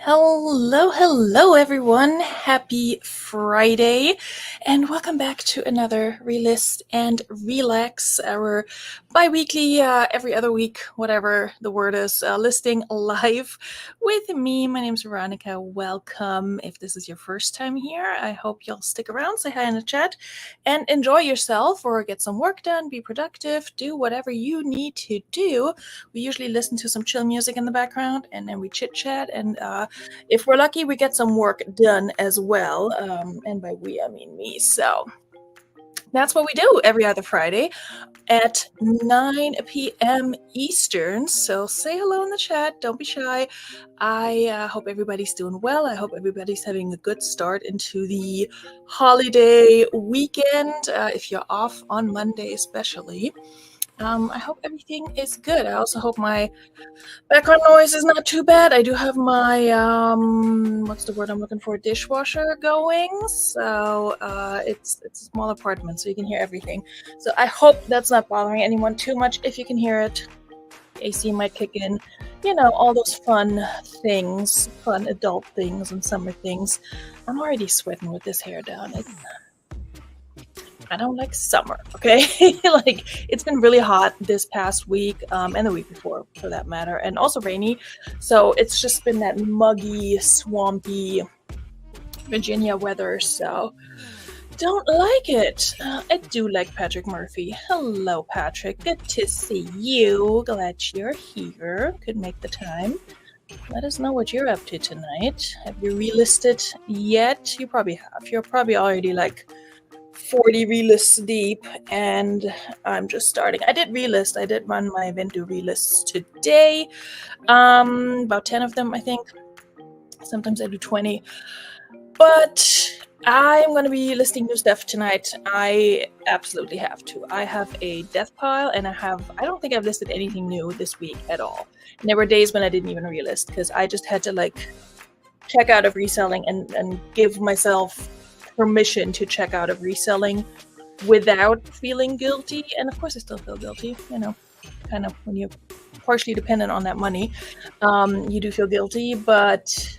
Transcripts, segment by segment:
Hello, everyone. Happy Friday, and welcome back to another Relist and Relax, our bi-weekly, every other week, whatever the word is, listing live with me. My name's Veronika. Welcome. If this is your first time here, I hope you'll stick around, say hi in the chat, and enjoy yourself or get some work done, be productive, do whatever you need to do. We usually listen to some chill music in the background, and then we chit-chat, and if we're lucky, we get some work done as well. And by we, I mean me. So that's what we do every other Friday at 9 p.m. Eastern. So say hello in the chat. Don't be shy. I hope everybody's doing well. I hope everybody's having a good start into the holiday weekend. If you're off on Monday especially. I hope everything is good. I also hope my background noise is not too bad. I do have my, what's the word I'm looking for, dishwasher going. So it's a small apartment, so you can hear everything. So I hope that's not bothering anyone too much. If you can hear it, AC might kick in. You know, all those fun things, fun adult things and summer things. I'm already sweating with this hair down. I don't like summer, okay? Like, it's been really hot this past week, and the week before, for that matter, and also rainy. So it's just been that muggy, swampy Virginia weather, so don't like it. I do like Patrick Murphy. Hello, Patrick. Good to see you. Glad you're here. Could make the time. Let us know what you're up to tonight. Have you relisted yet? You probably have. You're probably already like 40 relists deep, and I'm just starting. I did relist. I did run my event do relists today. About 10 of them, I think. Sometimes I do 20. But I'm going to be listing new stuff tonight. I absolutely have to. I have a death pile, and I don't think I've listed anything new this week at all. And there were days when I didn't even relist because I just had to like check out of reselling and give myself permission to check out of reselling without feeling guilty. And of course I still feel guilty, you know, kind of when you're partially dependent on that money, you do feel guilty. But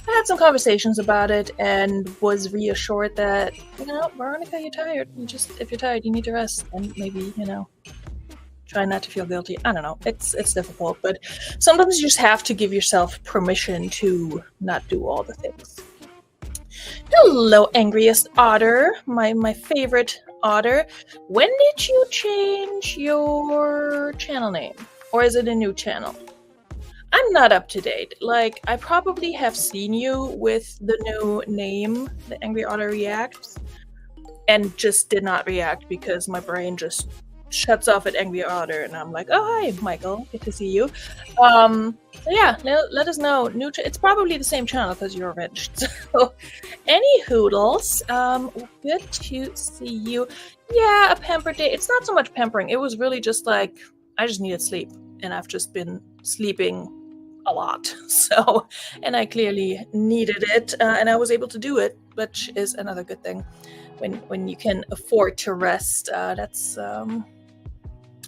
I had some conversations about it and was reassured that, you know, Veronika, you're tired. If you're tired, you need to rest, and maybe, you know, try not to feel guilty. I don't know. It's difficult, but sometimes you just have to give yourself permission to not do all the things. Hello, Angriest Otter, my favorite otter. When did you change your channel name? Or is it a new channel? I'm not up to date. Like, I probably have seen you with the new name, the Angry Otter Reacts, and just did not react because my brain just shuts off at Angry Otter, and I'm like, oh, hi, Michael, good to see you. So yeah, let us know. It's probably the same channel because you're rich. So, any hoodles, good to see you. Yeah, a pamper day. It's not so much pampering. It was really just like, I just needed sleep, and I've just been sleeping a lot. So, and I clearly needed it, and I was able to do it, which is another good thing. When you can afford to rest,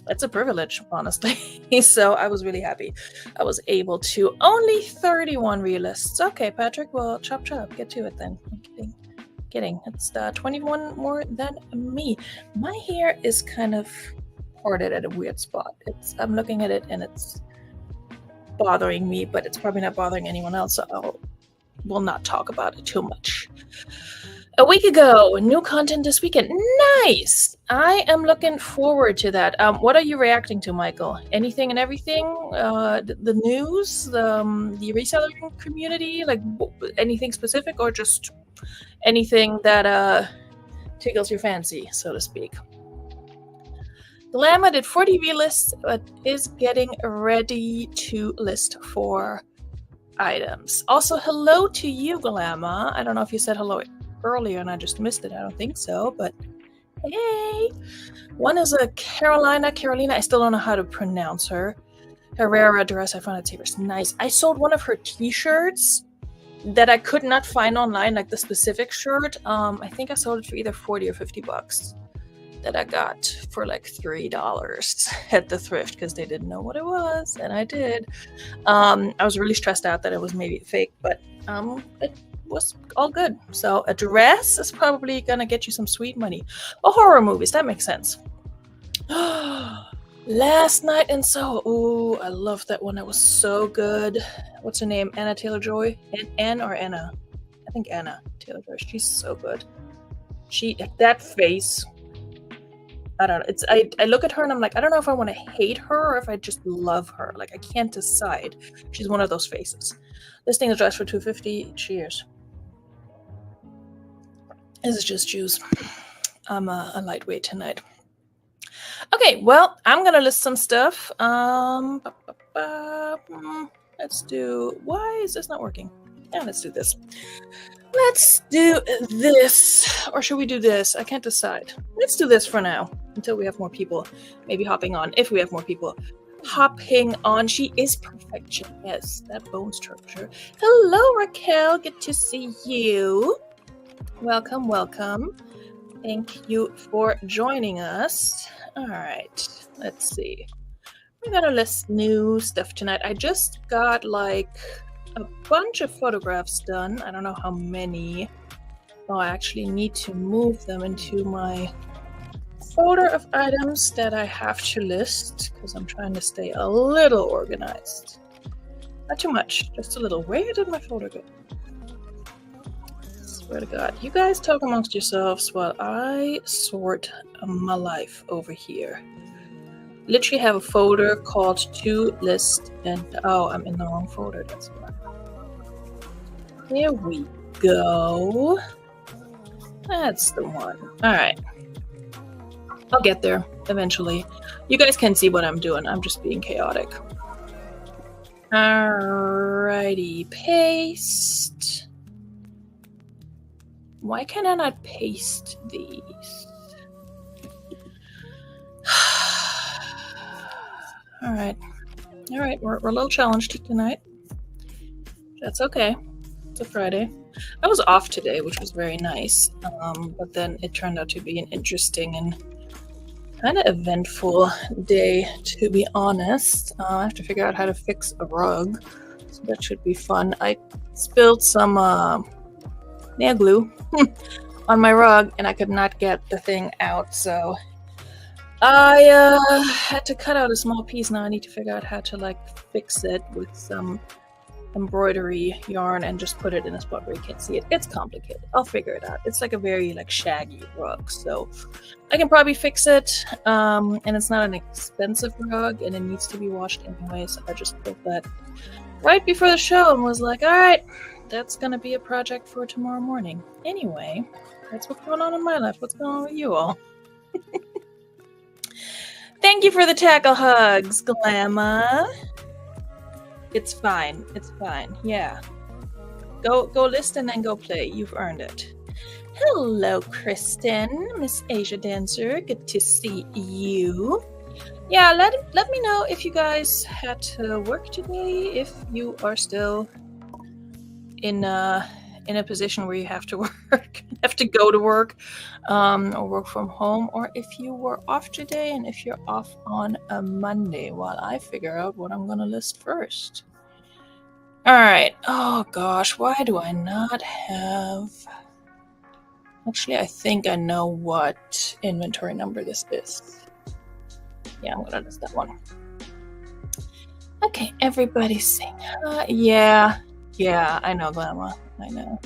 that's a privilege, honestly. So I was really happy. I was able to. Only 31 relists. Okay, Patrick, well, chop. Get to it then. I'm kidding. It's 21 more than me. My hair is kind of parted at a weird spot. I'm looking at it and it's bothering me, but it's probably not bothering anyone else, so we'll not talk about it too much. A week ago, new content this weekend. Nice! I am looking forward to that. What are you reacting to, Michael? Anything and everything? The news? The reseller community? Like, anything specific, or just anything that tickles your fancy, so to speak? Glamour did 40 relists, but is getting ready to list 4 items. Also, hello to you, Glamour. I don't know if you said hello earlier and I just missed it. I don't think so, but hey. One is a Carolina. I still don't know how to pronounce her. Herrera dress. I found it Taylor's nice. I sold one of her t-shirts that I could not find online, like the specific shirt. I think I sold it for either 40 or 50 bucks. that I got for like $3 at the thrift because they didn't know what it was, and I did. I was really stressed out that it was maybe fake, but it was all good. So a dress is probably gonna get you some sweet money. Oh, horror movies, that makes sense. Last Night in Soho. Ooh, I love that one. That was so good. What's her name? Anna Taylor-Joy? Anne or Anna? I think Anna Taylor-Joy. She's so good. That face. I don't know. I look at her and I'm like, I don't know if I want to hate her or if I just love her. Like, I can't decide. She's one of those faces. Listing the dress for $250. Cheers. This is just juice. I'm a lightweight tonight. Okay, well, I'm gonna list some stuff. Let's do. Why is this not working? Yeah, let's do this. Let's do this, or should we do this? I can't decide. Let's do this for now until we have more people maybe hopping on. If we have more people hopping on, she is perfection. Yes, that bone structure. Hello, Raquel. Good to see you. Welcome, welcome. Thank you for joining us. All right, let's see. We gotta list new stuff tonight. I just got like a bunch of photographs done. I don't know how many. Oh, I actually need to move them into my folder of items that I have to list because I'm trying to stay a little organized. Not too much, just a little. Where did my folder go? Swear to God. You guys talk amongst yourselves while I sort my life over here. Literally have a folder called To List and oh, I'm in the wrong folder. That's why. There we go. That's the one. All right. I'll get there eventually. You guys can see what I'm doing. I'm just being chaotic. Alrighty. Paste. Why can I not paste these? All right. We're a little challenged tonight. That's okay. It's a Friday. I was off today, which was very nice. But then it turned out to be an interesting and kind of eventful day, to be honest. I have to figure out how to fix a rug. So that should be fun. I spilled some nail glue on my rug and I could not get the thing out. So I had to cut out a small piece. Now I need to figure out how to like fix it with some embroidery yarn and just put it in a spot where you can't see it. It's complicated. I'll figure it out. It's like a very like shaggy rug, so I can probably fix it. And it's not an expensive rug and it needs to be washed anyway, so I just put that right before the show and was like, all right, that's gonna be a project for tomorrow morning. Anyway, that's what's going on in my life. What's going on with you all? Thank you for the tackle hugs, Glamour. It's fine. It's fine. Yeah. Go list and then go play. You've earned it. Hello, Kristen, Miss Asia Dancer. Good to see you. Yeah, let me know if you guys had to work today, if you are still in a position where you have to work, have to go to work, or work from home, or if you were off today and if you're off on a Monday while I figure out what I'm gonna list first. All right. Oh gosh, why do I not have? Actually, I think I know what inventory number this is. Yeah, I'm gonna list that one. Okay, everybody sing. Yeah, I know, Glamour. I know.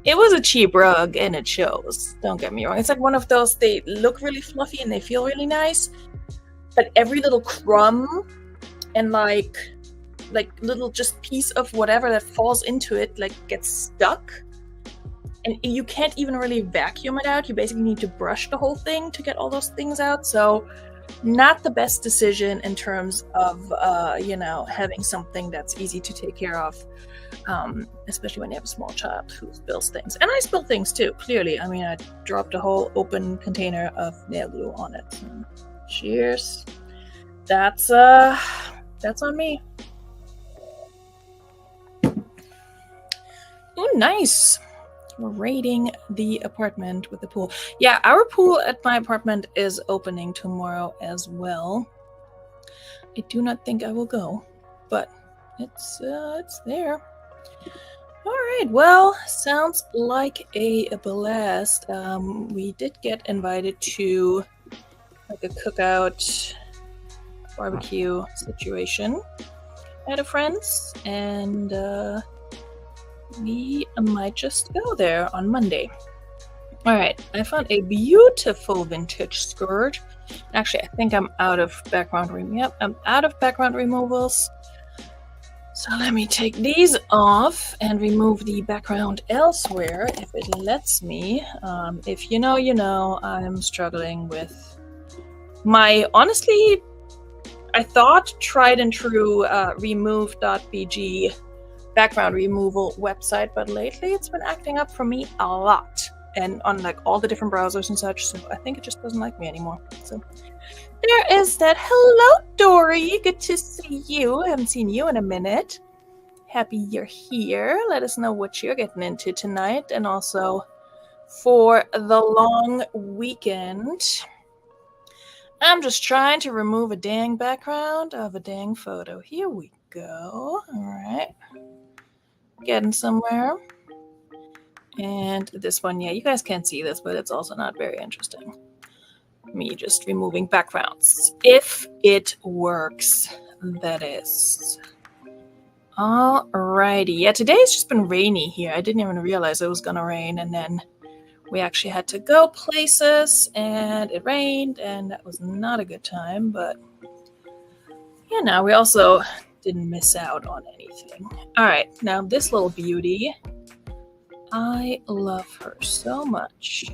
It was a cheap rug and it shows. Don't get me wrong. It's like one of those, they look really fluffy and they feel really nice, but every little crumb and like little just piece of whatever that falls into it like gets stuck. And you can't even really vacuum it out. You basically need to brush the whole thing to get all those things out. So not the best decision in terms of, having something that's easy to take care of. Especially when you have a small child who spills things. And I spill things too, clearly. I mean, I dropped a whole open container of nail glue on it. Cheers. That's on me. Ooh, nice. raiding the apartment with the pool. Yeah, our pool at my apartment is opening tomorrow as well. I do not think I will go, but it's there. All right, well, sounds like a blast. We did get invited to like a cookout barbecue situation at a friend's, and we might just go there on Monday. All right, I found a beautiful vintage skirt. Actually, I think I'm out of background removal. Yep, I'm out of background removals. So let me take these off and remove the background elsewhere if it lets me. If you know, you know, I'm struggling with my, honestly, I thought tried and true remove.bg background removal website, but lately it's been acting up for me a lot and on like all the different browsers and such, so I think it just doesn't like me anymore. So there is that. Hello, Dory. Good to see you. I haven't seen you in a minute. Happy you're here. Let us know what you're getting into tonight and also for the long weekend. I'm just trying to remove a dang background of a dang photo. Here we go. All right. Getting somewhere. And this one, yeah, you guys can't see this, but it's also not very interesting. Me just removing backgrounds. If it works, that is. Alrighty. Yeah, today's just been rainy here. I didn't even realize it was gonna rain, and then we actually had to go places, and it rained, and that was not a good time, but you know, we also didn't miss out on anything. Alright, now this little beauty, I love her so much.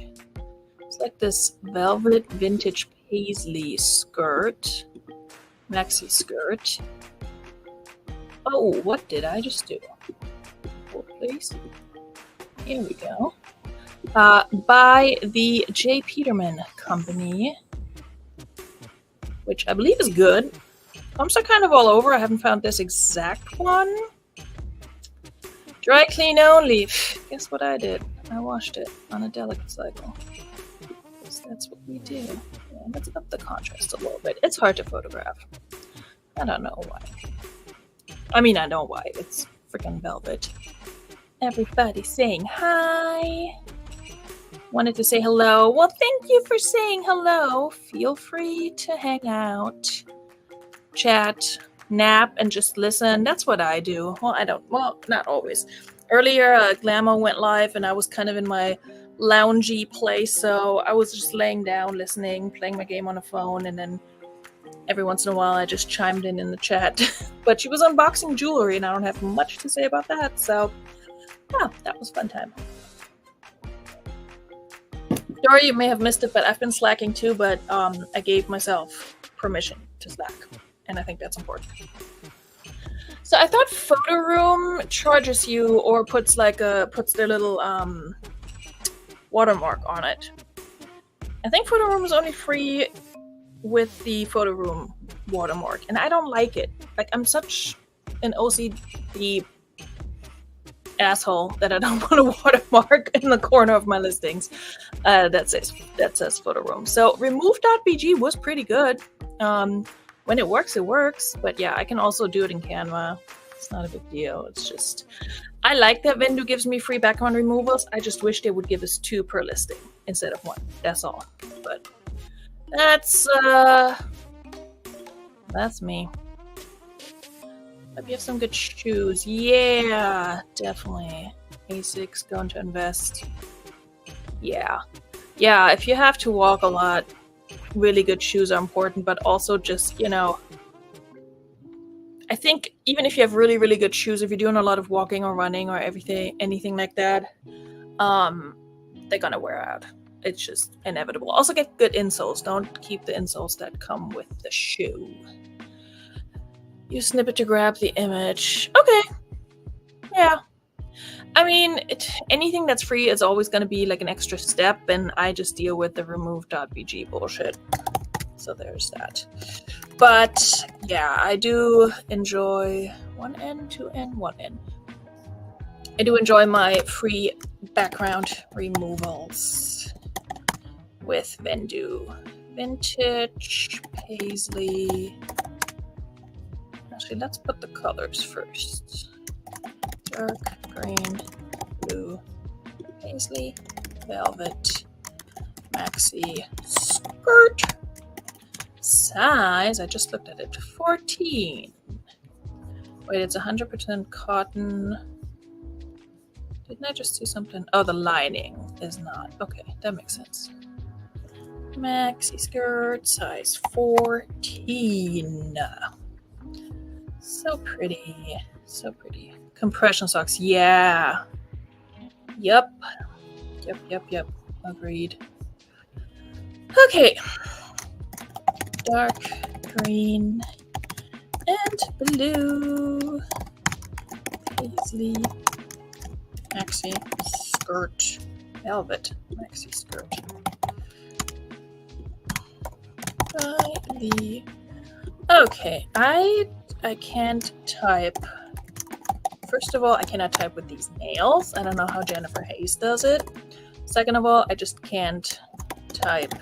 It's like this velvet vintage paisley skirt, maxi skirt. Oh, what did I just do? Hold, please. Here we go. By the J. Peterman Company, which I believe is good. Pumps are kind of all over. I haven't found this exact one. Dry clean only. Guess what I did? I washed it on a delicate cycle. That's what we do. Yeah, let's up the contrast a little bit. It's hard to photograph. I don't know why. I mean, I know why. It's freaking velvet. Everybody saying hi. Wanted to say hello. Well, thank you for saying hello. Feel free to hang out, chat, nap, and just listen. That's what I do. Well, not always. Earlier, Glamo went live, and I was kind of in my loungy place, so I was just laying down, listening, playing my game on a phone, and then every once in a while I just chimed in the chat. But she was unboxing jewelry, and I don't have much to say about that, so yeah, that was a fun time. Dory, you may have missed it, but I've been slacking too, but I gave myself permission to slack, and I think that's important. So I thought Photo Room charges you or puts their little watermark on it. I think Photo Room is only free with the Photo Room watermark, and I don't like it. Like, I'm such an OCD asshole that I don't want a watermark in the corner of my listings that says Photo Room. So remove.bg was pretty good. When it works, but yeah, I can also do it in Canva. It's not a big deal. It's just, I like that Vendu gives me free background removals. I just wish they would give us 2 per listing instead of 1. That's all. But that's me. Hope you have some good shoes. Yeah, definitely. A6, going to invest. Yeah. Yeah, if you have to walk a lot, really good shoes are important, but also just, you know, I think even if you have really, really good shoes, if you're doing a lot of walking or running or anything like that, they're gonna wear out. It's just inevitable. Also get good insoles. Don't keep the insoles that come with the shoe. Use snippet to grab the image. Okay. Yeah. I mean, anything that's free is always going to be like an extra step, and I just deal with the remove.bg bullshit. So there's that. But yeah, I do enjoy 1N, 2N, 1N. I do enjoy my free background removals with Vendu. Vintage, Paisley. Actually, let's put the colors first. Dark green, blue, Paisley, velvet, maxi, skirt. Size, I just looked at it, 14. Wait, it's 100% cotton. Didn't I just see something? Oh, the lining is not. Okay, that makes sense. Maxi skirt, size 14. So pretty. So pretty. Compression socks, yeah. Yep. Agreed. Okay. Dark green and blue. Paisley. Maxi skirt. Velvet. Maxi skirt. Okay, I can't type. First of all, I cannot type with these nails. I don't know how Jennifer Hayes does it. Second of all, I just can't type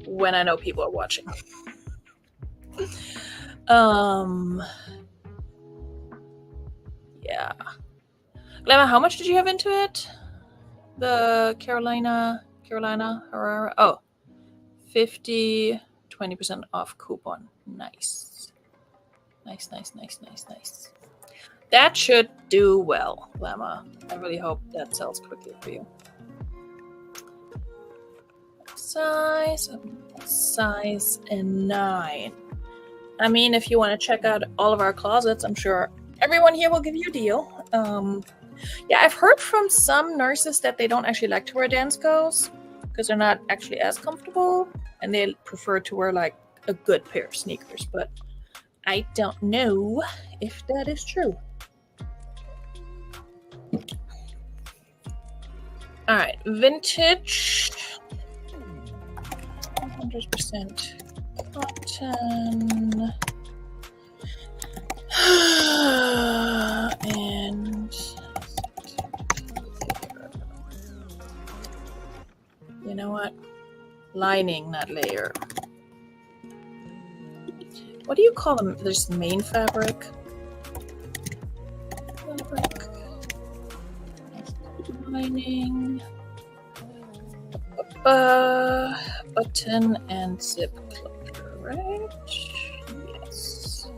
when I know people are watching. Yeah. Glamma, how much did you have into it? The Carolina Herrera. Oh, 20% off coupon. Nice. That should do well, Glamma. I really hope that sells quickly for you. Size 9. I mean, if you want to check out all of our closets, I'm sure everyone here will give you a deal. Yeah, I've heard from some nurses that they don't actually like to wear Danskos because they're not actually as comfortable, and they prefer to wear like a good pair of sneakers, but I don't know if that is true. All right, vintage, 100% cotton, and you know what? Lining, not layer. What do you call them? There's main fabric. Lining. Button and zip closure, right? Yes.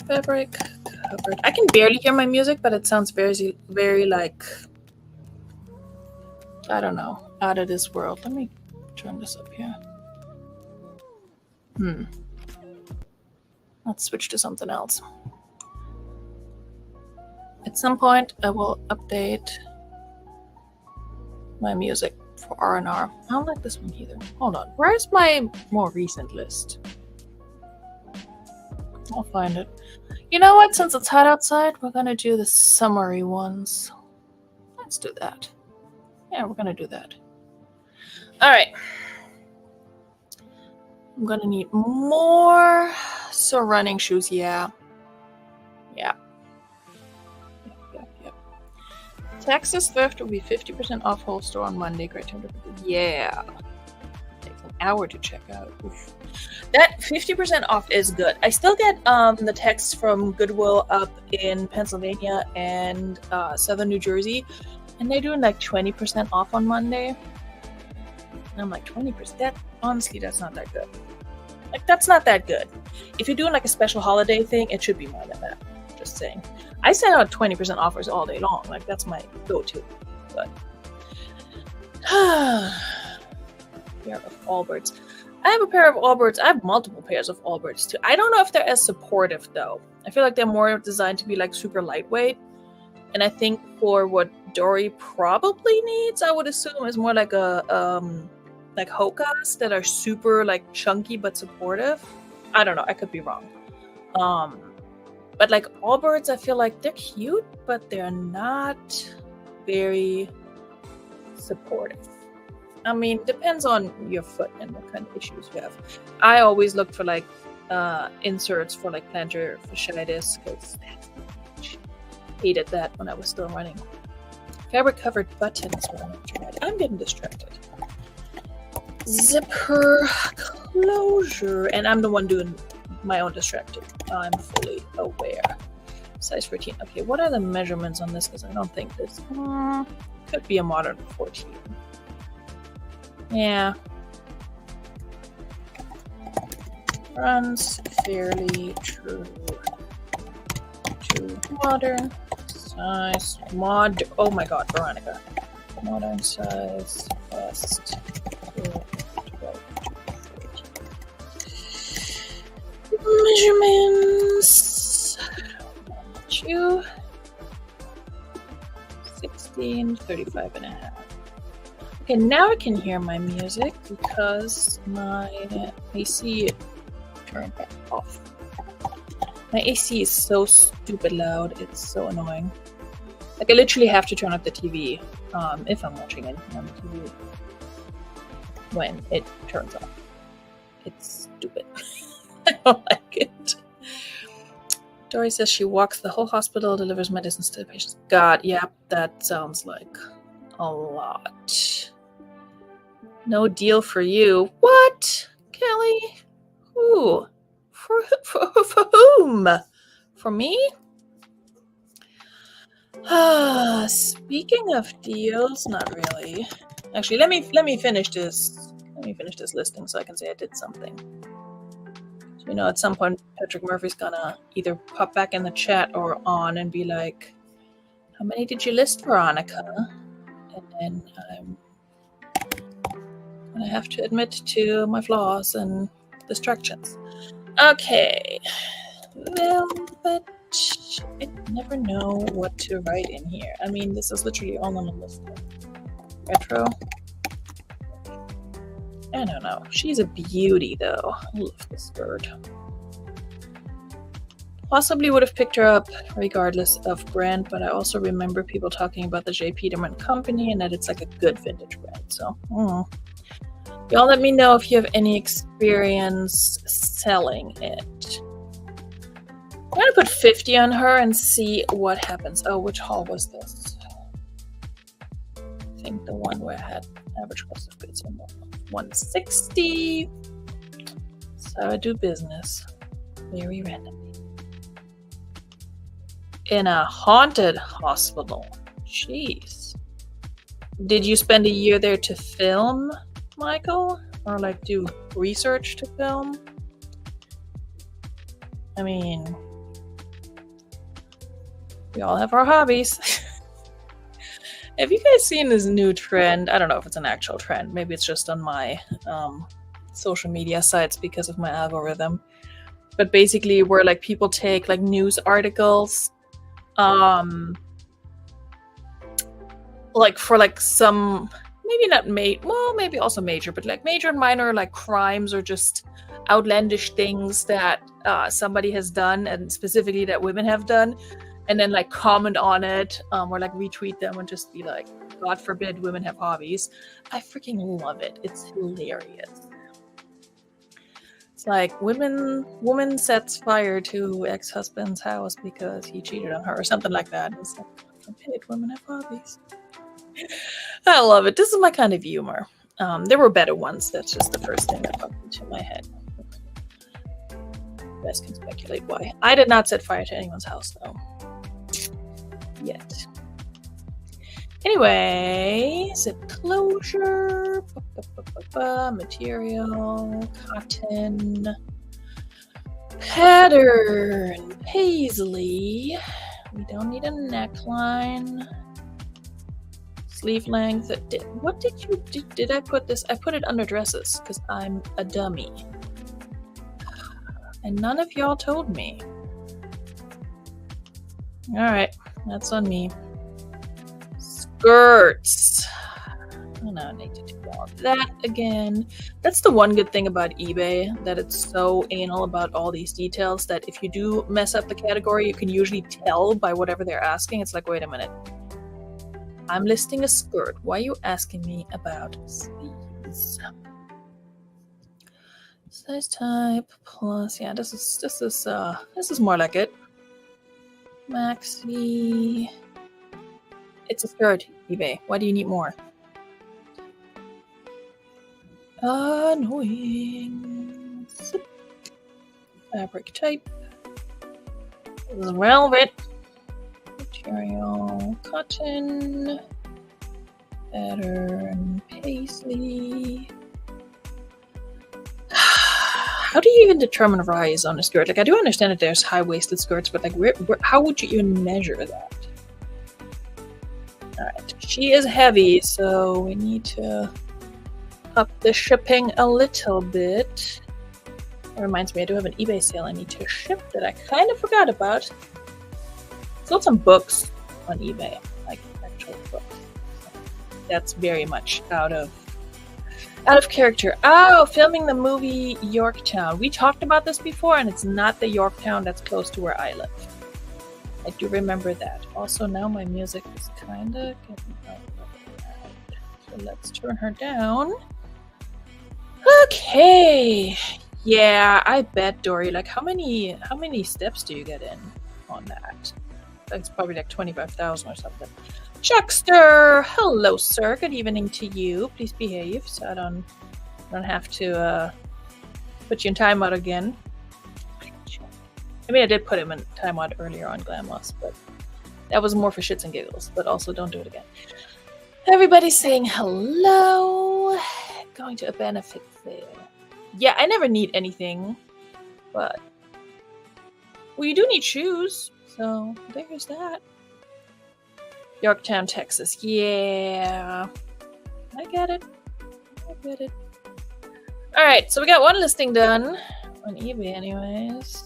Fabric covered. I can barely hear my music, but it sounds very, very like, I don't know, out of this world. Let me turn this up here. Let's switch to something else. At some point, I will update my music for R&R. I don't like this one either. Hold on. Where's my more recent list? I'll find it. You know what? Since it's hot outside, we're going to do the summery ones. Let's do that. Yeah, we're going to do that. All right. I'm going to need more. So running shoes, yeah. Texas thrift will be 50% off whole store on Monday. Great time to yeah. Takes an hour to check out. Oof. That 50% off is good. I still get the texts from Goodwill up in Pennsylvania and southern New Jersey, and they're doing like 20% off on Monday. And I'm like, 20%? That honestly, that's not that good. Like, that's not that good. If you're doing like a special holiday thing, it should be more than that. Just saying. I send out 20% offers all day long. Like, that's my go-to. But pair of Allbirds. I have a pair of Allbirds. I have multiple pairs of Allbirds too. I don't know if they're as supportive though. I feel like they're more designed to be like super lightweight. And I think for what Dory probably needs, I would assume is more like a like Hokas that are super like chunky but supportive. I don't know. I could be wrong. But like Allbirds, I feel like they're cute, but they're not very supportive. I mean, depends on your foot and what kind of issues you have. I always look for like inserts for like plantar fasciitis because hated that when I was still running. Fabric covered buttons. I'm getting distracted. Zipper closure, and I'm the one doing my own distracted. I'm fully aware. Size 14. Okay, what are the measurements on this? Because I don't think this could be a modern 14. Yeah. Runs fairly true to modern size. Oh my god, Veronika. Modern size bust. Measurements. 16, 35 and a half. Okay, now I can hear my music because my AC turned off. My AC is so stupid loud, it's so annoying. Like, I literally have to turn up the TV if I'm watching anything on the TV when it turns off. It's stupid. I don't like it. Dory says she walks the whole hospital, delivers medicines to the patients. God, yeah, that sounds like a lot. No deal for you. What? Kelly? Who? For whom? For me? Speaking of deals, not really. Actually, let me finish this. Let me finish this listing so I can say I did something. So, you know, at some point, Patrick Murphy's gonna either pop back in the chat or on and be like, "How many did you list, Veronika?" And then I'm gonna have to admit to my flaws and distractions. Okay. Well, but I never know what to write in here. I mean, this is literally all on the list. Retro. I don't know. She's a beauty, though. I love this skirt. Possibly would have picked her up regardless of brand, but I also remember people talking about the J. Peterman company and that it's like a good vintage brand. So, y'all let me know if you have any experience selling it. I'm gonna put 50 on her and see what happens. Oh, which haul was this? I think the one where I had average cost of goods in 160. So I do business very randomly. In a haunted hospital. Jeez. Did you spend a year there to film, Michael? Or like do research to film? I mean, we all have our hobbies. Have you guys seen this new trend? I don't know if it's an actual trend. Maybe it's just on my social media sites because of my algorithm. But basically where like people take like news articles like for like some, maybe not maybe also major, but like major and minor like crimes or just outlandish things that somebody has done, and specifically that women have done, and then like comment on it or like retweet them and just be like, God forbid women have hobbies. I freaking love it. It's hilarious. It's like woman sets fire to ex-husband's house because he cheated on her or something like that. It's like, God forbid women have hobbies. I love it. This is my kind of humor. There were better ones. That's just the first thing that popped into my head. You guys can speculate why. I did not set fire to anyone's house, though. Yet. Anyway, zip closure, material, cotton, pattern, paisley. We don't need a neckline. Sleeve length. What did you do? Did I put this? I put it under dresses because I'm a dummy. And none of y'all told me. Alright, that's on me. Skirts. I don't need to do all that again. That's the one good thing about eBay, that it's so anal about all these details that if you do mess up the category, you can usually tell by whatever they're asking. It's like, wait a minute. I'm listing a skirt. Why are you asking me about sleeves? Size type plus, yeah, this is more like it. Maxi. It's a skirt, eBay. Why do you need more? Annoying. Zip. Fabric type. This is velvet. Material cotton. Pattern paisley. How do you even determine rise on a skirt? Like, I do understand that there's high-waisted skirts, but like, how would you even measure that? Alright, she is heavy, so we need to up the shipping a little bit. That reminds me, I do have an eBay sale I need to ship that I kind of forgot about. Sold some books on eBay, like actual books. That's very much out of character. Oh, filming the movie Yorktown. We talked about this before, and it's not the Yorktown that's close to where I live. I do remember that. Also, now my music is kind of getting out of that. So let's turn her down. Okay. Yeah, I bet, Dory. Like, how many steps do you get in on that? That's probably like 25,000 or something. Chuckster! Hello, sir. Good evening to you. Please behave so I don't have to put you in timeout again. I mean, I did put him in timeout earlier on Glamless, but that was more for shits and giggles. But also, don't do it again. Everybody's saying hello. Going to a benefit fair. Yeah, I never need anything, but well, you do need shoes, so there's that. Yorktown, Texas. Yeah. I get it. Alright, so we got one listing done. On eBay, anyways.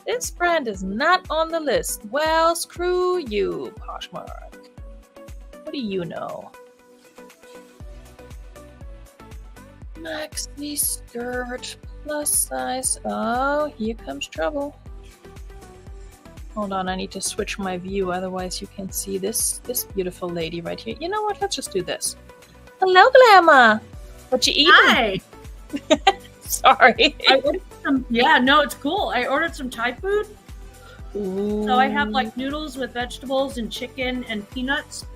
This brand is not on the list. Well, screw you, Poshmark. What do you know? Maxi skirt, plus size. Oh, here comes trouble. Hold on, I need to switch my view, otherwise you can see this beautiful lady right here. You know what? Let's just do this. Hello, Glamour. What you eating? Hi. Sorry. I ordered some. Yeah, no, it's cool. I ordered some Thai food. Ooh. So I have like noodles with vegetables and chicken and peanuts.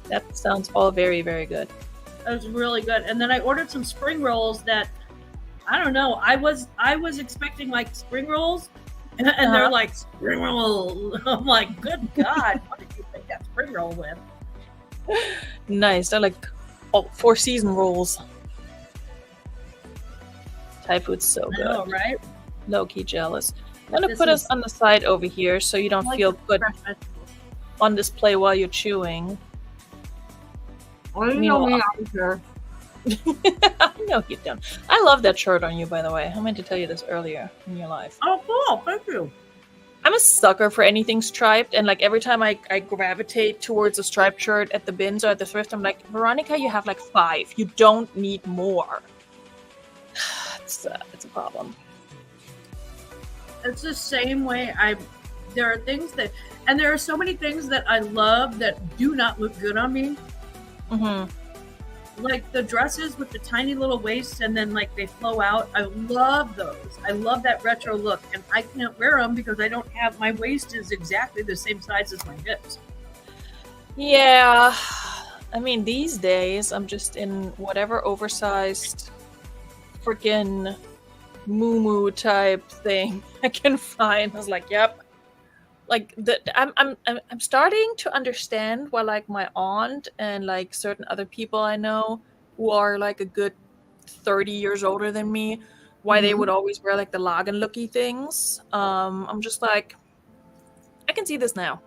That sounds all very, very good. It was really good. And then I ordered some spring rolls that I don't know. I was expecting like spring rolls. And they're like, spring roll. I'm like, good God, what did you think that spring roll with? Nice. They're like Four Season rolls. Thai food's so good. I know, right? Low-key jealous. I'm going to put us on the side over here so you don't feel put on display while you're chewing. I know me out here. I know you don't. I love that shirt on you, by the way. I meant to tell you this earlier in your life. Oh, cool. Thank you. I'm a sucker for anything striped, and like every time I gravitate towards a striped shirt at the bins or at the thrift, I'm like, Veronika, you have like 5. You don't need more. It's a problem. It's the same way there are things that, and there are so many things that I love that do not look good on me. Mm-hmm. Like the dresses with the tiny little waists and then like they flow out. I love those. I love that retro look, and I can't wear them because I don't have, my waist is exactly the same size as my hips. Yeah. I mean, these days I'm just in whatever oversized freaking moo type thing I can find. I was like, yep. Like I'm starting to understand why like my aunt and like certain other people I know who are like a good 30 years older than me, why they would always wear like the Lagen looky things. I'm just like, I can see this now.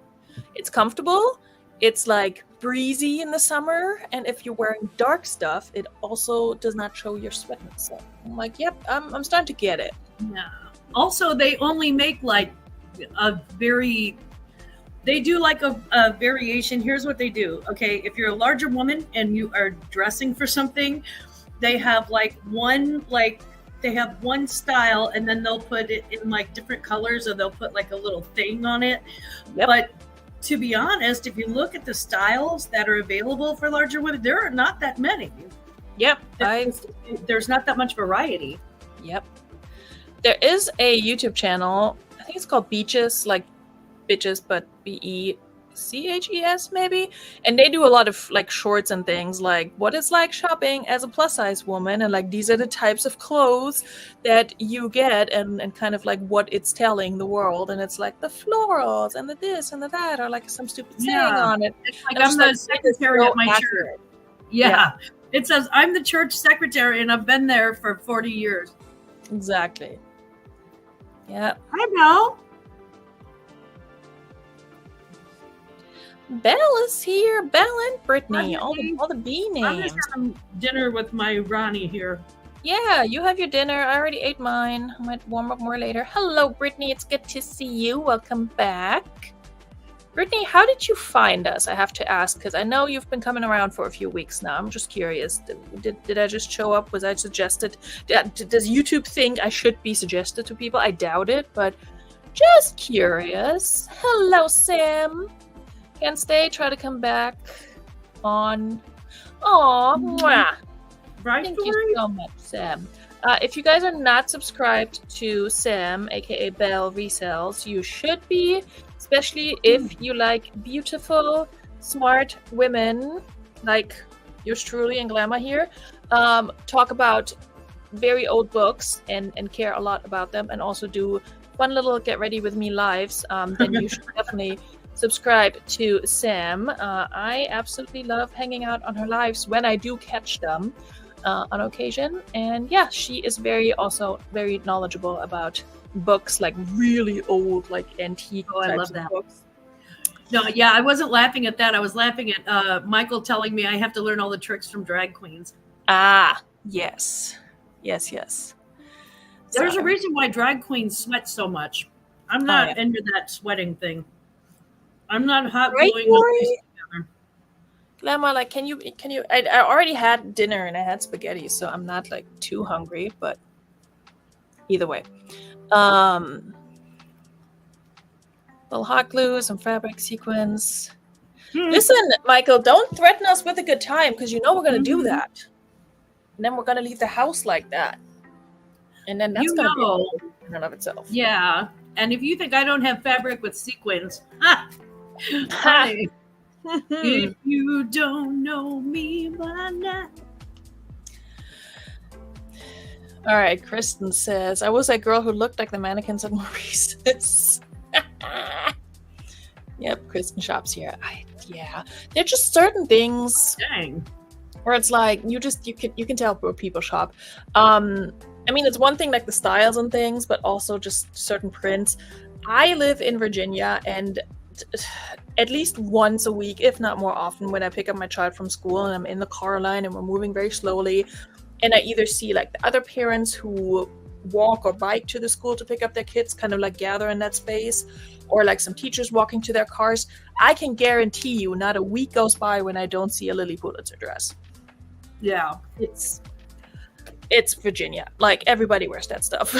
It's comfortable. It's like breezy in the summer, and if you're wearing dark stuff, it also does not show your sweatness. So I'm like, yep, I'm starting to get it. Yeah. Also, they only make like they do like a variation. Here's what they do. Okay, if you're a larger woman and you are dressing for something, they have one style, and then they'll put it in like different colors, or they'll put like a little thing on it. Yep. But to be honest, if you look at the styles that are available for larger women, there are not that many. Yep. There's not that much variety. Yep. There is a YouTube channel, I think it's called Beaches, like Bitches, but BECHES maybe, and they do a lot of like shorts and things like what it's like shopping as a plus size woman, and like these are the types of clothes that you get, and kind of like what it's telling the world, and it's like the florals and the this and the that, or like some stupid saying on it. It's like And I'm the secretary so at my accurate. church. Yeah. It says I'm the church secretary and I've been there for 40 years. Exactly. Yeah. I know. Belle is here. Belle and Brittany. All Brittany. the B I'm names. just having dinner with my Ronnie here. Yeah, you have your dinner. I already ate mine. I might warm up more later. Hello, Brittany. It's good to see you. Welcome back. Brittany, how did you find us? I have to ask, because I know you've been coming around for a few weeks now. I'm just curious. Did I just show up? Was I suggested? Does YouTube think I should be suggested to people? I doubt it, but just curious. Hello, Sam. Can't stay. Try to come back on. Aw, mwah. Right, Thank Tori? you so much, Sam. If you guys are not subscribed to Sam, aka Belle Resells, you should be, especially if you like beautiful, smart women like yours truly and Glamour here, talk about very old books and care a lot about them, and also do fun little get ready with me lives, then you should definitely subscribe to Sam. I absolutely love hanging out on her lives when I do catch them on occasion, and yeah, she is very knowledgeable about books, like really old, like antique I types love of that. books. No, yeah, I wasn't laughing at that. I was laughing at Michael telling me I have to learn all the tricks from drag queens. Yes. There's There's a reason why drag queens sweat so much. I'm not into that sweating thing. I'm not hot Right, gluing the face together. Lemma, like, can you? I already had dinner and I had spaghetti, so I'm not like too hungry. But either way, little hot glue, some fabric sequins. Listen, Michael, don't threaten us with a good time, because you know we're gonna do that, and then we're gonna leave the house like that, and then that's gonna be in and of itself. Yeah, and if you think I don't have fabric with sequins, if you don't know me by now. All right, Kristen says, I was that girl who looked like the mannequins at Maurice's. Yep, Kristen shops here. Yeah, they're just certain things. Dang. Where it's like you can tell where people shop. I mean, it's one thing like the styles and things, but also just certain prints. I live in Virginia, and at least once a week, if not more often, when I pick up my child from school and I'm in the car line and we're moving very slowly, and I either see like the other parents who walk or bike to the school to pick up their kids kind of like gather in that space, or like some teachers walking to their cars, I can guarantee you not a week goes by when I don't see a Lily Pulitzer dress. Yeah. It's Virginia. Like, everybody wears that stuff.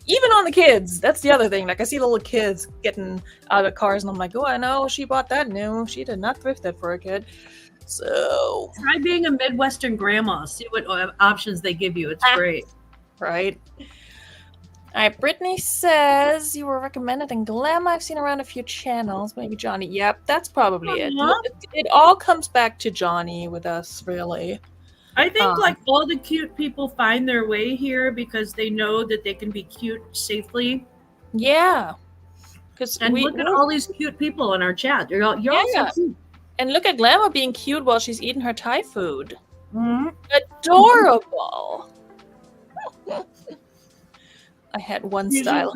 Even on the kids. That's the other thing. Like, I see little kids getting out of cars and I'm like, oh, I know she bought that new. She did not thrift that for a kid. So try being a Midwestern grandma. See what options they give you. It's great. Right. All right, Brittany says you were recommended in Glam. I've seen around a few channels. Maybe Johnny. Yep, that's probably it. It all comes back to Johnny with us, really. I think like all the cute people find their way here because they know that they can be cute safely. Yeah. And look at all these cute people in our chat. You're all so cute. And look at Glamour being cute while she's eating her Thai food. Mm-hmm. Adorable. I had one style.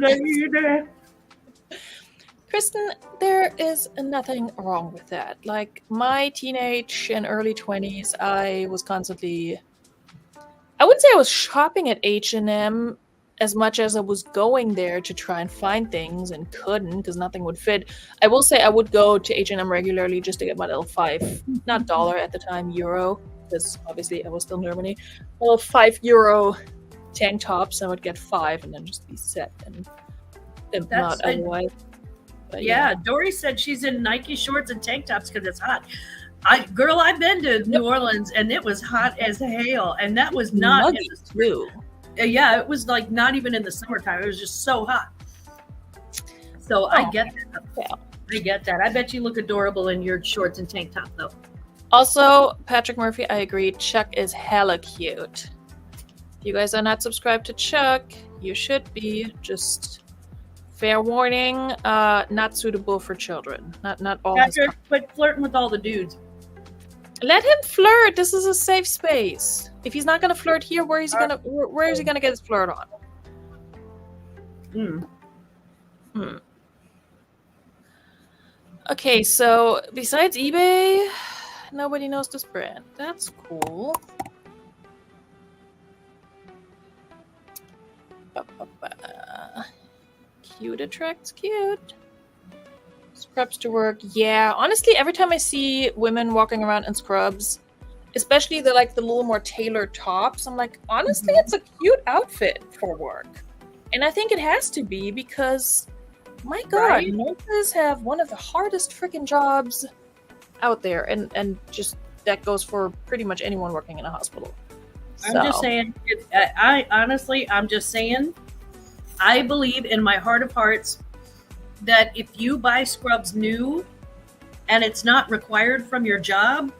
Kristen, there is nothing wrong with that. Like, my teenage and early 20s, I was constantly... I wouldn't say I was shopping at H&M as much as I was going there to try and find things and couldn't because nothing would fit. I will say I would go to H&M regularly just to get my little not dollar at the time, euro, because obviously I was still in Germany, little €5 tank tops. I would get 5 and then just be set and not otherwise. But yeah, Dory said she's in Nike shorts and tank tops because it's hot. I've been to New Orleans and it was hot as hail, and that was not in the spring. Yeah, it was like not even in the summertime. It was just so hot. So Oh, I get that. yeah. I get that. I bet you look adorable in your shorts and tank top, though. Also, Patrick Murphy, I agree. Chuck is hella cute. If you guys are not subscribed to Chuck, you should be. Just fair warning, not suitable for children. Not all. Patrick, quit flirting with all the dudes. Let him flirt. This is a safe space. If he's not gonna flirt here, where is he gonna get his flirt on? Okay, so besides eBay, nobody knows this brand. That's cool. Cute attracts cute. Scrubs to work. Yeah, honestly, every time I see women walking around in scrubs, especially the little more tailored tops, I'm like, honestly, it's a cute outfit for work. And I think it has to be because, my God, Right? nurses have one of the hardest freaking jobs out there, and just that goes for pretty much anyone working in a hospital. I'm just saying. I'm just saying. I believe in my heart of hearts that if you buy scrubs new and it's not required from your job,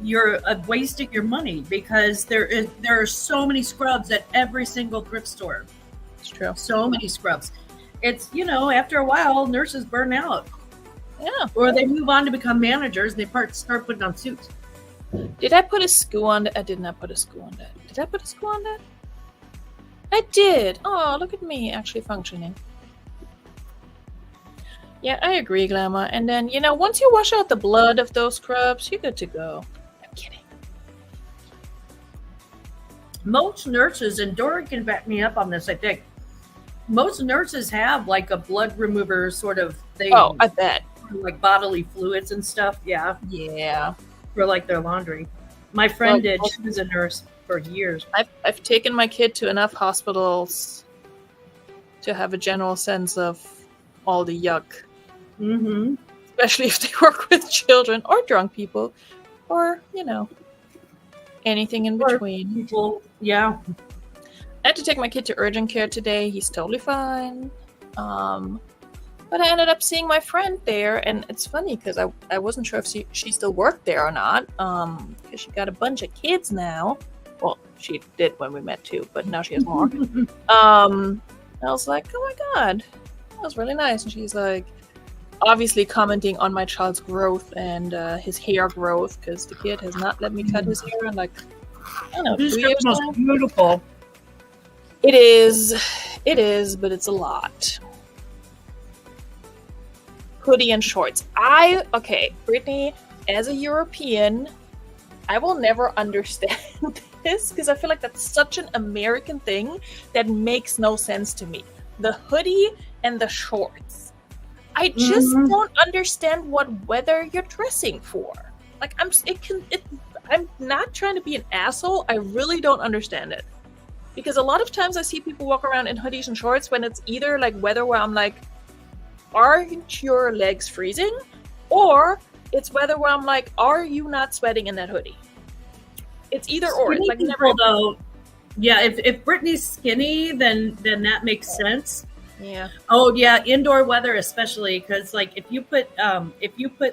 you're wasting your money, because there are so many scrubs at every single thrift store. It's true. So many scrubs. It's, after a while, nurses burn out. Yeah. Or they move on to become managers and they start putting on suits. Did I put a SKU on that? I did not put a SKU on that. Did I put a SKU on that? I did. Oh, look at me actually functioning. Yeah, I agree, Glamour. And then, once you wash out the blood of those scrubs, you're good to go. I'm kidding. Most nurses, and Dora can back me up on this, I think, most nurses have like a blood remover sort of thing. Oh, I bet. Like bodily fluids and stuff. Yeah. Yeah. For like their laundry. My friend did. She was a nurse for years. I've taken my kid to enough hospitals to have a general sense of all the yuck. Mm-hmm. Especially if they work with children or drunk people or, anything in between. People, yeah. I had to take my kid to urgent care today. He's totally fine. But I ended up seeing my friend there, and it's funny because I wasn't sure if she still worked there or not, because she got a bunch of kids now. Well, she did when we met too, but now she has more. I was like, oh my God, that was really nice. And she's like, obviously commenting on my child's growth and his hair growth, because the kid has not let me cut his hair in like, I don't know, 2 years now. Beautiful. It is, but it's a lot. Hoodie and shorts. Brittany, as a European, I will never understand this because I feel like that's such an American thing that makes no sense to me. The hoodie and the shorts. I just don't understand what weather you're dressing for. Like, I'm not trying to be an asshole. I really don't understand it. Because a lot of times I see people walk around in hoodies and shorts when it's either like weather where I'm like, aren't your legs freezing? Or it's weather where I'm like, are you not sweating in that hoodie? It's either or. It's like never. Though, yeah, if Brittany's skinny, then that makes sense. Yeah. Oh yeah, indoor weather especially, because like if you put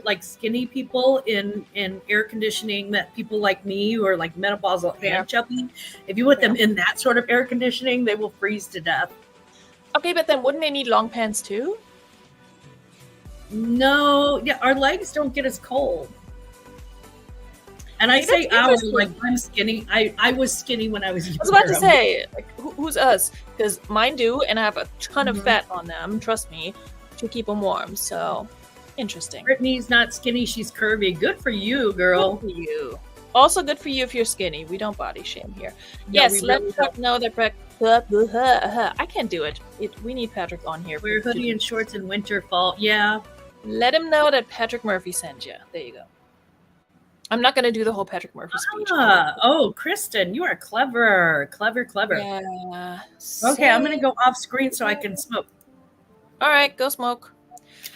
like skinny people in air conditioning, that people like me who are like menopausal and chubby, if you put them in that sort of air conditioning, they will freeze to death. Okay, but then wouldn't they need long pants too? No, yeah, our legs don't get as cold. And I say ours like I'm skinny. I was skinny when I was younger. I was about to say, like, who's us? Because mine do, and I have a ton of fat on them, trust me, to keep them warm. So, interesting. Brittany's not skinny, she's curvy. Good for you, girl. Good for you. Also good for you if you're skinny. We don't body shame here. No, yes, let Chuck know that I can't do it. We need Patrick on here. Wear hoodie and shorts in winter, fall. Yeah. Let him know that Patrick Murphy sent you. There you go. I'm not going to do the whole Patrick Murphy speech. Oh, Kristen, you are clever. Clever. Yeah. Okay, I'm going to go off screen so I can smoke. All right, go smoke.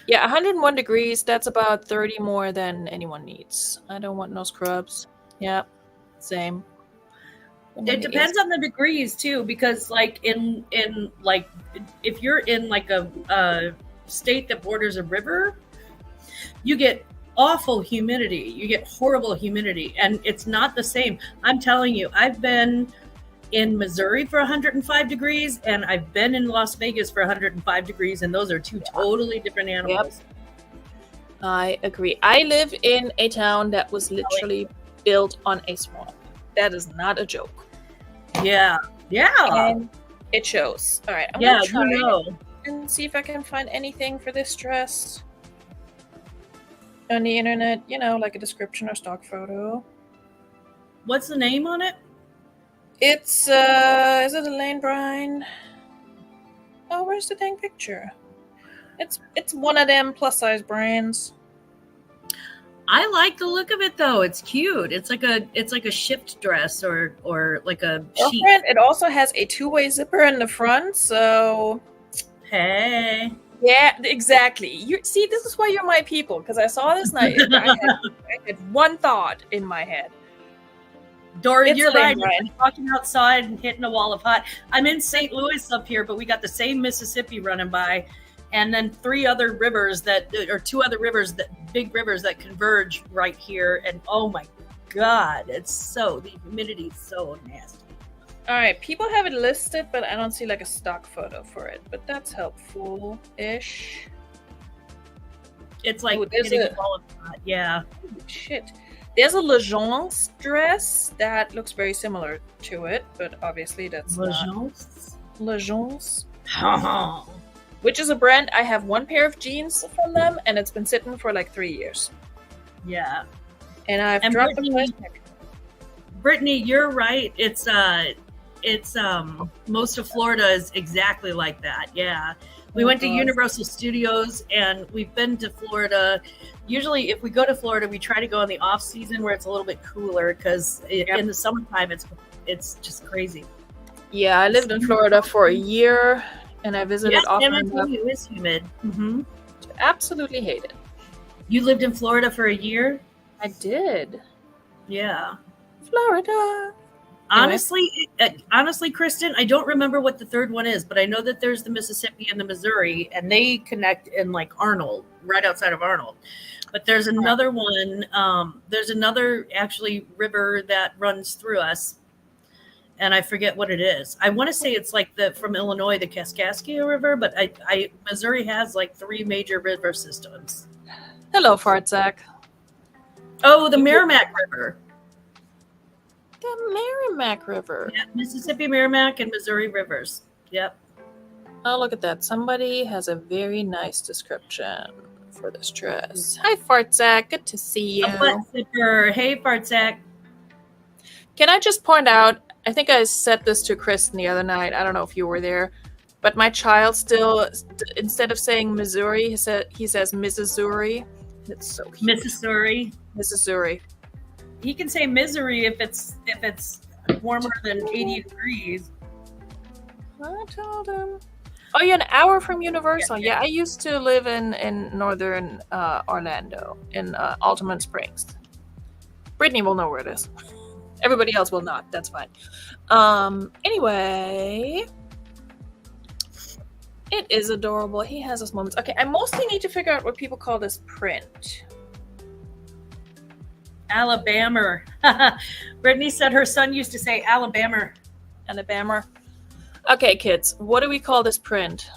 Yeah, 101 degrees. That's about 30 more than anyone needs. I don't want no scrubs. Yeah, same. It depends on the degrees too, because like in like if you're in like a state that borders a river, you get awful humidity. You get horrible humidity, and it's not the same. I'm telling you, I've been in Missouri for 105 degrees, and I've been in Las Vegas for 105 degrees, and those are two totally different animals. Yep. I agree. I live in a town that was literally built on a swamp. That is not a joke. Yeah. And it shows. All right. I'm gonna try you know. and see if I can find anything for this dress on the internet, you know, like a description or stock photo. What's the name on it? It's is it Elaine Brine? Oh, where's the dang picture? It's one of them plus size brands. I like the look of it though. It's cute. It's like a shift dress or like a sheet. It also has a two-way zipper in the front, so hey. Yeah, exactly. You see, this is why you're my people, because I saw this night. I had one thought in my head. Dory, you're right. I'm walking outside and hitting a wall of hot. I'm in St. Louis up here, but we got the same Mississippi running by, and then two other rivers that big rivers that converge right here. And oh my God, the humidity is so nasty. All right, people have it listed, but I don't see like a stock photo for it. But that's helpful-ish. It's like hitting a wall of hot. Yeah. Holy shit. There's a Legence dress that looks very similar to it, but obviously that's Legence. Legence. Which is a brand. I have one pair of jeans from them, and it's been sitting for like 3 years. Yeah. And I've dropped the price. Brittany, you're right. It's most of Florida is exactly like that. Yeah. We went to Universal Studios, and we've been to Florida. Usually if we go to Florida, we try to go in the off season where it's a little bit cooler, because in the summertime it's just crazy. Yeah, I lived in Florida for a year, and I visited often. It is humid. Mm-hmm. Absolutely hate it. You lived in Florida for a year? I did. Yeah. Florida. Honestly, Kristen, I don't remember what the third one is, but I know that there's the Mississippi and the Missouri, and they connect in like Arnold, right outside of Arnold. But there's another one. There's another actually river that runs through us, and I forget what it is. I want to say it's like from Illinois, the Kaskaskia River, but Missouri has like 3 major river systems. Hello, Fartsack. Oh, the Merrimack River. The Merrimack River. Yeah, Mississippi, Merrimack, and Missouri rivers. Yep. Oh, look at that. Somebody has a very nice description for this dress. Hi, Fartsack. Good to see you. A butt zipper. Hey, Fartsack. Can I just point out, I think I said this to Kristen the other night. I don't know if you were there, but my child still, instead of saying Missouri, he says Missouri. It's so cute. Missouri. He can say misery if it's warmer than 80 degrees. I told him. Oh, you're an hour from Universal. Yeah, I used to live in northern Orlando, in Altamont Springs. Brittany will know where it is. Everybody else will not. That's fine. Anyway, it is adorable. He has his moments. Okay, I mostly need to figure out what people call this print. Alabama. Brittany said her son used to say Alabama. Alabama. Okay, kids, what do we call this print?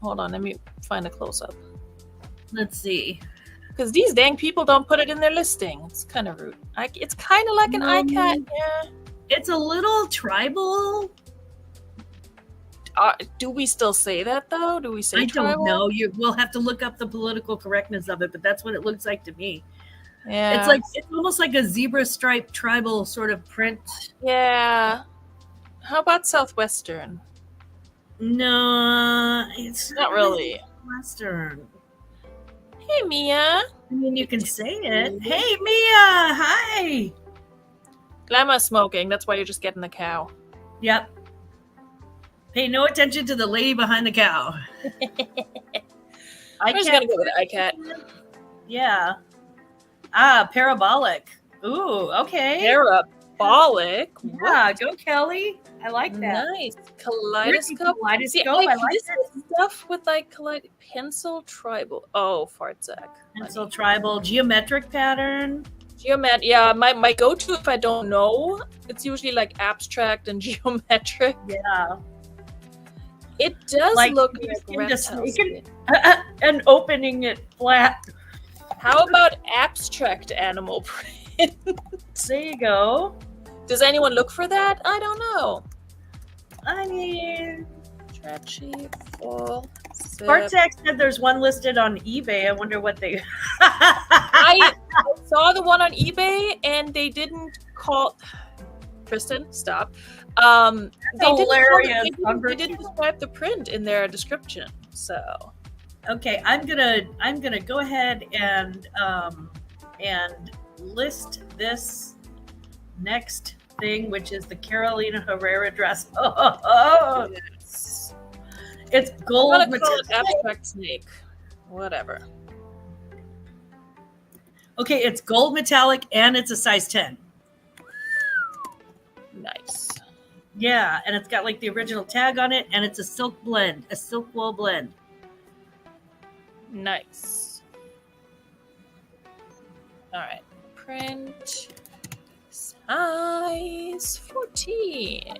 Hold on, let me find a close-up. Let's see. Because these dang people don't put it in their listing. It's kind of rude. It's kind of like an iCat, yeah. It's a little tribal. Do we still say that, though? Do we say tribal? I don't know. We'll have to look up the political correctness of it, but that's what it looks like to me. Yeah. It's almost like a zebra stripe tribal sort of print. Yeah. How about Southwestern? No, it's not really Western. Hey, Mia. I mean, you can say it. Hey, Mia. Hi. Glamour smoking. That's why you're just getting the cow. Yep. Pay no attention to the lady behind the cow. I'm just gonna go with iCat. Yeah. Parabolic. Ooh, okay. symbolic. Yeah, go Kelly. I like that. Nice. Kaleidoscope. Kaleidoscope. See, I like like this it. stuff with like pencil tribal. Oh, fartsack. Pencil tribal geometric pattern. Yeah, my go-to if I don't know, it's usually like abstract and geometric. Yeah. It does Like look you like can reptile just skin. and opening it flat. How about abstract animal print? There you go. Does anyone look for that? I don't know. I mean, Stretchy, full, zip. Fartsack said there's one listed on eBay. I wonder what they. I saw the one on eBay and they didn't call. Kristen, stop. They hilarious. they didn't describe the print in their description. So, okay, I'm gonna go ahead and list this next thing, which is the Carolina Herrera dress. Oh, yes. It's gold. I'm gonna call it abstract snake. Whatever. Okay, it's gold metallic and it's a size 10. Nice. Yeah, and it's got like the original tag on it, and it's a silk blend, a silk wool blend. Nice. All right. Print size 14.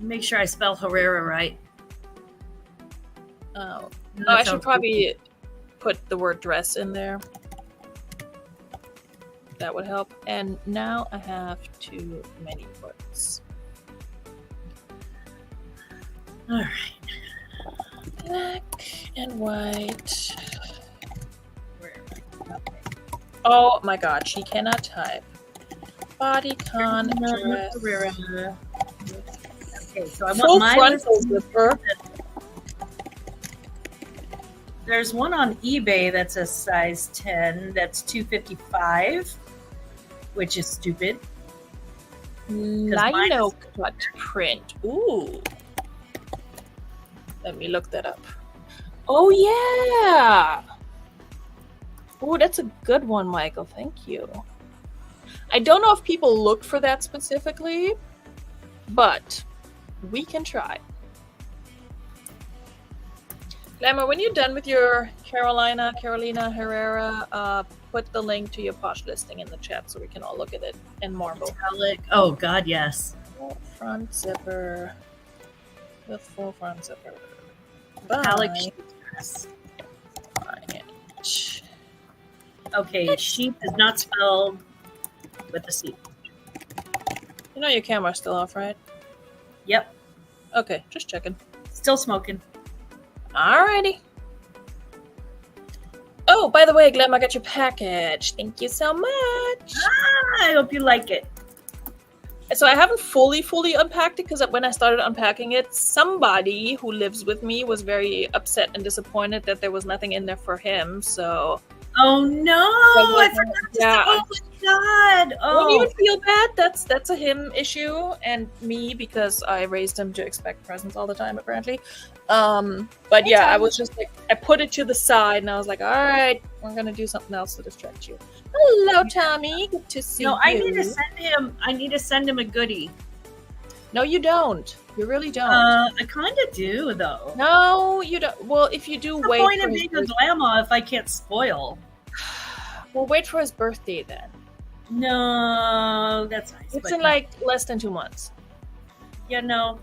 Make sure I spell Herrera right. Oh, No, I should probably put the word dress in there. That would help. And now I have too many words. All right. Black and white. Oh my god, she cannot type. Bodycon dress. Okay, so I Full want my frontal zipper. There's one on eBay that's a size 10 that's $255, which is stupid. Lino cut print. Ooh. Let me look that up. Oh yeah. Ooh, that's a good one, Michael. Thank you. I don't know if people look for that specifically, but we can try. Glamour, when you're done with your Carolina Herrera, put the link to your Posh listing in the chat so we can all look at it and marvel. Metallic. Oh God, yes. Full front zipper. The full front zipper. Metallic Bye. sheep dress. Bye. Okay, sheep is not spelled with a C. You know your camera's still off, right? Yep, Okay, just checking. still smoking. Alrighty. Oh, by the way, Glam, I got your package. Thank you so much. I hope you like it. So I haven't fully unpacked it because when I started unpacking it, somebody who lives with me was very upset and disappointed that there was nothing in there for him. So Oh no! I forgot to Yeah. say, oh my God! don't Oh, even feel bad. That's a him issue and me because I raised him to expect presents all the time apparently. But yeah, I was just like I put it to the side and I was like, all right, we're gonna do something else to distract you. Hello, Tommy. Good to see you. no! I need to send him a goodie. No, you don't. You really don't. I kind of do though. No, you don't. Well, if you do, What's the wait. point For of his being a glamour if I can't spoil? Well, wait for his birthday then. No, that's nice. It's but in like less than 2 months. yeah, no.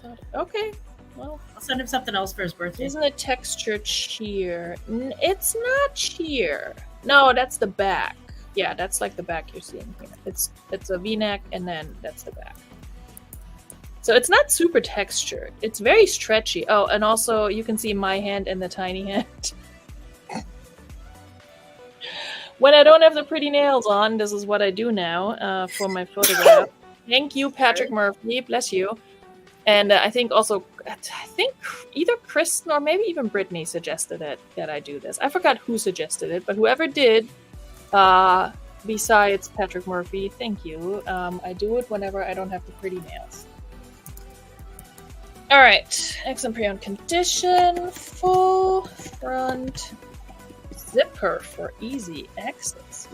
So, okay. Well, I'll send him something else for his birthday. isn't it textured sheer? It's not sheer. No, that's the back. Yeah, that's like the back you're seeing here. It's a V-neck and then that's the back. So it's not super textured. It's very stretchy. Oh, and also you can see my hand and the tiny hand. When I don't have the pretty nails on, this is what I do now for my photograph. Thank you, Patrick Murphy. Bless you. And I think either Kristen or maybe even Brittany suggested it that I do this. I forgot who suggested it, but whoever did, besides Patrick Murphy, thank you. I do it whenever I don't have the pretty nails. All right, excellent pre-owned condition, full front zipper for easy access.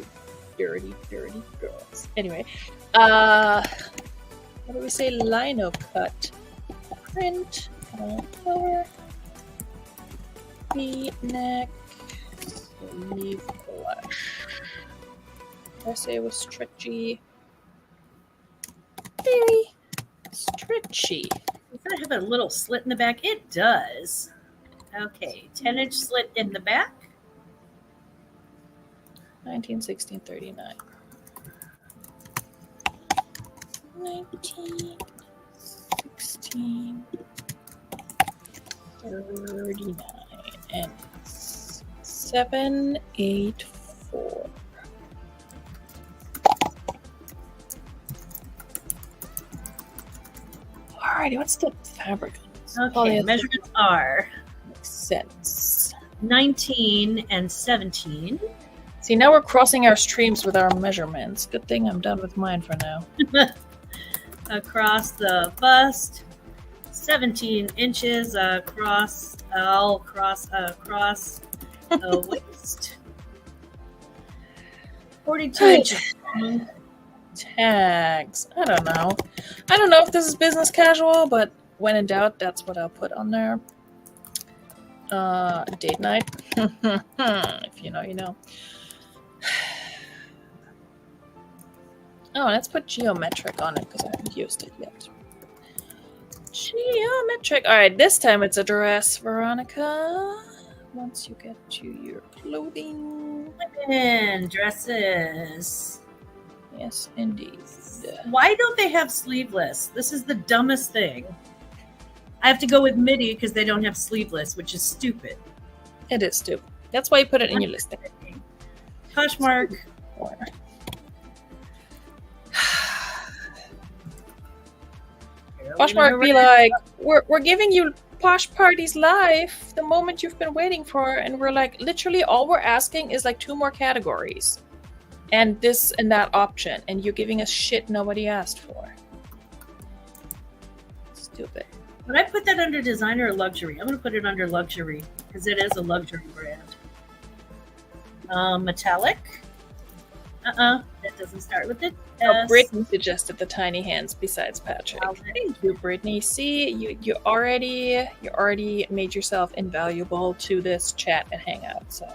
dirty girls. Anyway, what do we say? Lino cut, print, color, V-neck, sleeve flush. I say it was stretchy. Very stretchy. Does that have a little slit in the back? It does. Okay, 10-inch slit in the back. 19, 16, 39. 19, 16, 39, and 7, 8, 4. Alrighty, what's the fabric? Okay, measurements are Makes sense. 19 and 17. See, now we're crossing our streams with our measurements. Good thing I'm done with mine for now. Across the bust, 17 inches across the waist. 42 inches long. Tags. I don't know. I don't know if this is business casual, but when in doubt, that's what I'll put on there. Date night. If you know, you know. Oh, let's put geometric on it because I haven't used it yet. Geometric. All right, this time it's a dress, Veronika. Once you get to your clothing. Women dresses. Yes, indeed. Why don't they have sleeveless? This is the dumbest thing. I have to go with midi because they don't have sleeveless, which is stupid. It is stupid. That's why you put it in your listing. Poshmark. Poshmark be like, we're giving you Posh Parties live, the moment you've been waiting for, and we're like, literally all we're asking is like 2 more categories. And this and that option, and you're giving us shit nobody asked for. Stupid. Would I put that under designer or luxury? I'm going to put it under luxury because it is a luxury brand. Metallic. That doesn't start with it. Oh, Brittany suggested the tiny hands besides Patrick. Thank you, Brittany. See, you already made yourself invaluable to this chat and hangout, so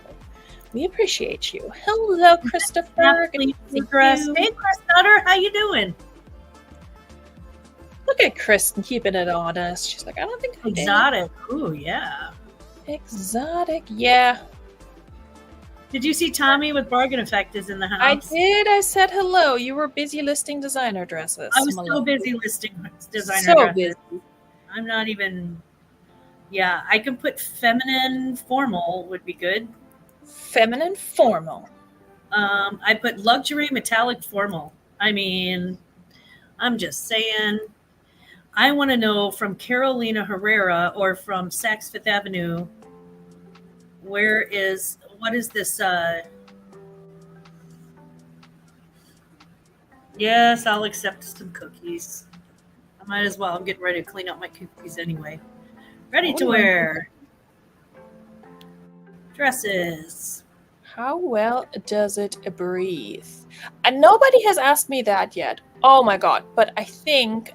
we appreciate you. Hello, Christopher. Hey, Chris Nutter, how you doing? Look at Kristen keeping it honest. She's like, I don't think I did. Exotic. Ooh, yeah. Exotic, yeah. Did you see Tommy with Bargain Effect is in the house? I did. I said hello. You were busy listing designer dresses. I was so busy listing designer dresses. Busy. I'm not even. Yeah, I can put feminine formal would be good. Feminine formal. I put luxury metallic formal. I mean, I'm just saying. I want to know from Carolina Herrera or from Saks Fifth Avenue. What is this? Yes, I'll accept some cookies. I might as well. I'm getting ready to clean up my cookies anyway. Ready to wear. Dresses. How well does it breathe? And nobody has asked me that yet. Oh my god. But I think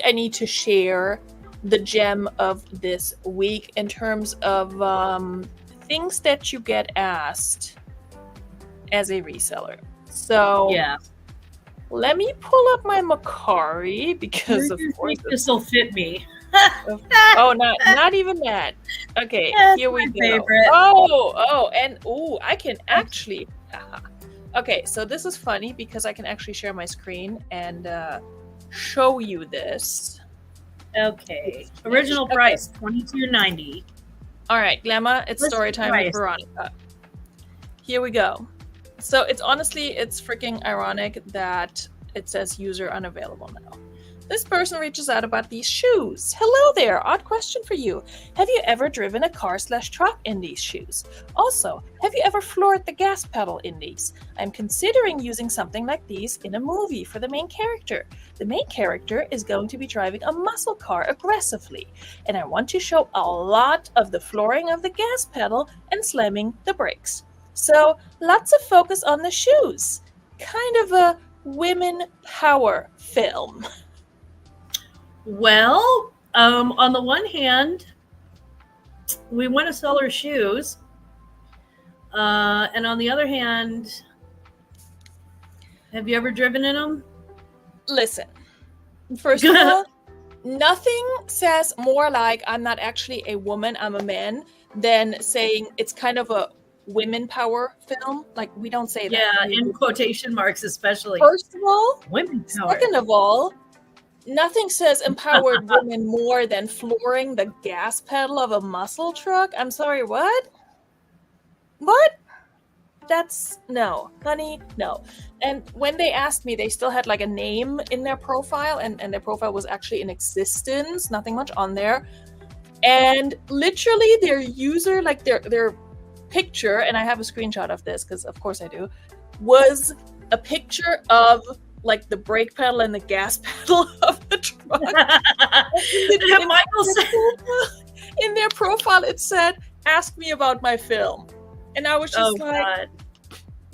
I need to share the gem of this week in terms of things that you get asked as a reseller. So yeah, let me pull up my Mercari because of course this will fit me. Oh, not even that. Okay, That's here we my go. favorite. And I can actually. Okay, so this is funny because I can actually share my screen and show you this. Okay, original price $22.90. All right, Glamour, it's story time with Veronika. Here we go. So it's freaking ironic that it says user unavailable now. This person reaches out about these shoes. Hello there, odd question for you. Have you ever driven a car/truck in these shoes? Also, have you ever floored the gas pedal in these? I'm considering using something like these in a movie for the main character. The main character is going to be driving a muscle car aggressively, and I want to show a lot of the flooring of the gas pedal and slamming the brakes. So lots of focus on the shoes. Kind of a women power film. Well, on the one hand, we want to sell our shoes. And on the other hand, have you ever driven in them? Listen, first of all, nothing says more like I'm not actually a woman, I'm a man, than saying it's kind of a women power film. Like, we don't say that. Yeah, in quotation marks especially. First of all, women power. Second of all, nothing says empowered women more than flooring the gas pedal of a muscle truck. I'm sorry, what? What? That's no, honey, no. And when they asked me, they still had like a name in their profile, and their profile was actually in existence, nothing much on there. And literally their user, like their picture, and I have a screenshot of this because of course I do, was a picture of like the brake pedal and the gas pedal of the truck. In their profile it said, "Ask me about my film." And I was just God.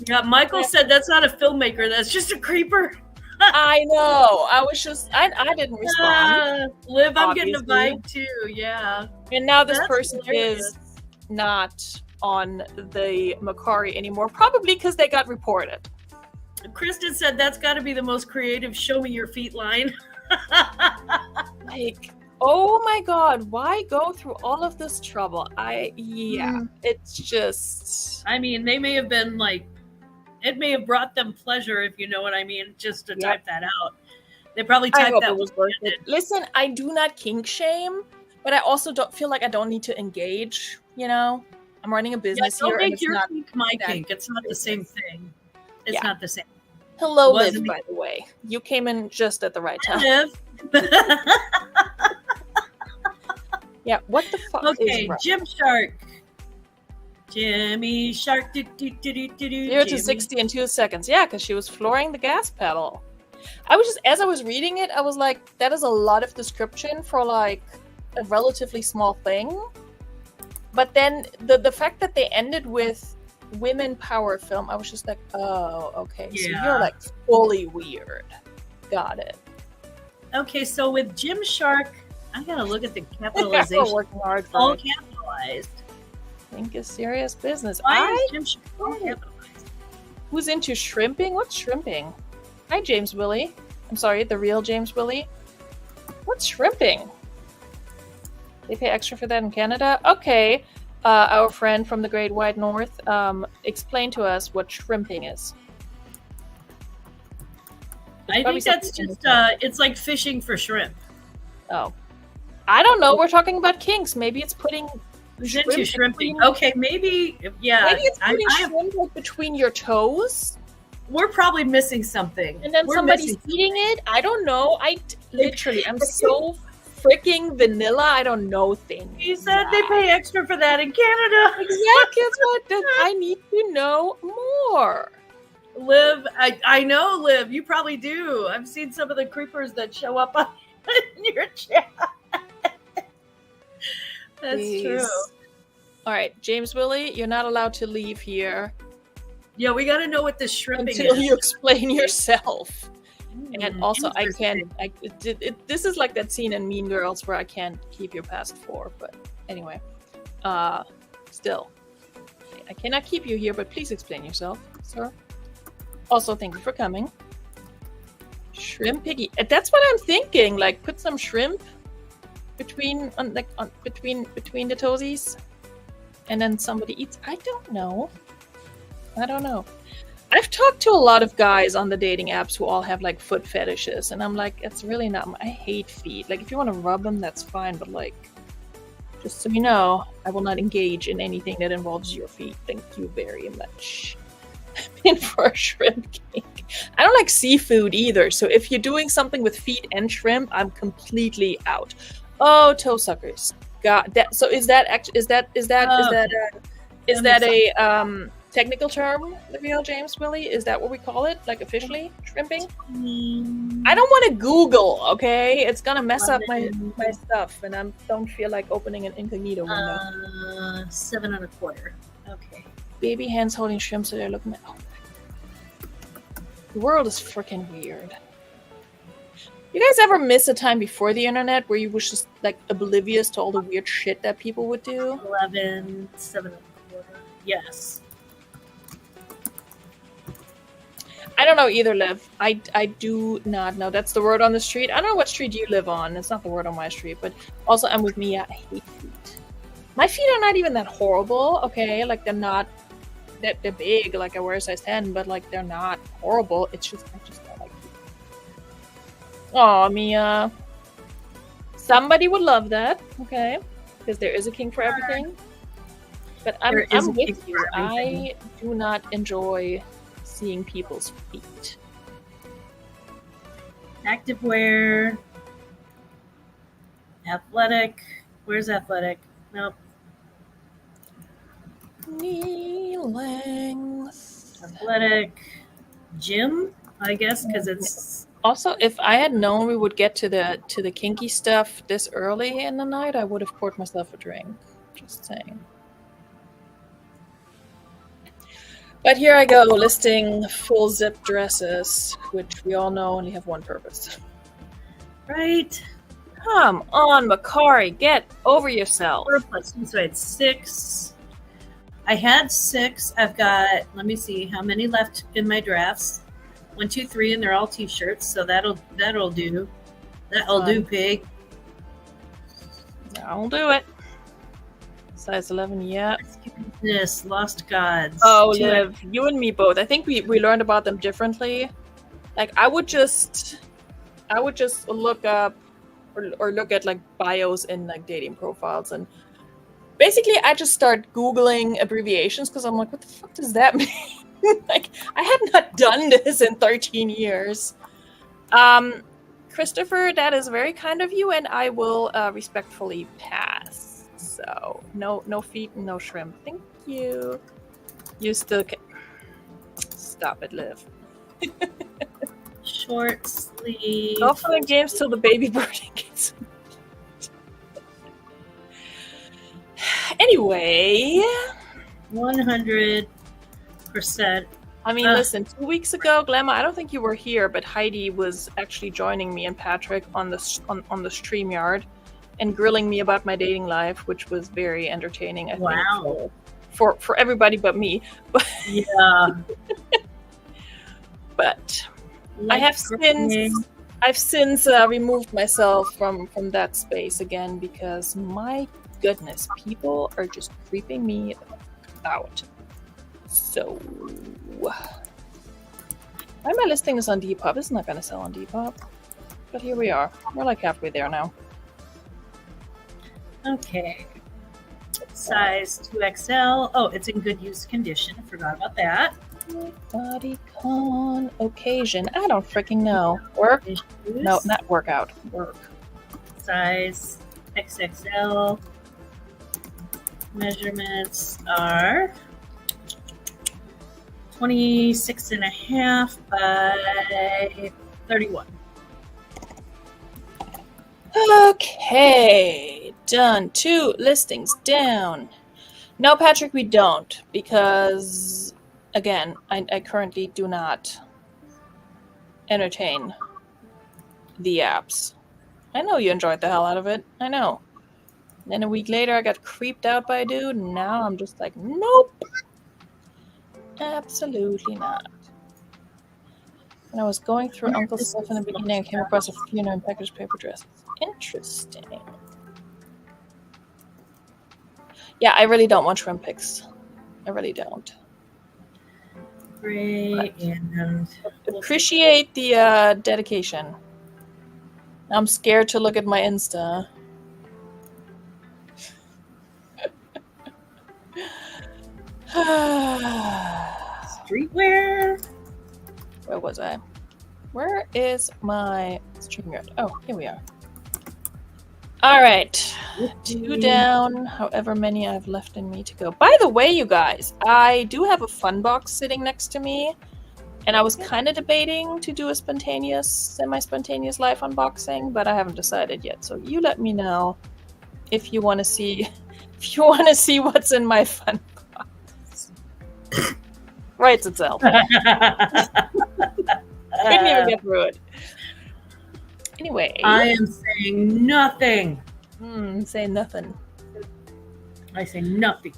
Yeah, Michael said that's not a filmmaker, that's just a creeper. I know. I was just, I didn't respond. Liv, I'm getting a vibe too, yeah. And now this person is not on the Mercari anymore, probably because they got reported. Kristen said that's got to be the most creative show me your feet line. Like, oh my God, why go through all of this trouble? It's just... I mean, they may have been like, it may have brought them pleasure, if you know what I mean, just to type that out. They probably typed that. Was worth it. Listen, I do not kink shame, but I also don't feel like I don't need to engage, you know? I'm running a business here. Don't make your kink my kink. It's not the same thing. It's not the same. Hello, Liv, by the way. You came in just at the right time. Liv. Yeah, what the fuck is Gymshark. Jimmy Shark. 0 to 60 in 2 seconds. Yeah, because she was flooring the gas pedal. I was just, as I was reading it, I was like, that is a lot of description for like a relatively small thing. But then the fact that they ended with women power film, I was just like, oh, okay. So you're like fully weird. Got it. Okay, so with Gymshark, I gotta look at the capitalization. Working hard for all capitalized. Think is serious business. Why is Gymshark all capitalized? Who's into shrimping? What's shrimping? Hi, James Willie. I'm sorry, the real James Willie. What's shrimping? They pay extra for that in Canada? Okay. Our friend from the Great White North, explain to us what shrimping is. I think that's just, it's like fishing for shrimp. Oh. I don't know. We're talking about kinks. Maybe it's putting into shrimping. Okay, maybe, yeah. Maybe it's putting shrimp like between your toes. We're probably missing something. And then somebody's eating it. I don't know. I'm so freaking vanilla. I don't know things. He said they pay extra for that in Canada. Exactly. That's what I need to know more. Liv, I know, Liv. You probably do. I've seen some of the creepers that show up on your chat. That's true. All right, James Willie, you're not allowed to leave here. Yeah, we got to know what this shrimping is. Until you explain yourself. And also, I can't. This is like that scene in Mean Girls where I can't keep your past 4. But anyway, still, I cannot keep you here. But please explain yourself, sir. Also, thank you for coming. Shrimp piggy. That's what I'm thinking. Like, put some shrimp between the toesies, and then somebody eats. I don't know. I've talked to a lot of guys on the dating apps who all have like foot fetishes, and I'm like, it's really not. I hate feet. Like, if you want to rub them, that's fine, but like, just so you know, I will not engage in anything that involves your feet. Thank you very much. In for a shrimp cake. I don't like seafood either, so if you're doing something with feet and shrimp, I'm completely out. Oh, toe suckers. God, that. So is that a technical term, the real James Willie? Is that what we call it? Like officially, shrimping? I don't want to Google. Okay, it's gonna mess up my stuff, and I don't feel like opening an incognito window. 7 1/4. Okay. baby hands holding shrimp so they're looking at... Oh, the world is freaking weird. You guys ever miss a time before the internet where you was just like oblivious to all the weird shit that people would do? 11, 7 1/4. Yes. I don't know either, Liv. I do not know. That's the word on the street. I don't know what street you live on. It's not the word on my street, but also I'm with Mia. I hate feet. My feet are not even that horrible, okay? Like, they're not that they're big, like I wear a size 10, but like they're not horrible. It's just I just don't like feet. Aw, Mia. Somebody would love that, okay? Because there is a king for everything. But I'm with you. I do not enjoy seeing people's feet. Activewear. Athletic. Where's athletic? Nope. Knee length. Athletic. Gym, I guess, because it's... Also, if I had known we would get to the kinky stuff this early in the night, I would have poured myself a drink. Just saying. But here I go, listing full zip dresses, which we all know only have one purpose. Right. Come on, Mercari, get over yourself. 4 plus 2, so I had 6. I had 6. I've got, let me see how many left in my drafts. 1, 2, 3, and they're all t-shirts, so that'll do. That'll do, pig. I'll do it. Size 11, yeah. This Lost Gods. Oh, Liv, you and me both. I think we learned about them differently. Like, I would just look up or look at like bios in like dating profiles, and basically I just start Googling abbreviations because I'm like, what the fuck does that mean? Like, I had not done this in 13 years. Christopher, that is very kind of you, and I will respectfully pass. So, no feet and no shrimp. Thank you. You still can... Stop it, Liv. Short sleeve. No fun and games till the baby birding gets... Anyway... 100%. I mean, listen, 2 weeks ago, Glamma, I don't think you were here, but Heidi was actually joining me and Patrick on the StreamYard and grilling me about my dating life, which was very entertaining, I think, for everybody but me. Yeah. But I've since removed myself from that space again because, my goodness, people are just creeping me out. So, why am I listing this on Depop? It's not going to sell on Depop. But here we are. We're like halfway there now. Okay. Size 2XL. Oh, it's in good use condition. I forgot about that. Bodycon occasion. I don't freaking know. Work? Issues. No, not workout. Work. Size XXL. Measurements are 26.5 by 31. Okay, done. 2 listings down. No, Patrick, we don't, because, again, I currently do not entertain the apps. I know you enjoyed the hell out of it. I know. Then a week later, I got creeped out by a dude, and now I'm just like, nope. Absolutely not. When I was going through Uncle's stuff in the beginning, I came across a few non-packaged paper dresses. Interesting. Yeah, I really don't want shrimp pics. I really don't. Great, and appreciate the dedication. I'm scared to look at my Insta. Streetwear. Where was I? Where is my StreamYard? Oh, here we are. All right. 2 down, however many I've left in me to go. By the way, you guys, I do have a fun box sitting next to me, and I was kind of debating to do a semi-spontaneous live unboxing, but I haven't decided yet. So you let me know if you want to see what's in my fun box. writes itself. Couldn't even get through it. Anyway. I am saying nothing. Say nothing. I say nothing.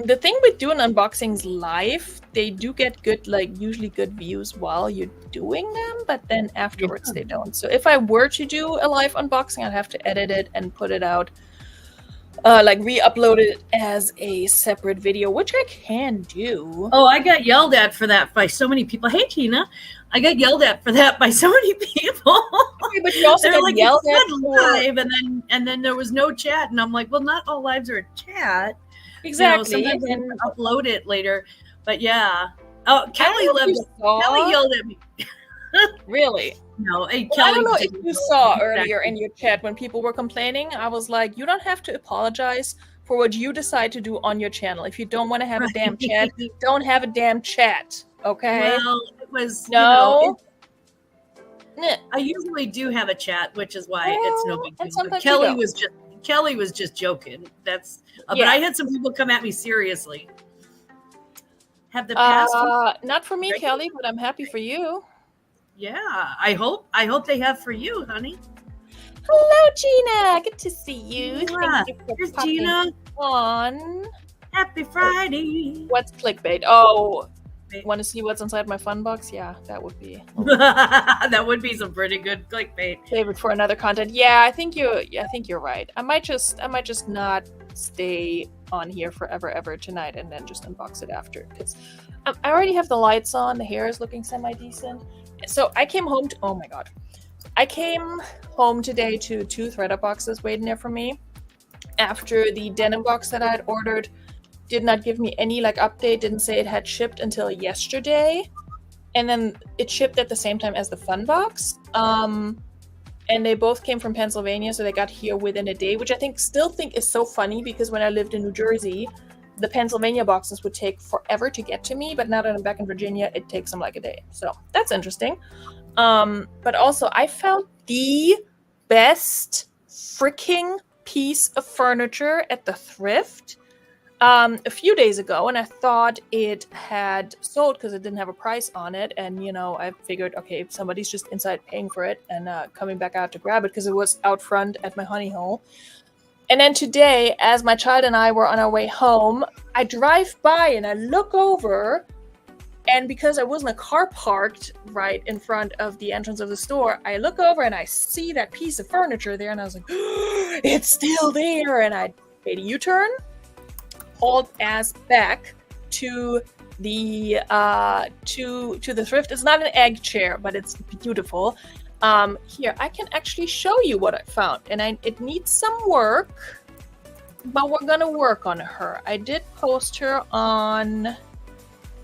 The thing with doing unboxings live, they do get good, like usually good views while you're doing them, but then afterwards they don't. So if I were to do a live unboxing, I'd have to edit it and put it out, like re-upload it as a separate video, which I can do. Oh, I got yelled at for that by so many people. Hey, Tina. I got yelled at for that by so many people. Okay, but you also got yelled at live, and then there was no chat, and I'm like, well, not all lives are a chat. Exactly. Sometimes I can upload it later, but yeah. Oh, Kelly yelled at me. Really? No, hey, well, I don't know if you saw earlier in your chat when people were complaining. I was like, you don't have to apologize for what you decide to do on your channel. If you don't want to have a damn chat, don't have a damn chat. Okay. Well, it was I usually do have a chat, which is why it's no big deal. But Kelly was just joking. That's but I had some people come at me seriously. Have the past not for me, Kelly, but I'm happy for you. Yeah, I hope they have for you, honey. Hello, Gina. Good to see you. Yeah. Thank you for Here's popping Gina. On. Happy Friday. What's clickbait? Oh, want to see what's inside my fun box? Yeah, that would be. That would be some pretty good clickbait. Save it for another content. Yeah, I think you're right. I might just not stay on here forever ever tonight and then just unbox it after, because I already have the lights on. The hair is looking semi-decent. So I came home to, oh my god, I came home today to 2 ThredUp boxes waiting there for me after the denim box that I had ordered did not give me any like update, didn't say it had shipped until yesterday, and then it shipped at the same time as the fun box, and they both came from Pennsylvania, so they got here within a day, which I still think is so funny, because when I lived in New Jersey, the Pennsylvania boxes would take forever to get to me, but now that I'm back in Virginia, it takes them like a day. So that's interesting. But also, I found the best freaking piece of furniture at the thrift a few days ago, and I thought it had sold because it didn't have a price on it. And, I figured, okay, somebody's just inside paying for it and coming back out to grab it because it was out front at my honey hole. And then today, as my child and I were on our way home, I drive by and I look over, and because I wasn't a car parked right in front of the entrance of the store, I look over and I see that piece of furniture there, and I was like, oh, it's still there. And I made a U-turn, hauled ass back to the to the thrift. It's not an egg chair, but it's beautiful. Here, I can actually show you what I found, and it needs some work, but we're gonna work on her. I did post her on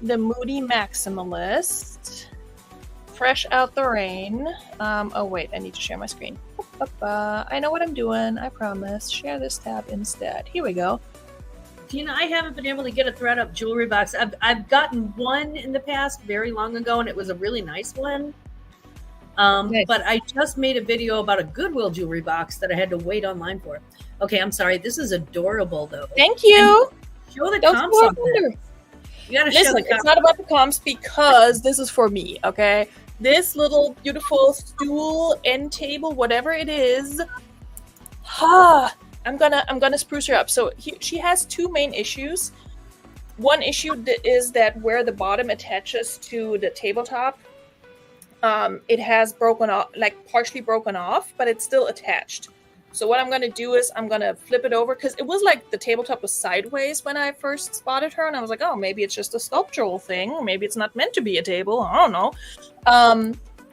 the Moody Maximalist, fresh out the rain. Oh wait, I need to share my screen. I know what I'm doing, I promise. Share this tab instead. Here we go. Tina, I haven't been able to get a ThredUp jewelry box. I've gotten one in the past very long ago, and it was a really nice one. Nice. But I just made a video about a Goodwill jewelry box that I had to wait online for. Okay, I'm sorry. This is adorable, though. Thank you. And show the comps on this. You gotta show the comps. It's not about the comps because this is for me, okay? This little beautiful stool, end table, whatever it is. I'm gonna spruce her up. So she has 2 main issues. One issue is that where the bottom attaches to the tabletop, it has broken off, like partially broken off, but it's still attached. So what I'm going to do is I'm going to flip it over, because it was like the tabletop was sideways when I first spotted her, and I was like, oh, maybe it's just a sculptural thing. Maybe it's not meant to be a table. I don't know.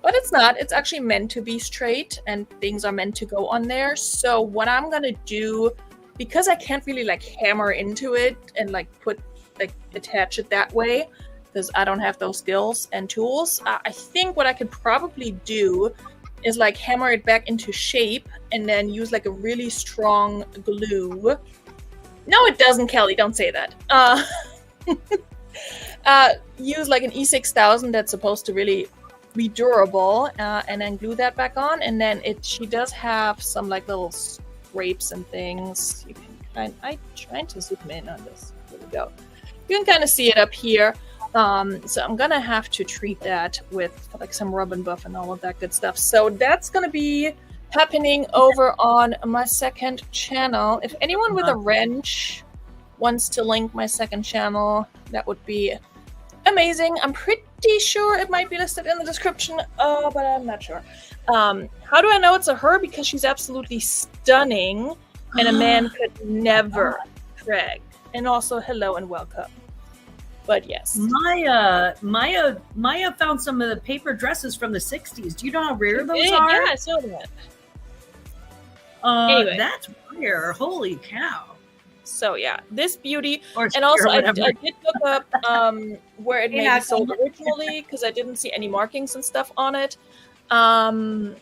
But it's not. It's actually meant to be straight, and things are meant to go on there. So what I'm going to do, because I can't really like hammer into it and like attach it that way, because I don't have those skills and tools. I think what I could probably do is like hammer it back into shape and then use like a really strong glue. No, it doesn't, Kelly. Don't say that. Use like an E6000 that's supposed to really be durable, and then glue that back on. And then she does have some like little scrapes and things. You can I'm trying to zoom in on this. Here we go. You can kind of see it up here. So I'm gonna have to treat that with like some rub and buff and all of that good stuff. So that's gonna be happening over on my second channel. If anyone with a wrench wants to link my second channel, that would be amazing. I'm pretty sure it might be listed in the description, but I'm not sure. How do I know it's a her? Because she's absolutely stunning, and a man could never drag. And also, hello and welcome. But yes, Maya found some of the paper dresses from the '60s. Do you know how rare those are? Yeah, I saw that. Anyway, that's rare. Holy cow! So yeah, this beauty, Or and also I whatever. did look up where it may be sold originally because I didn't see any markings and stuff on it. And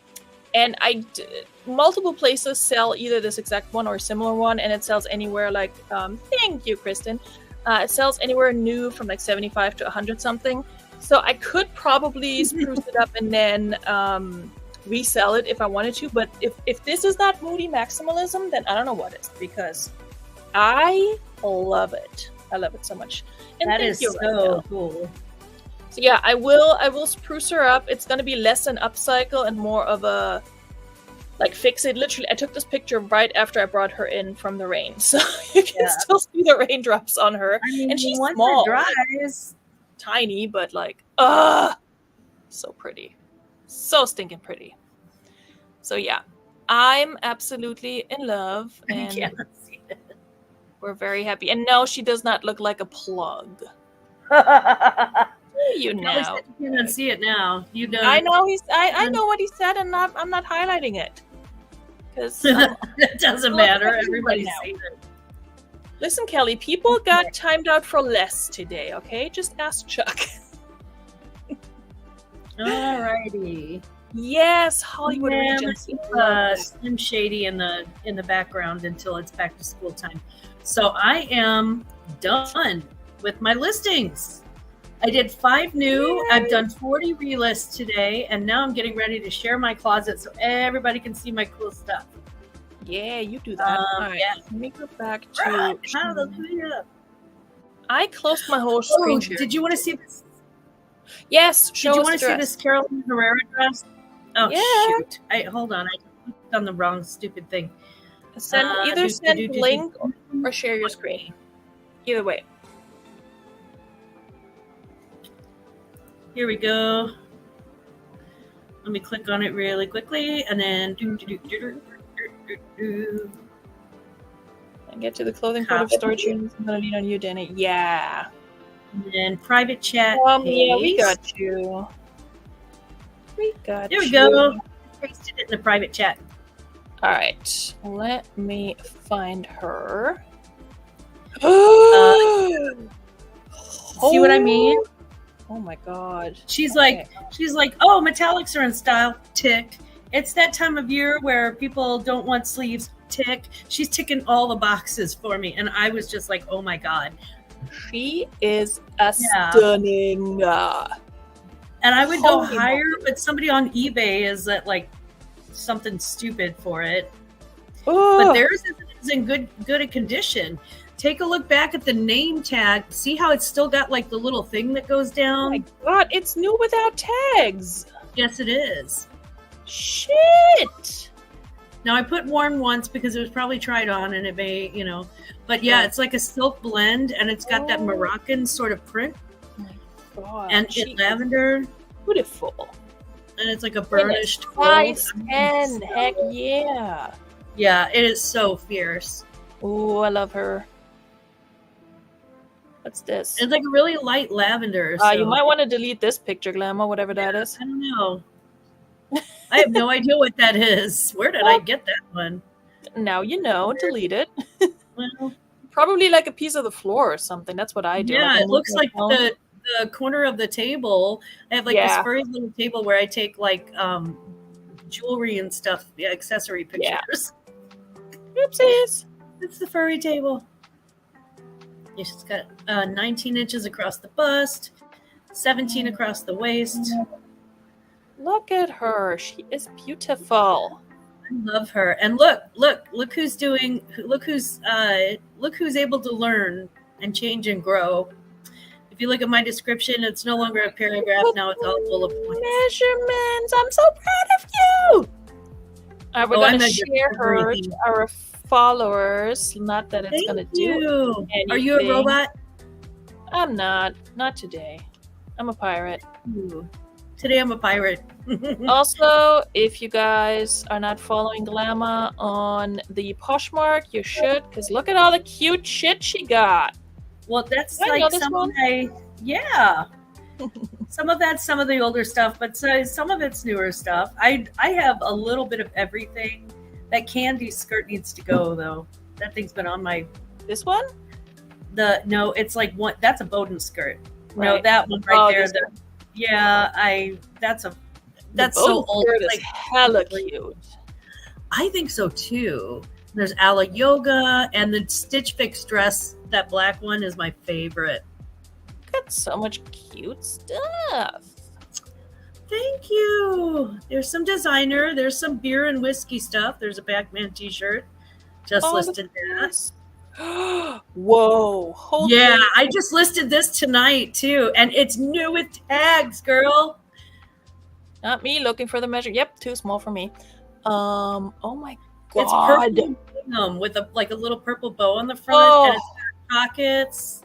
multiple places sell either this exact one or a similar one, and it sells anywhere like thank you, Kristen. It sells anywhere new from like 75 to 100 something. So I could probably spruce it up and then resell it if I wanted to. But if this is not moody maximalism, then I don't know what is, because I love it. I love it so much. And that is so cool. So yeah, I will spruce her up. It's gonna be less an upcycle and more of a like fix it. Literally, I took this picture right after I brought her in from the rain, so you can still see the raindrops on her. I mean, and she's once small, it dries, tiny, but like, so pretty, so stinking pretty. So yeah, I'm absolutely in love, and see it. we're very happy. And no, she does not look like a plug. You know, you cannot see it now. You know, I know I know what he said, and I'm not highlighting it because it doesn't matter. Everybody's right seen it. Listen, Kelly, people got timed out for less today. Okay, just ask Chuck. Alrighty. Yes, Hollywood Regency. Slim Shady in the background until it's back to school time. So I am done with my listings. I did 5 new. Yay. I've done 40 relists today, and now I'm getting ready to share my closet so everybody can see my cool stuff. Yeah, you do that. All right. Yeah. Let me go back to. Hallelujah. I closed my whole screen share. Did you want to see this? Yes. Did you want to see this Carolina Herrera dress? Oh, yeah. Shoot. Hold on. I clicked on the wrong stupid thing. Either send a link or share your screen. Either way. Here we go. Let me click on it really quickly, and then and get to the clothing part of storage units. I'm gonna need on you, Danny. Yeah. And then private chat. Yeah, we got you. There we go. Pasted it in the private chat. All right. Let me find her. See what I mean? Oh my god. She's like, oh, metallics are in style. Tick. It's that time of year where people don't want sleeves. Tick. She's ticking all the boxes for me, and I was just like, oh my god. She is stunning. And I would go higher, but somebody on eBay is at like something stupid for it. Ooh. But theirs is in good condition. Take a look back at the name tag. See how it's still got like the little thing that goes down? Oh my god, it's new without tags. Yes, it is. Shit. Now I put worn once because it was probably tried on and it may, but yeah, it's like a silk blend and it's got that Moroccan sort of print. Oh my god. And it's lavender. Beautiful. And it's like a burnished nice and heck yeah. Yeah, it is so fierce. Oh, I love her. What's this? It's like a really light lavender. You might want to delete this picture, Glamour, whatever that is. I don't know. I have no idea what that is. Where did I get that one? Now you know. Delete it. Well, probably like a piece of the floor or something. That's what I do. Yeah, it looks like the corner of the table. I have like this furry little table where I take like jewelry and stuff, accessory pictures. Yeah. Oopsies. It's the furry table. It's got 19 inches across the bust, 17 across the waist. Look at her. She is beautiful. I love her. And look who's able to learn and change and grow. If If you look at my description, it's no longer a paragraph. Now it's all bullet points. Measurements. I'm so proud of you. We're going to share her to our followers. Not that it's going to do anything. Are you a robot? I'm not. Not today. I'm a pirate. Ooh. Today I'm a pirate. Also, if you guys are not following Glamour on the Poshmark, you should, because look at all the cute shit she got. Well, that's like some of my, some of that's some of the older stuff, but some of it's newer stuff. I have a little bit of everything. That candy skirt needs to go though. That thing's been on my. This one? No, it's like one. That's a Bowden skirt. Right. No, that one right there. That's so old. It's like hella cute. I think so too. There's Ala Yoga and the Stitch Fix dress. That black one is my favorite. Got so much cute stuff. Thank you. There's some designer. There's some beer and whiskey stuff. There's a Batman t-shirt. Just listed that. Whoa. I just listed this tonight too. And it's new with tags, girl. Not me looking for the measure. Yep, too small for me. Oh my god. It's purple with a little purple bow on the front and it's got pockets.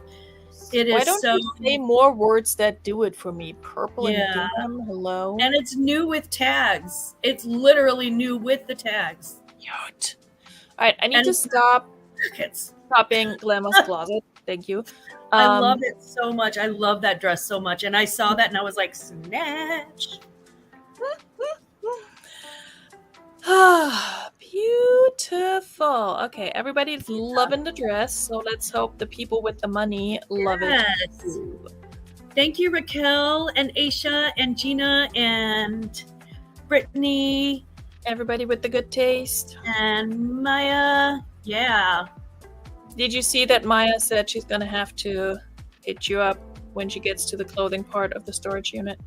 It is. Why don't you say more words that do it for me? Purple and denim. Hello. And it's new with tags. It's literally new with the tags. Cute. All right, I need to stop shopping Glamour's Closet. Thank you. I love it so much. I love that dress so much. And I saw that and I was like, snatch. Beautiful. Okay, everybody's loving the dress, so let's hope the people with the money love it too. Thank you, Raquel and Aisha and Gina and Brittany. Everybody with the good taste. And Maya. Yeah. Did you see that Maya said she's going to have to hit you up when she gets to the clothing part of the storage unit?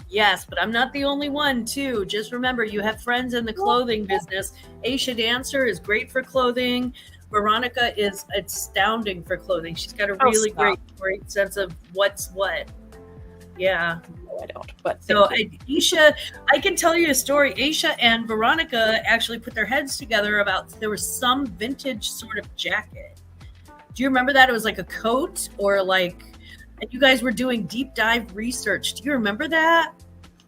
Yes, but I'm not the only one, too. Just remember, you have friends in the clothing business. Aisha Dancer is great for clothing. Veronika is astounding for clothing. She's got a really great sense of what's what. Yeah. No, I don't. But so, Aisha, I can tell you a story. Aisha and Veronika actually put their heads together about there was some vintage sort of jacket. Do you remember that? It was like a coat or like... And you guys were doing deep dive research. Do you remember that?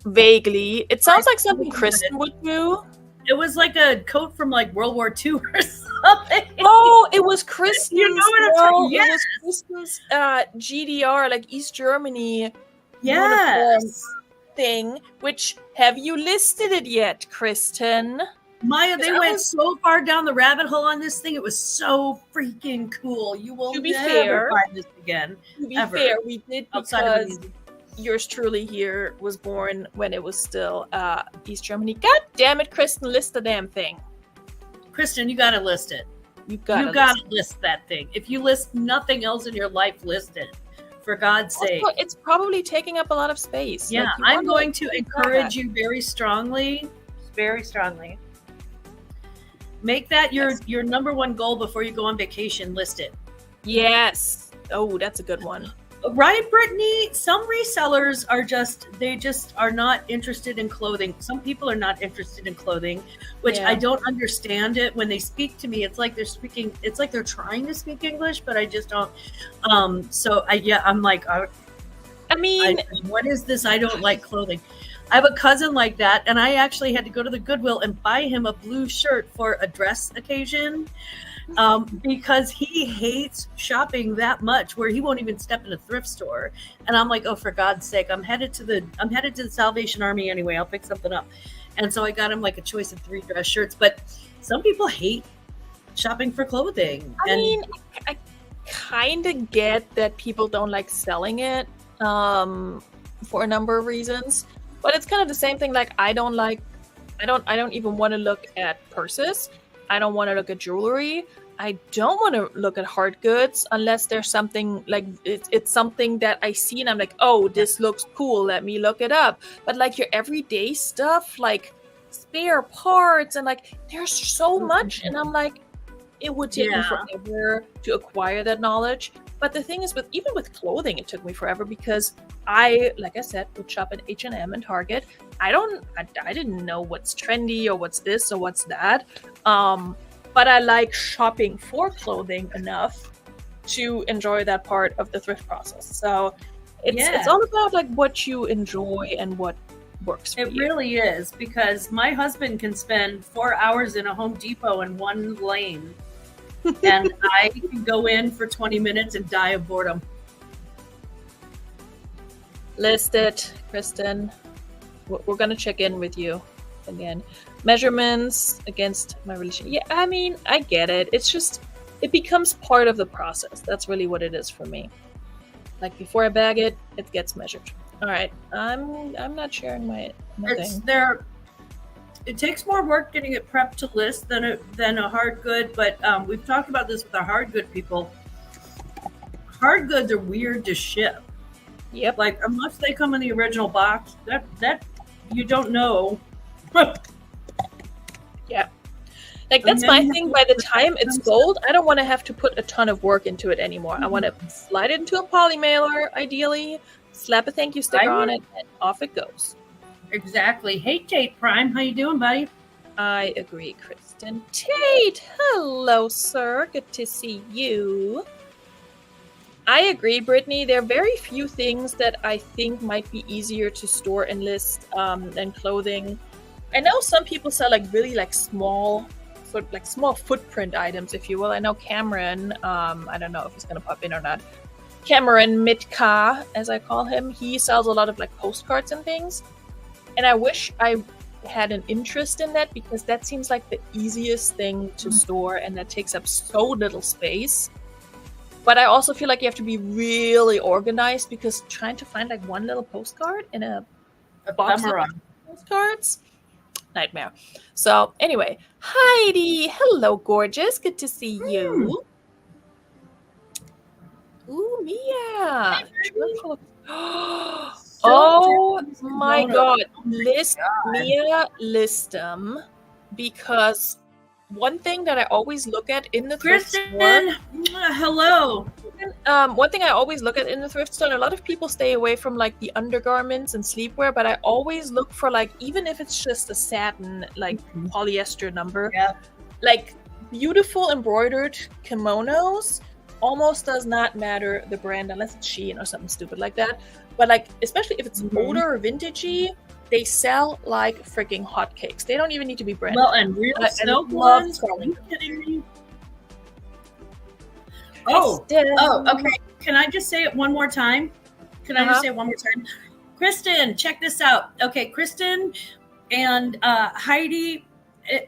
Vaguely. It sounds like something Kristen would do. It was like a coat from like World War II or something. Oh, it was Kristen's. You know what I'm talking? Yes. It was Kristen's GDR, like East Germany uniform thing. Which, have you listed it yet, Kristen? Maya, they went so far down the rabbit hole on this thing. It was so freaking cool. You will never find this again. To be fair, we did because yours truly here was born when it was still East Germany. God damn it, Kristen, list the damn thing. Kristen, you gotta list it. You gotta list that thing. If you list nothing else in your life, list it. For God's sake. It's probably taking up a lot of space. Yeah, I'm going to encourage you very strongly. Very strongly. Make that your number one goal before you go on vacation. List it. Yes. Oh, that's a good one. Right, Brittany? Some resellers are not interested in clothing. Some people are not interested in clothing, which I don't understand it. When they speak to me, it's like they're trying to speak English, but I just don't. I'm like, what is this? I don't like clothing. I have a cousin like that, and I actually had to go to the Goodwill and buy him a blue shirt for a dress occasion because he hates shopping that much where he won't even step in a thrift store. And I'm like, oh, for God's sake, I'm headed to the Salvation Army anyway. I'll pick something up. And so I got him like a choice of 3 dress shirts. But some people hate shopping for clothing. I kind of get that people don't like selling it for a number of reasons. But it's kind of the same thing. Like I don't even want to look at purses. I don't want to look at jewelry. I don't want to look at hard goods unless there's something like it's something that I see and I'm like, oh, this looks cool. Let me look it up. But like your everyday stuff, like spare parts and like there's so much. And I'm like, it would take me Yeah. forever to acquire that knowledge. But the thing is, even with clothing, it took me forever because I, like I said, would shop at H&M and Target. I didn't know what's trendy or what's this or what's that. But I like shopping for clothing enough to enjoy that part of the thrift process. So it's all about like what you enjoy and what works for It you. really is, because my husband can spend 4 hours in a Home Depot in one lane, and I can go in for 20 minutes and die of boredom. List it, Kristen. We're gonna check in with you again. Measurements against my relation. Yeah, I mean, I get it. It's just, it becomes part of the process. That's really what it is for me. Like before I bag it, it gets measured. All right, I'm not sharing my thing. It takes more work getting it prepped to list than a hard good, but we've talked about this with our hard good people. Hard goods are weird to ship. Yep. Like, unless they come in the original box, that you don't know. Yeah. Like, that's my thing. By the time it's sold, I don't want to have to put a ton of work into it anymore. Mm-hmm. I want to slide it into a poly mailer, ideally, slap a thank you sticker on it, and off it goes. Exactly. Hey, Tate Prime. How you doing, buddy? I agree, Kristen. Tate, hello, sir. Good to see you. I agree, Brittany. There are very few things that I think might be easier to store and list than clothing. I know some people sell like really like small footprint items, if you will. I know Cameron, I don't know if he's going to pop in or not. Cameron Mitka, as I call him, he sells a lot of like postcards and things. And I wish I had an interest in that because that seems like the easiest thing to store and that takes up so little space. But I also feel like you have to be really organized because trying to find like one little postcard in a box of postcards, nightmare. So anyway, Heidi, hello, gorgeous. Good to see you. Ooh, Mia. Oh my God. Mia, list them, because one thing that I always look at in the thrift store. Hello. One thing I always look at in the thrift store, a lot of people stay away from like the undergarments and sleepwear, but I always look for like, even if it's just a satin, like polyester number, like beautiful embroidered kimonos. Almost does not matter the brand unless it's Shein or something stupid like that. But like, especially if it's older or vintagey, they sell like freaking hotcakes. They don't even need to be branded. Well, and real silk ones. Are you kidding me? Oh, okay. Can I just say it one more time? Kristen, check this out. Okay, Kristen and Heidi,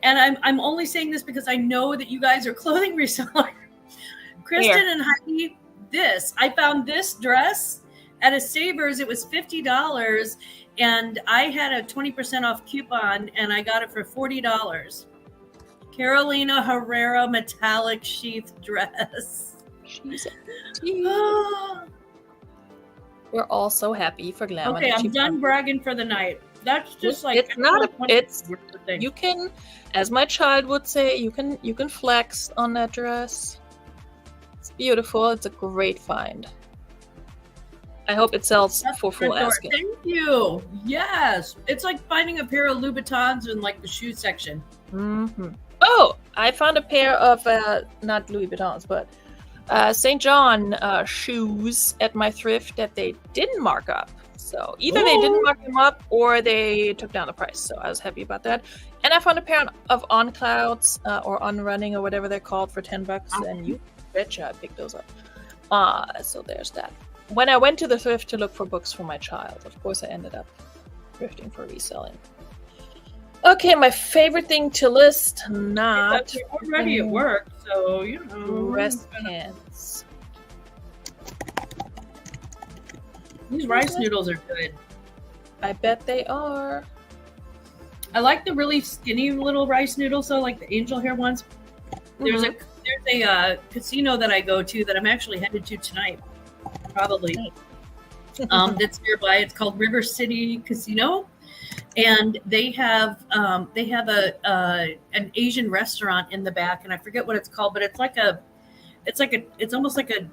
and I'm only saying this because I know that you guys are clothing resellers. Kristen and Heidi, I found this dress at a Savers. It was $50, and I had a 20% off coupon, and I got it for $40. Carolina Herrera metallic sheath dress. We're all so happy for Glam. Okay, I'm done bragging for the night. That's just like you can, as my child would say, you can flex on that dress. It's beautiful. It's a great find. I hope it sells for full asking. Thank you. Yes, it's like finding a pair of Louboutins in like the shoe section. Mm-hmm. Oh, I found a pair of not Louis Vuittons, but St. John shoes at my thrift that they didn't mark up. So either they didn't mark them up or they took down the price. So I was happy about that. And I found a pair of On Clouds or On Running or whatever they're called for $10. And you betcha I picked those up. So there's that. When I went to the thrift to look for books for my child, of course I ended up thrifting for reselling. Okay, my favorite thing to list, not you're already at work, so you know. Breast pants. These rice noodles are good. I bet they are. I like the really skinny little rice noodles, though, like the angel hair ones. There's a casino that I go to that I'm actually headed to tonight, probably. That's nearby. It's called River City Casino. and they have an Asian restaurant in the back, and I forget what it's called, but it's almost like a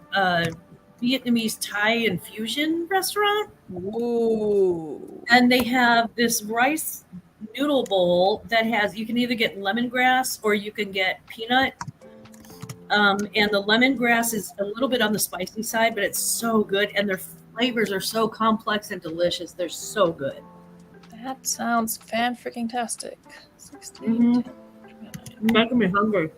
Vietnamese Thai infusion restaurant. Ooh. And they have this rice noodle bowl that has, you can either get lemongrass or you can get peanut. And the lemongrass is a little bit on the spicy side, but it's so good. And their flavors are so complex and delicious. They're so good. That sounds fan-freaking-tastic. 16. Mm-hmm. Making me hungry.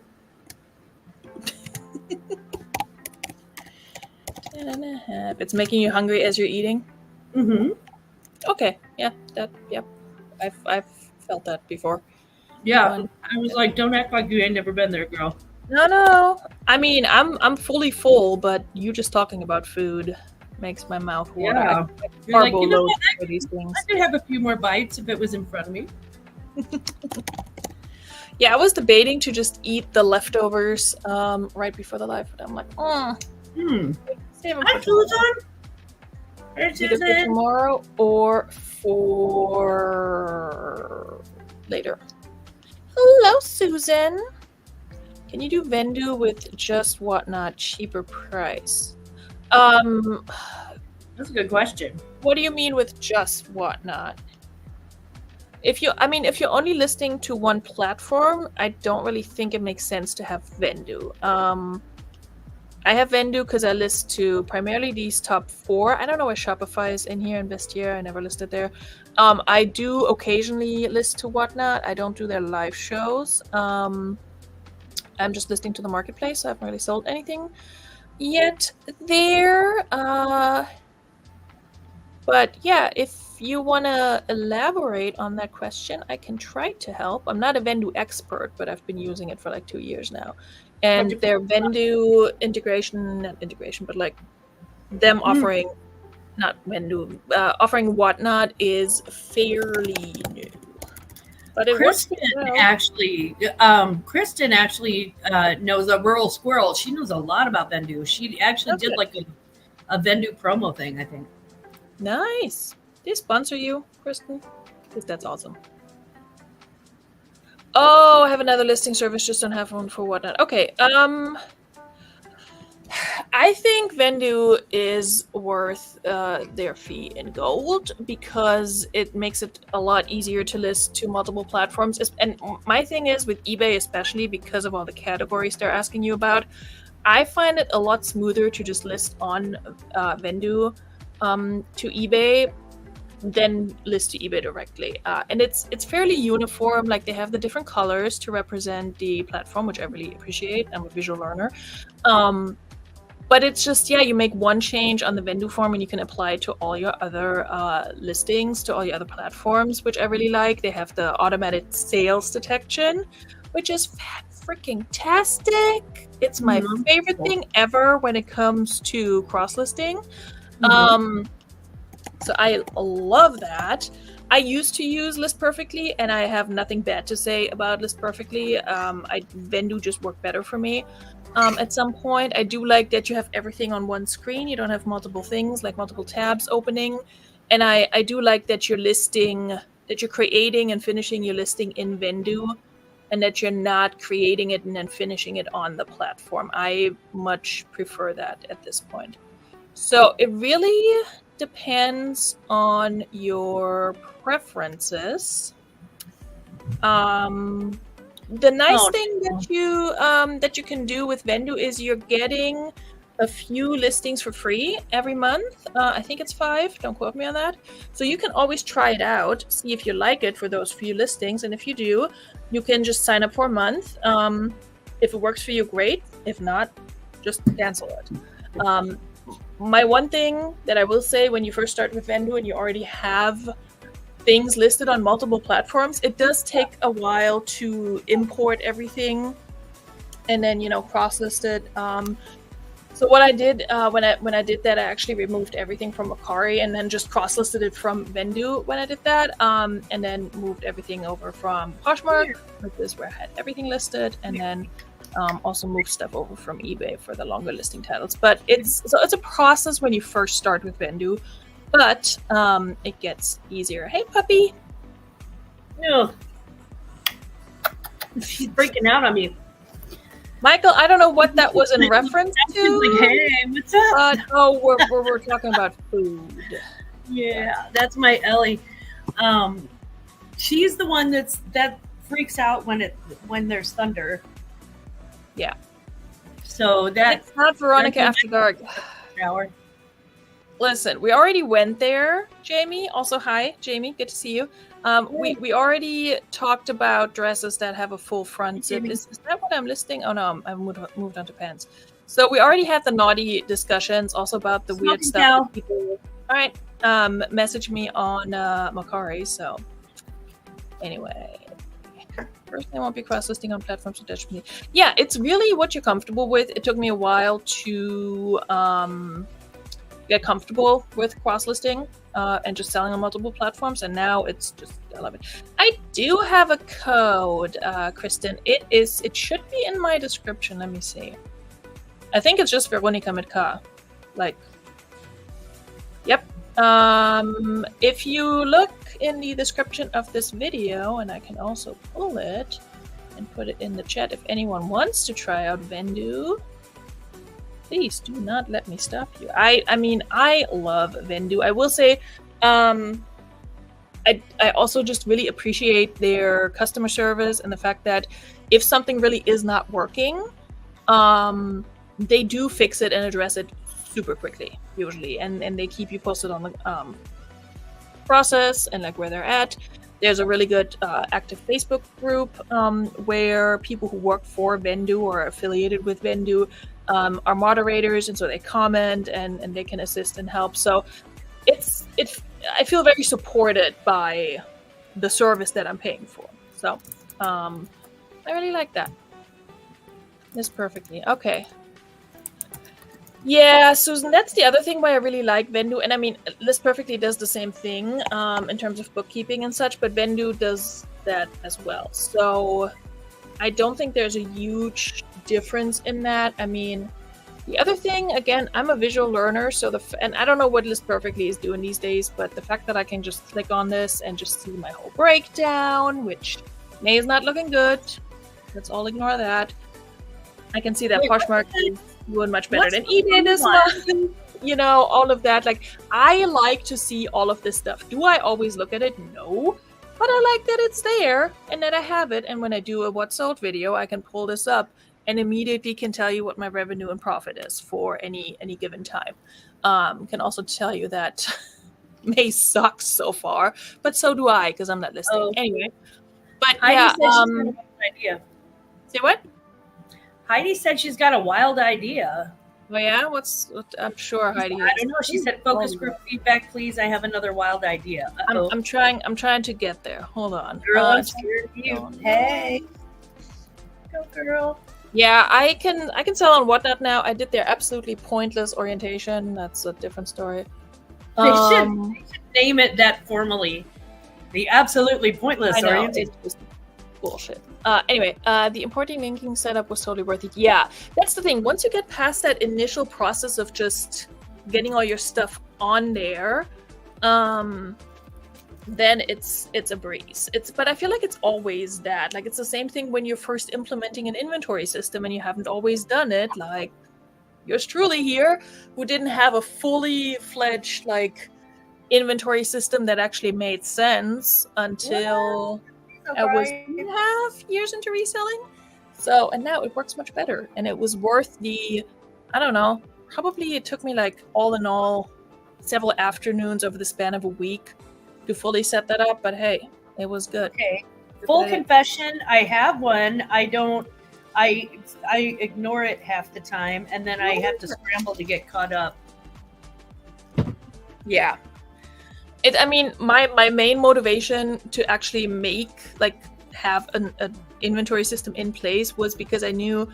10.5. It's making you hungry as you're eating? Mm-hmm. Okay. Yeah. Yep. I've felt that before. Yeah. I was like, don't act like you ain't never been there, girl. No. I mean, I'm fully full, but you just talking about food makes my mouth water. Yeah. You're like, you know what? For these things. I could have a few more bites if it was in front of me. Yeah, I was debating to just eat the leftovers right before the live, but I'm like, save them Hi, for tomorrow. Susan. Hey, Either for Susan. tomorrow or for later. Hello, Susan. Can you do Vendu with just Whatnot cheaper price? That's a good question. What do you mean with just Whatnot? If you're only listing to one platform, I don't really think it makes sense to have Vendu. I have Vendu because I list to primarily these top 4. I don't know where Shopify is in here and Vestiaire. I never listed there. I do occasionally list to Whatnot. I don't do their live shows. I'm just listing to the marketplace. So I haven't really sold anything yet there. But yeah, if you want to elaborate on that question, I can try to help. I'm not a Vendu expert, but I've been using it for like 2 years now. And their Vendu but like them offering, not Vendu, offering Whatnot is fairly new. But it Kristen actually knows a rural squirrel. She knows a lot about Vendu. She actually did like a Vendu promo thing, I think. Nice. They sponsor you, Kristen? Because that's awesome. Oh, I have another listing service, just don't have one for Whatnot. Okay, I think Vendu is worth their fee in gold because it makes it a lot easier to list to multiple platforms. And my thing is with eBay, especially because of all the categories they're asking you about, I find it a lot smoother to just list on Vendu to eBay than list to eBay directly. And it's fairly uniform. Like they have the different colors to represent the platform, which I really appreciate. I'm a visual learner. But it's just, you make one change on the Vendu form and you can apply it to all your other listings, to all your other platforms, which I really like. They have the automated sales detection, which is freaking-tastic. It's my favorite thing ever when it comes to cross-listing. So I love that. I used to use List Perfectly, and I have nothing bad to say about List Perfectly. Vendu just worked better for me. At some point, I do like that you have everything on one screen. You don't have multiple things, like multiple tabs opening. And I do like that you're creating and finishing your listing in Vendu, and that you're not creating it and then finishing it on the platform. I much prefer that at this point. So it really depends on your preferences. The nice thing that you can do with Vendu is you're getting a few listings for free every month. I think it's 5. Don't quote me on that. So you can always try it out, see if you like it for those few listings. And if you do, you can just sign up for a month. If it works for you, great. If not, just cancel it. My one thing that I will say when you first start with Vendu and you already have things listed on multiple platforms, it does take a while to import everything and then, cross-list it. So what I did when I did that, I actually removed everything from Mercari and then just cross-listed it from Vendu when I did that, and then moved everything over from Poshmark, which is where I had everything listed, and then also move stuff over from eBay for the longer listing titles. But it's a process when you first start with Vendu, but it gets easier. Hey, puppy. Ugh. She's breaking out on me. Michael, I don't know what that was in reference to. Like, hey, what's up? We're talking about food. Yeah, that's my Ellie. She's the one that freaks out when there's thunder. Yeah. So that's it's not Veronika after dark. Shower. Listen, we already went there, Jamie. Also, hi, Jamie. Good to see you. We already talked about dresses that have a full front zip. Is that what I'm listing? Oh no, I've moved on to pants. So we already had the naughty discussions, also about the weird stuff. That people, all right, message me on Mercari. So anyway, first I won't be cross-listing on platforms attached to me. Yeah, it's really what you're comfortable with. It took me a while to get comfortable with cross-listing and just selling on multiple platforms, and now it's just, I love it. I do have a code, Kristen. It should be in my description. Let me see. I think it's just Veronika mit K. Like, yep. If you look in the description of this video, and I can also pull it and put it in the chat if anyone wants to try out Vendu. Please do not let me stop you. I mean, I love Vendu. I will say, I also just really appreciate their customer service and the fact that if something really is not working, they do fix it and address it super quickly, usually, and they keep you posted on the process and like where they're at. There's a really good active Facebook group where people who work for Vendu or are affiliated with Vendu are moderators, and so they comment and they can assist and help. So I feel very supported by the service that I'm paying for. So I really like that. This perfectly. Okay. Yeah, Susan, that's the other thing why I really like Vendu. And I mean, List Perfectly does the same thing in terms of bookkeeping and such, but Vendu does that as well. So I don't think there's a huge difference in that. I mean, the other thing, again, I'm a visual learner, so and I don't know what List Perfectly is doing these days, but the fact that I can just click on this and just see my whole breakdown, which May is not looking good. Let's all ignore that. I can see that Poshmark is doing much better than eBay this month. You know, all of that. Like, I like to see all of this stuff. Do I always look at it? No. But I like that it's there and that I have it. And when I do a what sold video, I can pull this up and immediately can tell you what my revenue and profit is for any given time. Can also tell you that May sucks so far, but so do I because I'm not listening. Oh. Anyway, but Heidi yeah. said she's got a wild idea. Say what? Heidi said she's got a wild idea. Oh yeah, I'm sure Heidi. I don't know. She said, "Focus group feedback, please. I have another wild idea." I'm trying to get there. Hold on. Girl, I'm scared of you. Hey, go girl. Yeah, I can sell on Whatnot now. I did their absolutely pointless orientation. That's a different story. They should name it that formally. The absolutely pointless orientation. It's just bullshit. Anyway, the importing linking setup was totally worth it. Yeah, that's the thing. Once you get past that initial process of just getting all your stuff on there, then it's a breeze. But I feel like it's always that. Like, it's the same thing when you're first implementing an inventory system and you haven't always done it. Like, yours truly here, who didn't have a fully fledged like inventory system that actually made sense until I was 2.5 years into reselling. So, and now it works much better, and it was worth the, I don't know, probably it took me like all in all several afternoons over the span of a week to fully set that up, but hey, it was good. Okay. Full confession, I have one. I ignore it half the time, and then I have to scramble to get caught up. Yeah. I mean, my main motivation to actually have an inventory system in place was because I knew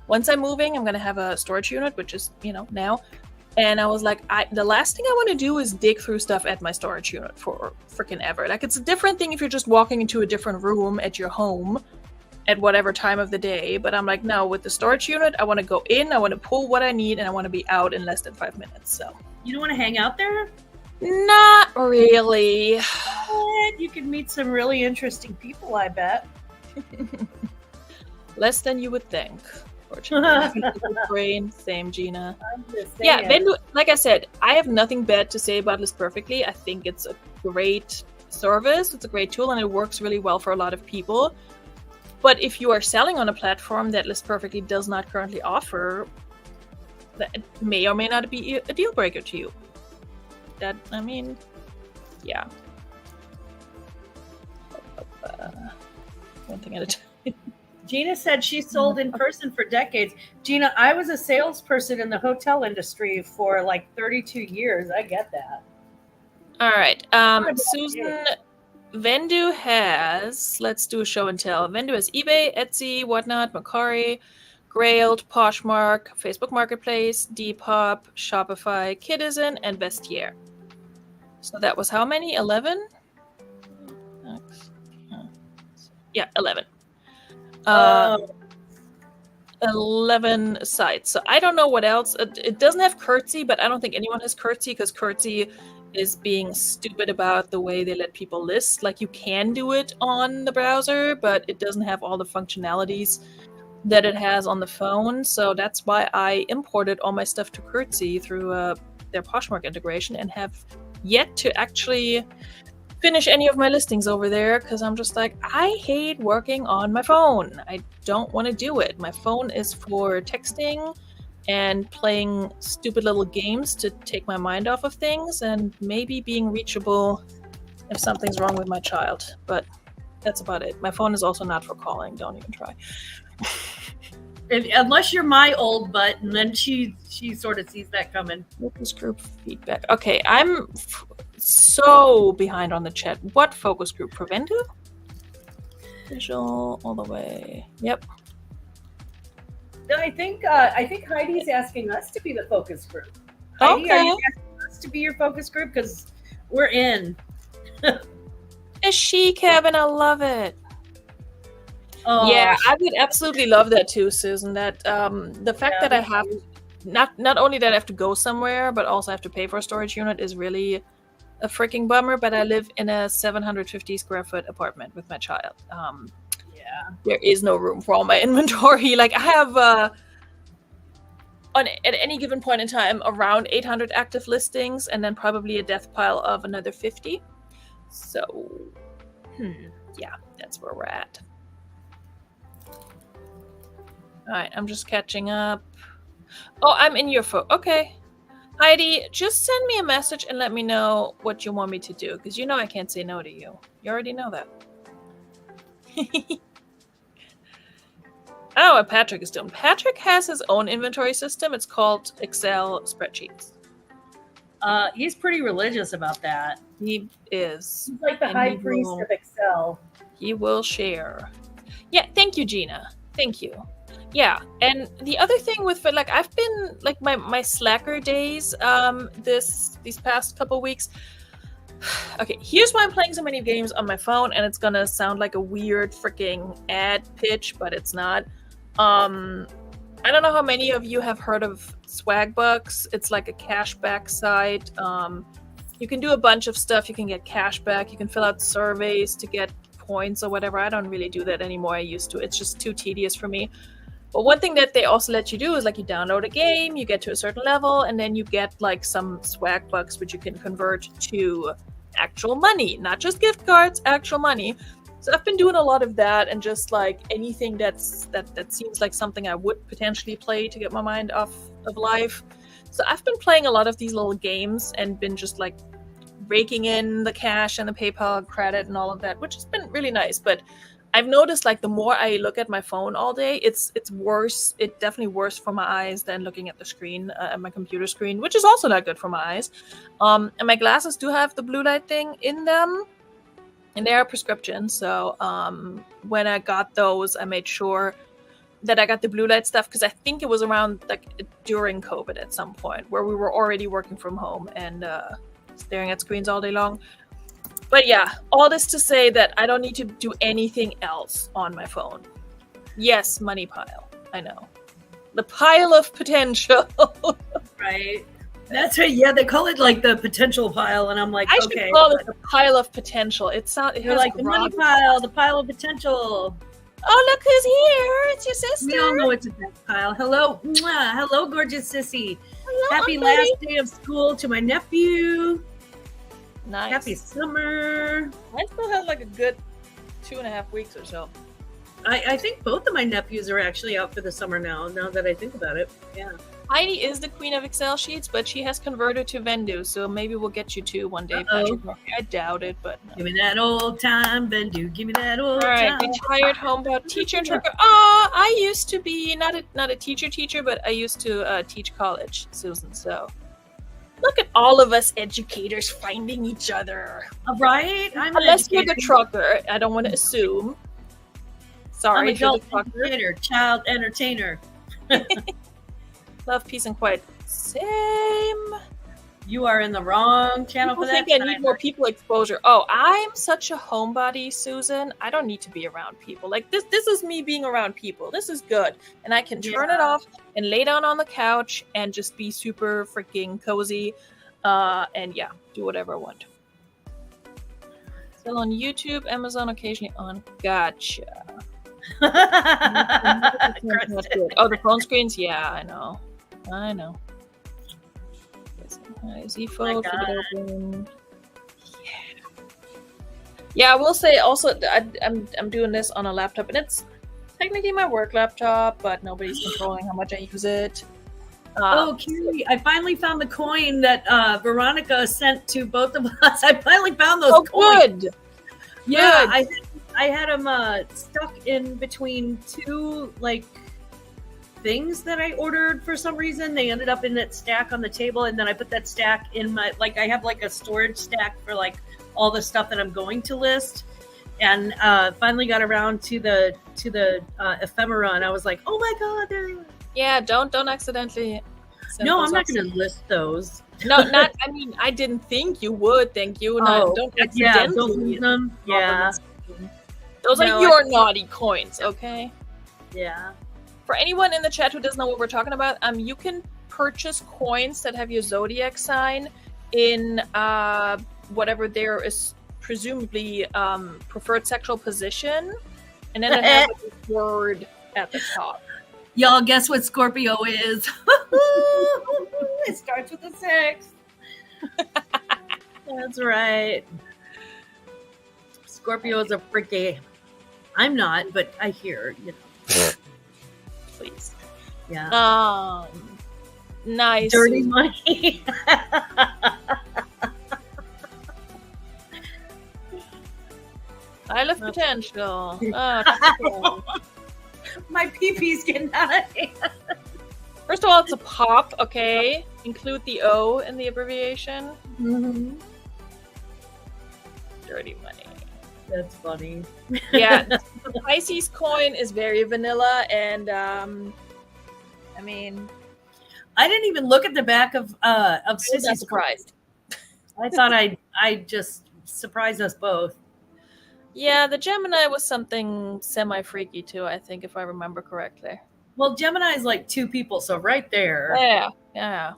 once I'm moving, I'm going to have a storage unit, which is, now. And I was like, the last thing I want to do is dig through stuff at my storage unit for freaking ever. Like, it's a different thing if you're just walking into a different room at your home at whatever time of the day. But I'm like, no, with the storage unit, I want to go in, I want to pull what I need, and I want to be out in less than 5 minutes. So you don't want to hang out there? Not really. What? You can meet some really interesting people, I bet. Less than you would think. Fortunately, I have a good brain. Same, Gina. I'm just Yeah, saying. Vendu, like I said, I have nothing bad to say about List Perfectly. I think it's a great service. It's a great tool, and it works really well for a lot of people. But if you are selling on a platform that List Perfectly does not currently offer, that may or may not be a deal breaker to you. That, I mean, yeah. One thing at a time. Gina said she sold in person for decades. Gina, I was a salesperson in the hotel industry for like 32 years. I get that. All right. Susan, Vendu has, let's do a show and tell. Vendu has eBay, Etsy, Whatnot, Mercari, Grailed, Poshmark, Facebook Marketplace, Depop, Shopify, Kidizen, and Vestiaire. So that was how many? 11? Yeah, 11. 11 sites. So I don't know what else. It doesn't have Curtsy, but I don't think anyone has Curtsy because Curtsy is being stupid about the way they let people list. Like, you can do it on the browser, but it doesn't have all the functionalities that it has on the phone. So that's why I imported all my stuff to Curtsy through their Poshmark integration and have yet to actually finish any of my listings over there because I'm just like, I hate working on my phone. I don't want to do it. My phone is for texting and playing stupid little games to take my mind off of things and maybe being reachable if something's wrong with my child. But that's about it. My phone is also not for calling. Don't even try. Unless you're my old butt, and then she sort of sees that coming. Focus group feedback. Okay, I'm so behind on the chat. What focus group? Preventive? Visual all the way. Yep. No, I think Heidi's asking us to be the focus group. Heidi, Okay. are you asking us to be your focus group? Because we're in. Is she, Kevin? I love it. Oh, Yeah, I would absolutely love that too, Susan. That the fact that I have not only that I have to go somewhere, but also have to pay for a storage unit is really a freaking bummer. But I live in a 750 square foot apartment with my child. yeah. There is no room for all my inventory. Like, I have at any given point in time around 800 active listings, and then probably a death pile of another 50. So, yeah, that's where we're at. All right, I'm just catching up. Oh, I'm in your phone. Okay. Heidi, just send me a message and let me know what you want me to do, because you know I can't say no to you. You already know that. I don't know what Patrick is doing. Patrick has his own inventory system. It's called Excel spreadsheets. He's pretty religious about that. He is. He's like the high priest of Excel. He will share. Yeah, thank you, Gina. Thank you. Yeah, and the other thing with, like, I've been, like, my slacker days these past couple weeks. Okay, here's why I'm playing so many games on my phone, and it's gonna sound like a weird freaking ad pitch, but it's not. I don't know how many of you have heard of Swagbucks. It's like a cashback site. You can do a bunch of stuff. You can get cashback. You can fill out surveys to get points or whatever. I don't really do that anymore. I used to. It's just too tedious for me. But one thing that they also let you do is, like, you download a game, you get to a certain level, and then you get, like, some swag bucks which you can convert to actual money, not just gift cards, actual money. So I've been doing a lot of that, and just, like, anything that seems like something I would potentially play to get my mind off of life. So I've been playing a lot of these little games and been just, like, raking in the cash and the PayPal credit and all of that, which has been really nice. But I've noticed, like, the more I look at my phone all day, it's worse. It's definitely worse for my eyes than looking at the screen, at my computer screen, which is also not good for my eyes. And my glasses do have the blue light thing in them, and they are prescription. So when I got those, I made sure that I got the blue light stuff, because I think it was around, like, during COVID at some point, where we were already working from home and staring at screens all day long. But yeah, all this to say that I don't need to do anything else on my phone. Yes, money pile. I know. The pile of potential. Right. That's right. Yeah, they call it like the potential pile, and I'm like, I okay. should call it the pile of potential. It You're like the money pile, the pile of potential. Oh, look who's here! It's your sister. We all know it's a big pile. Hello, mwah. Hello, gorgeous sissy. Hello, Happy Uncle last Lee. day of school to my nephew. Nice. Happy summer. I still have like a good 2.5 weeks or so. I think both of my nephews are actually out for the summer now that I think about it. Yeah. Heidi is the queen of Excel sheets, but she has converted to Vendu, so maybe we'll get you two one day, Patrick Murphy. I doubt it, but no. Give me that old time, Vendu. Give me that old All right, time. retired homebot teacher and trucker. I used to be not a teacher, but I used to teach college, Susan. So look at all of us educators finding each other. Right? Unless you're the trucker, I don't want to assume. Sorry, I'm adult the trucker. entertainer, child entertainer. Love, peace, and quiet. Same. You are in the wrong channel People for that. think I need more people exposure. Oh, I'm such a homebody, Susan. I don't need to be around people. Like this is me being around people. This is good. And I can turn it off and lay down on the couch and just be super freaking cozy. And yeah, do whatever I want. Still on YouTube, Amazon, occasionally on. Gotcha. Oh, the phone screens? Yeah, I know. Z-Fold, yeah, I will say also I'm doing this on a laptop, and it's technically my work laptop, but nobody's controlling how much I use it. Cutie, I finally found the coin that Veronika sent to both of us. I finally found those coins. Good. Yeah, Good. I had them stuck in between two things that I ordered for some reason. They ended up in that stack on the table, and then I put that stack in my I have a storage stack for all the stuff that I'm going to list. And finally got around to the ephemera, and I was like, oh my god, there they are. Yeah, don't accidentally. No, I'm not going to list those. No, not. I mean, I didn't think you would. Thank you. Don't accidentally. Don't lose them. Yeah. Those are your naughty coins, okay? Yeah. For anyone in the chat who doesn't know what we're talking about, you can purchase coins that have your zodiac sign in whatever there is presumably preferred sexual position, and then it has a word at the top. Y'all, guess what Scorpio is? It starts with a 6. That's right. Scorpio is a freaky. I'm not, but I hear, Please. Yeah. Nice. Dirty money. I love potential. Oh, my pee-pee's getting out of hand. first of all, it's a pop, okay? Include the O in the abbreviation. Mm-hmm. Dirty money. That's funny. Yeah, the Pisces coin is very vanilla, and I mean, I didn't even look at the back of I was not Sissy's surprised. I thought I'd just surprise us both. Yeah, the Gemini was something semi-freaky too, I think, if I remember correctly. Well, Gemini is like 2 people, so right there. Yeah.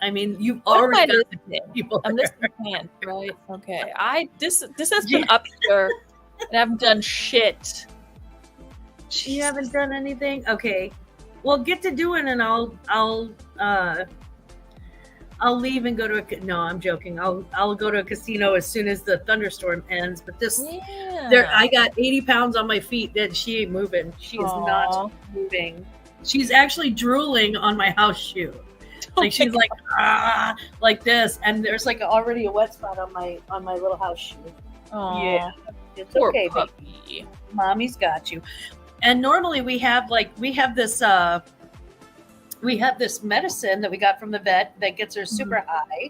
I mean, you've What am already I got listening? people. I'm there. listening hand, right? Okay. This has been up here, and I haven't done shit. You haven't done anything? Okay. Well, get to doing, and I'll leave and go to a. No, I'm joking. I'll go to a casino as soon as the thunderstorm ends. But I got 80 pounds on my feet, and she ain't moving. She is not moving. She's actually drooling on my house shoe. She's like this, and there's already a wet spot on my little house shoe. Aww. Yeah, it's Poor okay, puppy. baby. Mommy's got you. And normally we have this medicine that we got from the vet that gets her super high,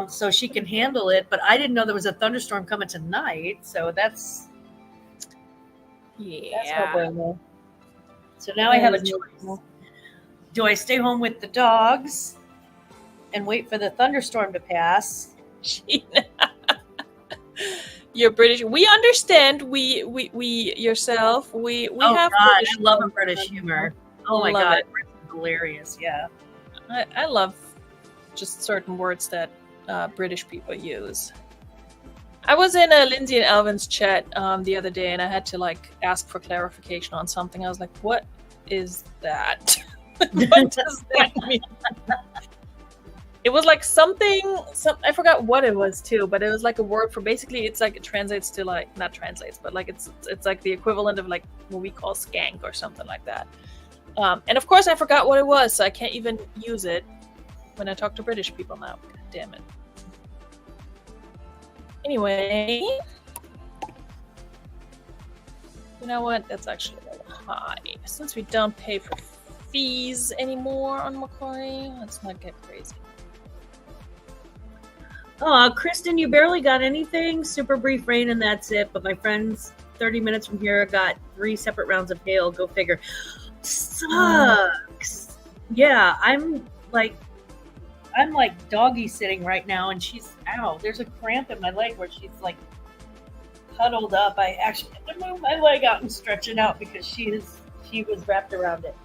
so she can handle it. But I didn't know there was a thunderstorm coming tonight, so that's no. So now I have a choice. Do I stay home with the dogs and wait for the thunderstorm to pass? You're British. We understand. We yourself. We have. God, British I love a British humor. Oh my God, it's hilarious. Yeah. I love just certain words that British people use. I was in a Lindsay and Alvin's chat the other day, and I had to like ask for clarification on something. I was like, "What is that? What does that mean?" It was like something. I forgot what it was too, but it was like a word for basically. It's like it translates to like not translates, but like it's like the equivalent of like what we call skank or something like that. And of course, I forgot what it was, so I can't even use it when I talk to British people now. God damn it. Anyway, you know what? That's actually a little high. Since we don't pay for fees anymore on Mercari, let's not get crazy. Kristen, you barely got anything. Super brief rain and that's it. But my friends 30 minutes from here got 3 separate rounds of hail. Go figure. Sucks. Yeah, I'm like doggy sitting right now, and she's ow. There's a cramp in my leg where she's like cuddled up. I actually had to move my leg out and stretch it out because she was wrapped around it.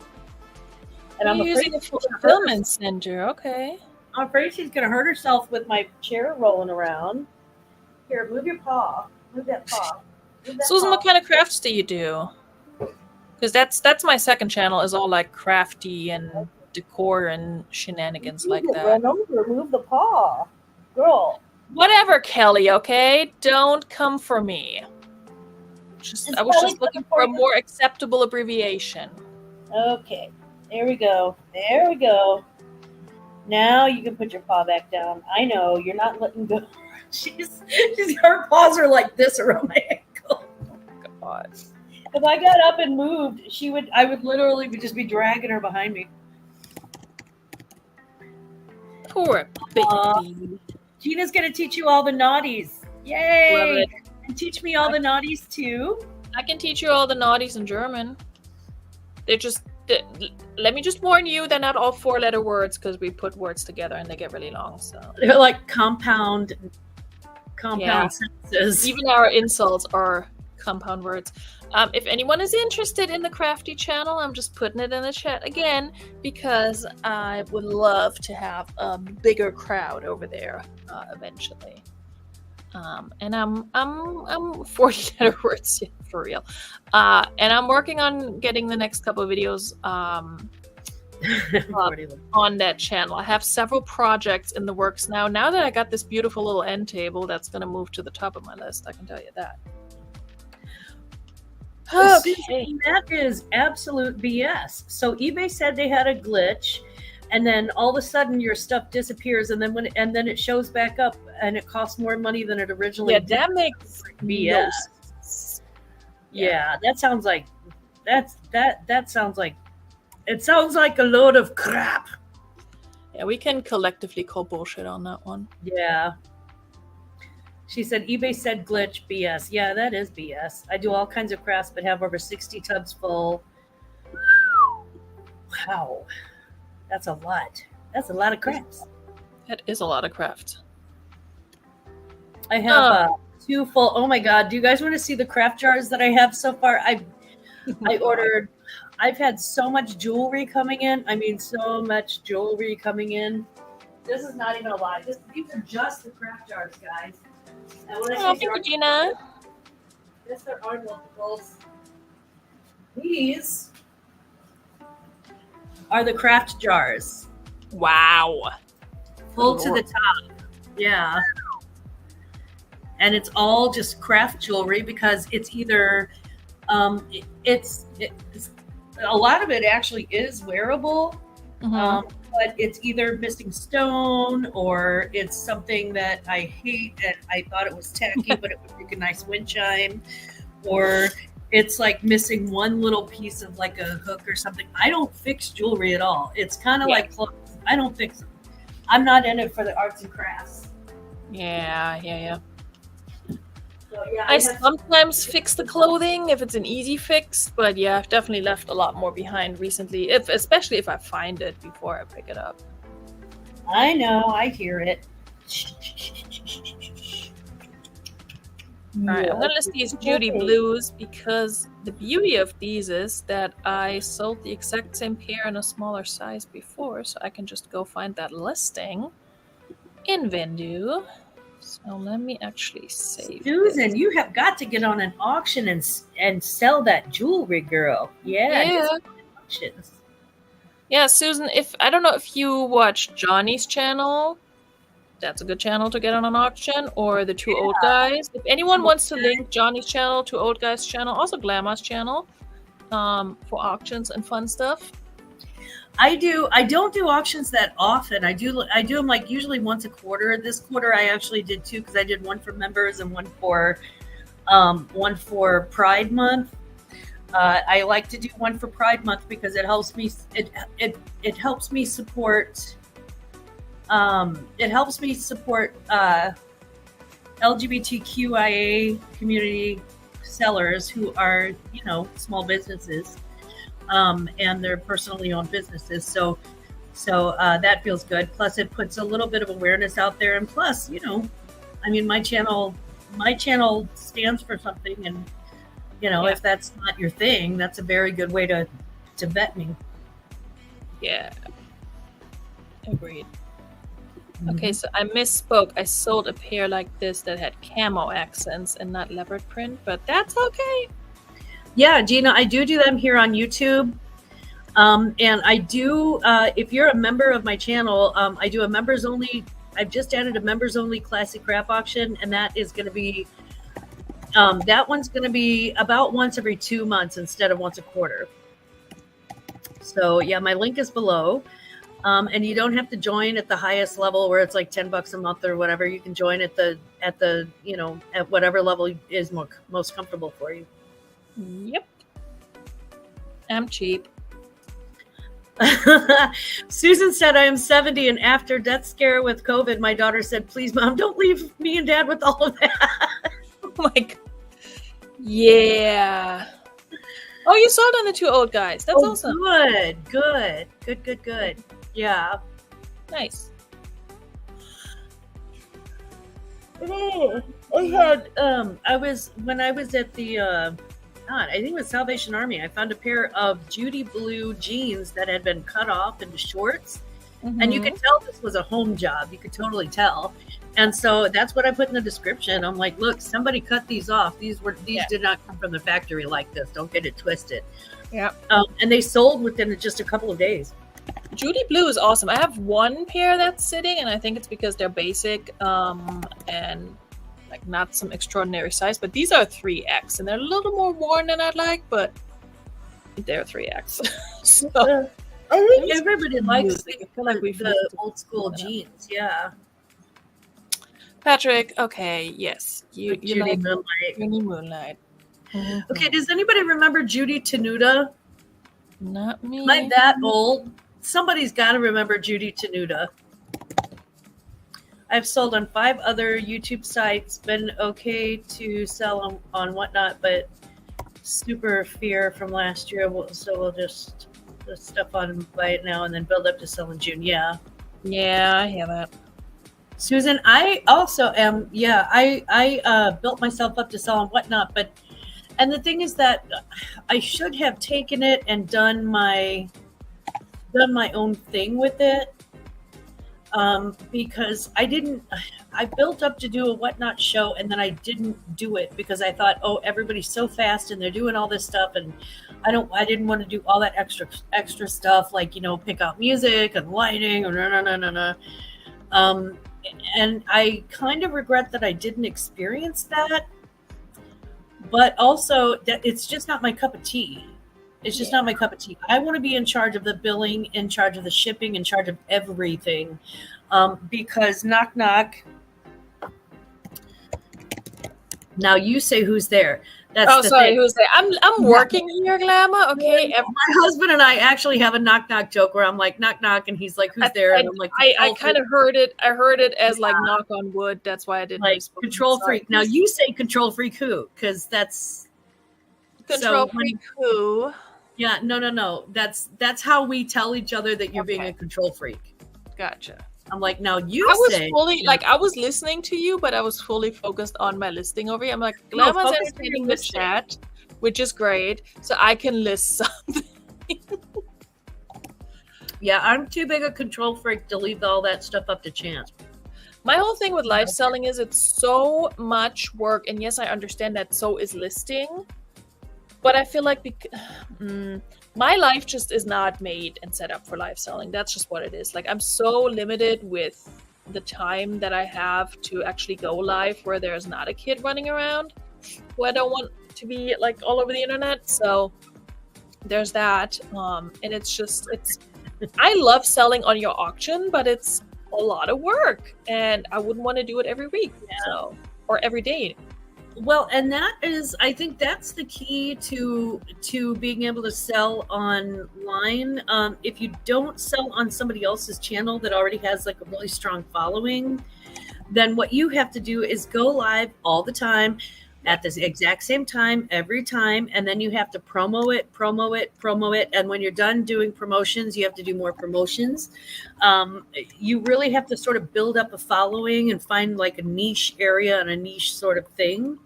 And I'm using a fulfillment center. Okay. I'm afraid she's gonna hurt herself with my chair rolling around. Here, move your paw. Move that paw. Susan, what kind of crafts do you do? Because that's my second channel, is all like crafty and decor and shenanigans like that. Run over, move the paw, girl. Whatever, Kelly. Okay, don't come for me. I was just looking for a more acceptable abbreviation. Okay, there we go. There we go. Now you can put your paw back down. I know you're not letting go. She's her paws are like this around my ankle. Oh, God. If I got up and moved, I would literally just be dragging her behind me. Poor baby. Gina's gonna teach you all the naughties. Yay! Love it. And teach me all the naughties too. I can teach you all the naughties in German. Let me just warn you, they're not all 4-letter words because we put words together and they get really long. So they're like compound sentences. Even our insults are compound words. If anyone is interested in the crafty channel, I'm just putting it in the chat again because I would love to have a bigger crowd over there eventually. And I'm 40-letter words for real. And I'm working on getting the next couple of videos on that channel. I have several projects in the works now. Now that I got this beautiful little end table, that's going to move to the top of my list. I can tell you that. Okay. That is absolute BS. So eBay said they had a glitch, and then all of a sudden your stuff disappears, and then it shows back up, and it costs more money than it originally did. That makes BS. No sense. Yeah, that sounds like it sounds like a load of crap. Yeah, we can collectively call bullshit on that one. Yeah. She said, eBay said glitch, BS. Yeah, that is BS. I do all kinds of crafts, but have over 60 tubs full. Wow. That's a lot. That's a lot of crafts. That is a lot of crafts. I have 2 full. Oh my God. Do you guys want to see the craft jars that I have so far? I've had so much jewelry coming in. I mean, so much jewelry coming in. This is not even a lie. These are just the craft jars, guys. Thank you, Gina. Yes, there are multiples. These are the craft jars. Wow. Full to the top. Yeah. And it's all just craft jewelry because it's either it's a lot of it actually is wearable. Mm-hmm. But it's either missing stone or it's something that I hate and I thought it was tacky, but it would make a nice wind chime, or it's like missing one little piece of like a hook or something. I don't fix jewelry at all. It's kind of like clothes. I don't fix them. I'm not in it for the arts and crafts. Yeah. So, yeah, I sometimes fix the clothing if it's an easy fix, but yeah, I've definitely left a lot more behind recently, especially if I find it before I pick it up. I know, I hear it. Alright, I'm Yeah. gonna list these Judy Blues because the beauty of these is that I sold the exact same pair in a smaller size before, so I can just go find that listing in Vendu. So let me actually save Susan, this. you have got to get on an auction and sell that jewelry, girl. Yeah, Yeah. get some auctions. Yeah, Susan, if I don't know if you watch Johnny's channel, that's a good channel to get on an auction, or the Two Old Guys. If anyone wants to link Johnny's channel, Two Old Guys channel, also Glamour's channel, for auctions and fun stuff. I don't do auctions that often. I do them like usually once a quarter. This quarter I actually did two because I did one for members and one for Pride Month. I like to do one for Pride Month because it helps me support LGBTQIA community sellers who are, small businesses, and they're personally owned businesses. So that feels good. Plus, it puts a little bit of awareness out there. And plus, my channel stands for something, and if that's not your thing, that's a very good way to vet me. Yeah. Agreed. Okay, so I misspoke. I sold a pair like this that had camo accents and not leopard print, but that's okay. Yeah, Gina, I do them here on YouTube. And I do, if you're a member of my channel, I do a members only. I've just added a members only classic craft auction, and that is going to be, that one's going to be about once every 2 months instead of once a quarter. So yeah, my link is below. And you don't have to join at the highest level where it's like $10 a month or whatever. You can join at at whatever level is most comfortable for you. Yep. I'm cheap. Susan said, I am 70 and after death scare with COVID, my daughter said, please, Mom, don't leave me and Dad with all of that. Oh my God. Yeah. Oh, you sold on the Two Old Guys. That's awesome. Good. Yeah. Nice. Oh, when I was at the, I think it was Salvation Army, I found a pair of Judy blue jeans that had been cut off into shorts. Mm-hmm. And you could tell this was a home job. You could totally tell. And so that's what I put in the description. I'm like, look, somebody cut these off. These did not come from the factory like this. Don't get it twisted. Yeah. And they sold within just a couple of days. Judy blue is awesome. I have one pair that's sitting, and I think it's because they're basic and like not some extraordinary size. But these are 3X, and they're a little more worn than I'd like, but they're 3X. So I think everybody likes the old school jeans. Yeah. Patrick, okay, yes. You like Judy Moonlight. Mm-hmm. Okay, does anybody remember Judy Tenuta? Not me. Am I that old? Somebody's got to remember Judy Tenuta. I've sold on 5 other YouTube sites, been okay to sell on whatnot, but super fear from last year. So we'll just put stuff on buy it now and then build up to sell in June. Yeah. Yeah, I hear that. Susan, I also am. Yeah, I built myself up to sell on whatnot, and the thing is that I should have taken it and done my own thing with it, because I built up to do a whatnot show and then I didn't do it because I thought, oh, everybody's so fast and they're doing all this stuff and I didn't want to do all that extra stuff like pick out music and lighting or no. And I kind of regret that I didn't experience that, but also that it's just not my cup of tea. It's just not my cup of tea. I want to be in charge of the billing, in charge of the shipping, in charge of everything, because knock knock. Now you say who's there. That's sorry, thing. who's there? I'm working here, Glamour. Okay. My husband and I actually have a knock knock joke where I'm like knock knock, and he's like, "Who's there?" And I'm like, I kind of heard it. I heard it as like knock on wood. That's why I didn't like control freak. Now you say control freak who? Because that's control freak who. Yeah, no. That's how we tell each other that you're being a control freak. Gotcha. I'm like, now you I was say. fully like I was listening to you, but I was fully focused on my listing over here. I'm like, No, Glamma's focus on entertaining your the listing. chat, which is great, so I can list something. Yeah, I'm too big a control freak to leave all that stuff up to chance. My whole thing with live selling is it's so much work, and yes, I understand that so is listing, but I feel like my life just is not made and set up for live selling. That's just what it is. Like, I'm so limited with the time that I have to actually go live where there's not a kid running around who I don't want to be like all over the internet. So there's that. And it's I love selling on your auction, but it's a lot of work, and I wouldn't want to do it every week. Yeah. So, or every day. Well, and I think that's the key to being able to sell online. If you don't sell on somebody else's channel that already has like a really strong following, then what you have to do is go live all the time at the exact same time every time, and then you have to promo it, and when you're done doing promotions, you have to do more promotions. You really have to sort of build up a following and find like a niche area and a niche sort of thing.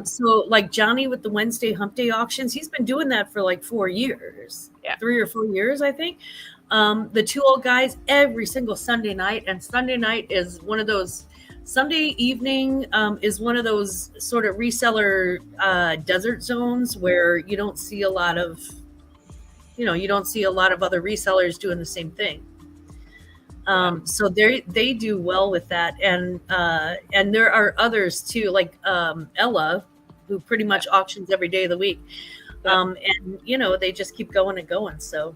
So like Johnny with the Wednesday Hump Day auctions, he's been doing that for like 4 years. 3 or 4 years, I think. The two old guys every single Sunday night, and Sunday night is one of those Sunday evening is one of those sort of reseller desert zones where you don't see a lot of other resellers doing the same thing. So they do well with that, and there are others too, like Ella, who pretty much auctions every day of the week, and they just keep going and going. So.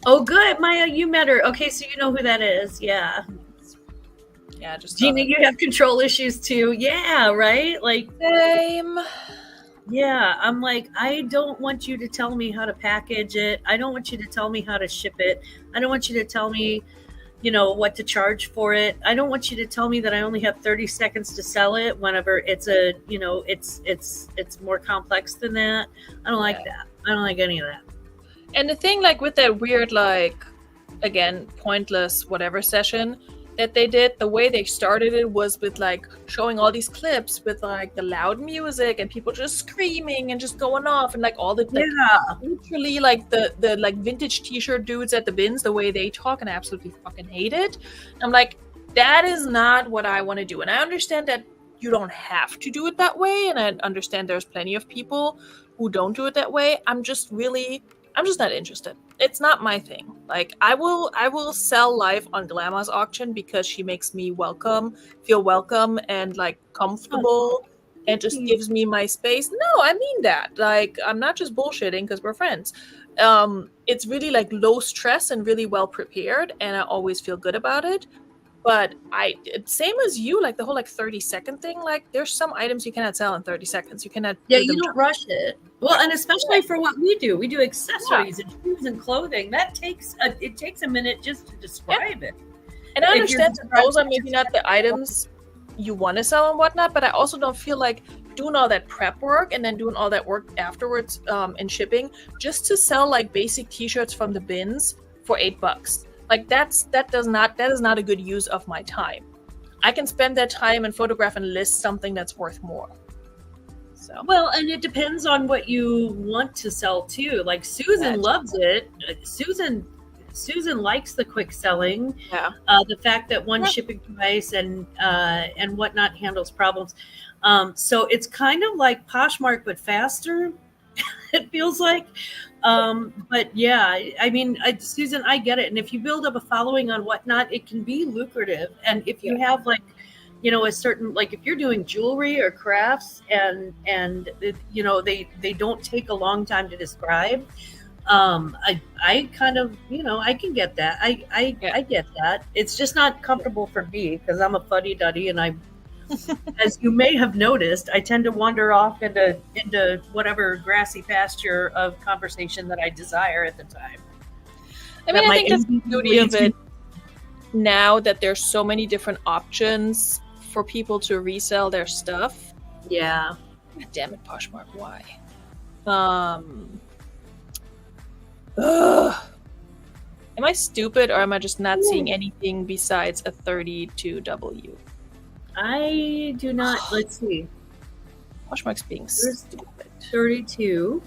Oh, good, Maya, you met her. Okay, so you know who that is. Yeah. Yeah, just Gina, you have control issues too. Yeah, right? Like, same. Yeah, I'm like, I don't want you to tell me how to package it. I don't want you to tell me how to ship it. I don't want you to tell me, what to charge for it. I don't want you to tell me that I only have 30 seconds to sell it whenever it's it's more complex than that. I don't like that. I don't like any of that. And the thing, like, with that weird, like, again, pointless whatever session that they did, the way they started it was with, like, showing all these clips with, like, the loud music and people just screaming and just going off, and, like, all the, like, literally, like, the like, vintage t-shirt dudes at the bins, the way they talk, and I absolutely fucking hate it. I'm like, that is not what I want to do. And I understand that you don't have to do it that way, and I understand there's plenty of people who don't do it that way. I'm just not interested. It's not my thing. Like, I will sell live on Glamour's auction because she makes me feel welcome and like comfortable, and just gives me my space. No, I mean that. Like, I'm not just bullshitting because we're friends. It's really like low stress and really well prepared, and I always feel good about it. But same as you, like the whole like 30-second thing, like there's some items you cannot sell in 30 seconds. You cannot. Yeah, you don't rush it. Well, and especially for what we do accessories and shoes and clothing. It takes a minute just to describe it. And I understand that those are maybe not the items you want to sell and whatnot, but I also don't feel like doing all that prep work and then doing all that work afterwards in shipping just to sell like basic t-shirts from the bins for $8. Like, that is not a good use of my time. I can spend that time and photograph and list something that's worth more. So, well, and it depends on what you want to sell too. Like, Susan loves it. Susan likes the quick selling. Yeah. The fact that one shipping price and whatnot handles problems. So it's kind of like Poshmark but faster. It feels like. But yeah, I mean, Susan, I get it. And if you build up a following on whatnot, it can be lucrative. And if you have like, a certain, like if you're doing jewelry or crafts and they don't take a long time to describe. I kind of, I can get that. I get that. It's just not comfortable for me because I'm a fuddy-duddy, and as you may have noticed, I tend to wander off into whatever grassy pasture of conversation that I desire at the time. I mean, I think that's the beauty of it now, that there's so many different options for people to resell their stuff. Yeah. God damn it, Poshmark, why? Ugh. Am I stupid, or am I just not seeing anything besides a 32W? I do not. Let's see. Poshmark's being stupid. 32.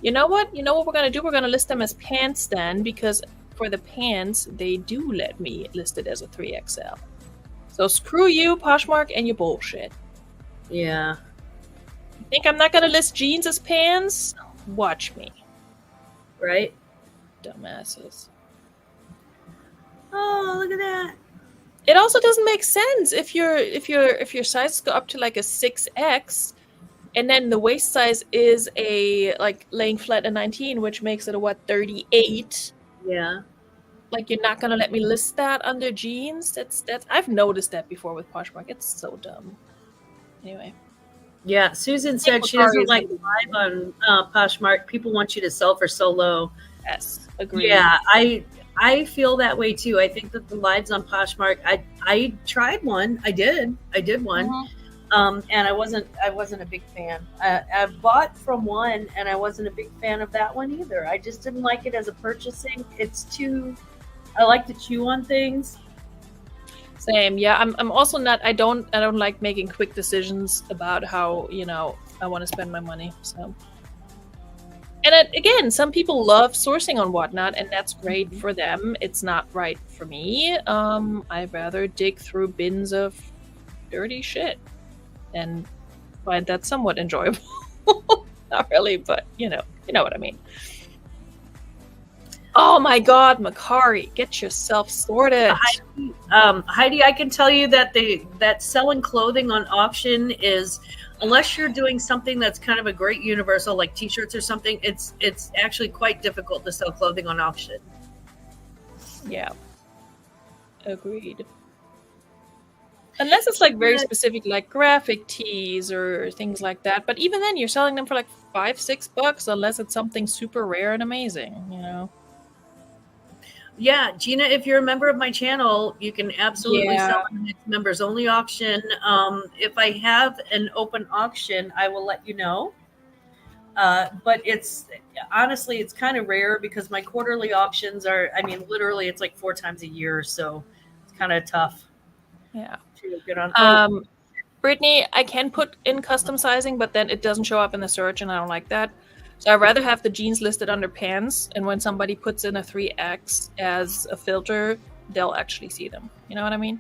You know what? You know what we're gonna do? We're gonna list them as pants then, because for the pants, they do let me list it as a 3XL. So screw you, Poshmark, and your bullshit. Yeah. You think I'm not gonna list jeans as pants? Watch me. Right? Dumbasses. Oh, look at that. It also doesn't make sense if your sizes go up to like a 6X, and then the waist size is a like laying flat a 19, which makes it a 38. Yeah. Like, you're not gonna let me list that under jeans? That's I've noticed that before with Poshmark. It's so dumb. Anyway. Yeah, Susan said she doesn't like live on Poshmark. People want you to sell for so low. Yes, agreed. Yeah, I feel that way too. I think that the lives on Poshmark. I tried one. I did one, and I wasn't a big fan. I bought from one, and I wasn't a big fan of that one either. I just didn't like it as a purchasing. It's too. I like to chew on things. Same. Yeah, I'm also not. I don't like making quick decisions about how I want to spend my money. So. And again, some people love sourcing on Whatnot, and that's great for them. It's not right for me. I'd rather dig through bins of dirty shit and find that somewhat enjoyable. Not really, but you know what I mean. Oh my God, Mercari, get yourself sorted. Heidi, I can tell you that selling clothing on auction is, unless you're doing something that's kind of a great universal, like t-shirts or something, it's actually quite difficult to sell clothing on auction. Yeah. Agreed. Unless it's like very specific, like graphic tees or things like that. But even then, you're selling them for like $5-6, unless it's something super rare and amazing, Yeah, Gina, if you're a member of my channel, you can absolutely sell in the members only auction. If I have an open auction, I will let you know. But it's honestly, it's kind of rare because my quarterly auctions are, literally it's like 4 times a year. So it's kind of tough. Yeah. To get on. Brittany, I can put in custom sizing, but then it doesn't show up in the search, and I don't like that. So I'd rather have the jeans listed under pants, and when somebody puts in a 3X as a filter, they'll actually see them. You know what I mean?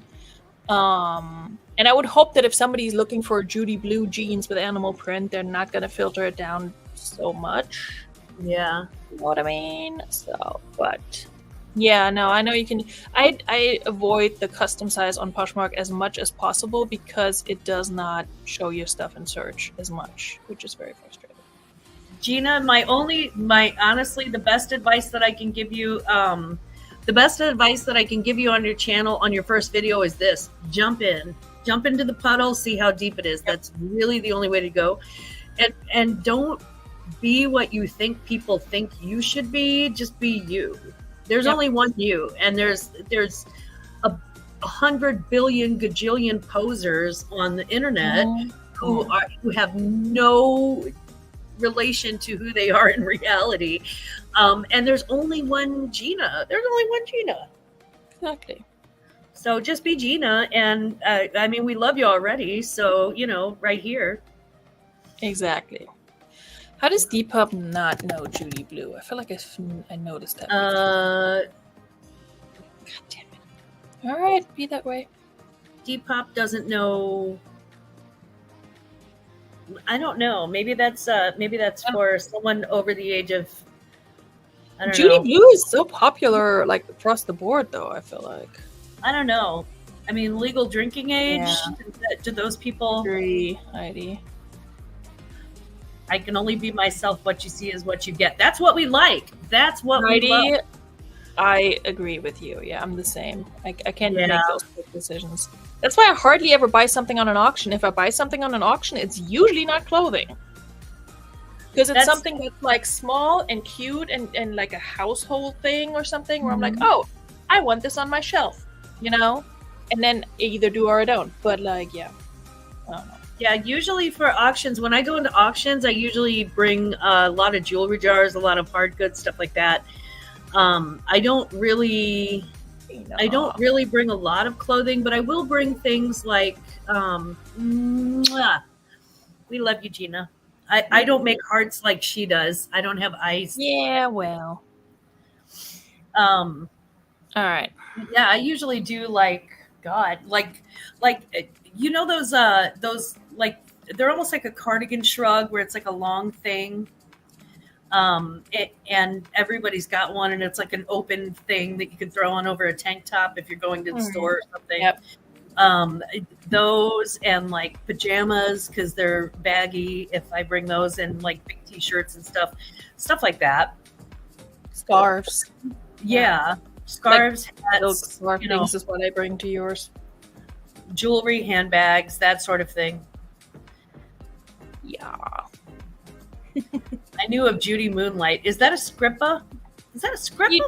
And I would hope that if somebody's looking for Judy blue jeans with animal print, they're not going to filter it down so much. Yeah. You know what I mean? So, but yeah, no, I know you can. I avoid the custom size on Poshmark as much as possible because it does not show your stuff in search as much, which is very frustrating. Gina, honestly, the best advice that I can give you, on your channel on your first video is this: jump into the puddle, see how deep it is. That's really the only way to go. And don't be what you think people think you should be. Just be you. There's only one you, and there's 100 billion gajillion posers on the internet who have no relation to who they are in reality, and there's only one Gina. Exactly. So just be Gina, and we love you already. So right here. Exactly. How does Depop not know Judy Blue? I feel like I noticed that. God damn it! All right, be that way. Depop doesn't know. I don't know. Maybe that's for someone over the age of. I don't know. Judy Blue is so popular, like across the board, though. I feel like. I don't know. Legal drinking age. Yeah. Do those people? Agree, Heidi. I can only be myself. What you see is what you get. That's what we like. That's what Heidi, we love. I agree with you. Yeah, I'm the same. I can't make those quick decisions. That's why I hardly ever buy something on an auction. If I buy something on an auction, it's usually not clothing. Because it's something that's like small and cute and like a household thing or something where I'm like, oh, I want this on my shelf, And then either do or I don't. But like, yeah. I don't know. Yeah, usually for auctions, when I go into auctions, I usually bring a lot of jewelry jars, a lot of hard goods, stuff like that. I don't really bring a lot of clothing, but I will bring things like we love you, Gina. I don't make hearts like she does. I don't have ice. Yeah, well. All right. Yeah, I usually do like you know those like they're almost like a cardigan shrug where it's like a long thing. And everybody's got one, and it's like an open thing that you can throw on over a tank top if you're going to the store or something. Yep. Those and like pajamas because they're baggy. If I bring those and like big t-shirts and stuff like that. Scarves. Yeah. Scarves, like hats, scarf things is what I bring to yours. Jewelry, handbags, that sort of thing. Yeah. I knew of Judy Moonlight. Is that a Scrippa? Is that a Scrippa?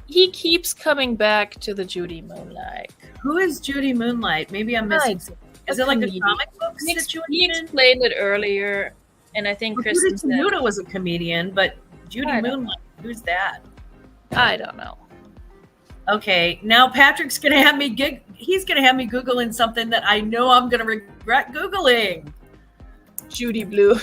He keeps coming back to the Judy Moonlight. Who is Judy Moonlight? Maybe I'm missing something. Is it like a comic book situation? He explained it earlier, and I think Kristen said Tenuta was a comedian, but Judy Moonlight, who's that? I don't know. Okay, now Patrick's gonna have me he's gonna have me Googling something that I know I'm gonna regret Googling. Judy Blue.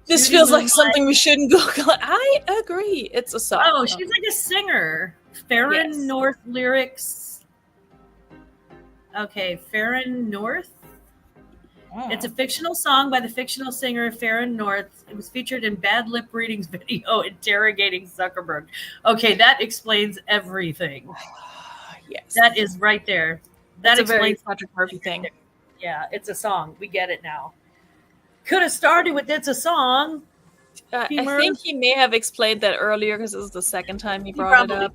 This Judy feels Moonlight. like something we shouldn't Google. I agree. It's a song. Oh, she's like a singer. Farron North lyrics. Okay, Farron North. Oh. It's a fictional song by the fictional singer Farron North. It was featured in Bad Lip Reading's video interrogating Zuckerberg. Okay, that explains everything. Yes. That is right there. That explains Patrick Murphy thing. Yeah, it's a song. We get it now. Could have started with "It's a Song." I think he may have explained that earlier because this is the second time he brought it up.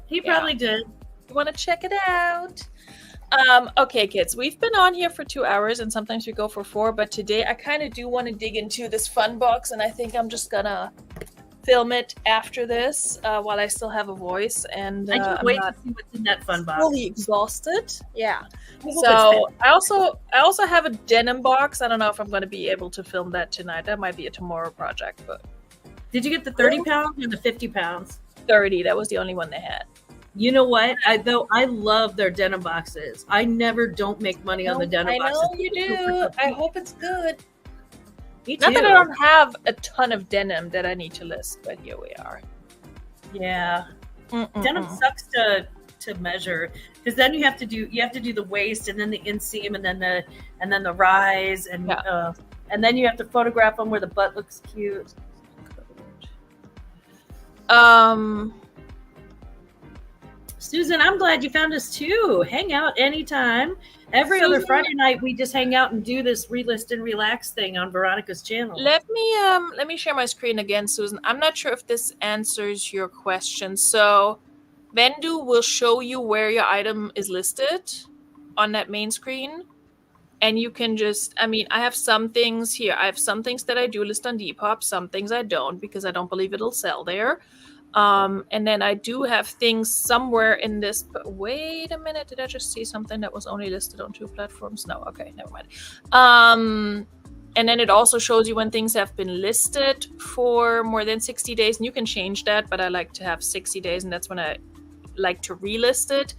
He probably did. You want to check it out? Okay, kids, we've been on here for 2 hours, and sometimes we go for 4. But today, I kind of do want to dig into this fun box, and I think I'm just gonna film it after this while I still have a voice. And I can't wait to see what's in that fun box. Fully exhausted. Yeah. So I also have a denim box. I don't know if I'm going to be able to film that tonight. That might be a tomorrow project. But did you get the 30 pounds or the 50 pounds? 30. That was the only one they had. You know what? I love their denim boxes. I never don't make money on the denim boxes. I know you do. I hope it's good. Me too. Not that I don't have a ton of denim that I need to list, but here we are. Yeah. Denim sucks to measure because then you have to do the waist and then the inseam and then the rise and then you have to photograph them where the butt looks cute. Susan, I'm glad you found us too. Hang out anytime. Every other Friday night, we just hang out and do this relist and relax thing on Veronika's channel. Let me share my screen again, Susan. I'm not sure if this answers your question. So, Vendu will show you where your item is listed on that main screen, and you can just. I have some things here. I have some things that I do list on Depop. Some things I don't because I don't believe it'll sell there. And then I do have things somewhere in this. But wait a minute, did I just see something that was only listed on 2 platforms? No, okay, never mind. And then it also shows you when things have been listed for more than 60 days, and you can change that, but I like to have 60 days, and that's when I like to relist it.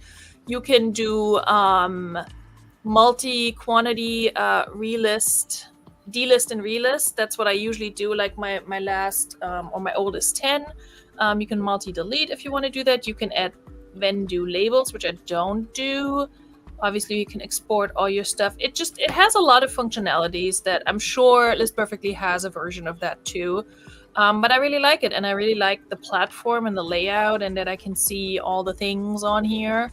You can do multi-quantity delist and relist. That's what I usually do, like my last or my oldest 10. You can multi-delete if you want to do that. You can add Vendu labels, which I don't do. Obviously, you can export all your stuff. It has a lot of functionalities that I'm sure List Perfectly has a version of that too. But I really like it, and I really like the platform and the layout, and that I can see all the things on here.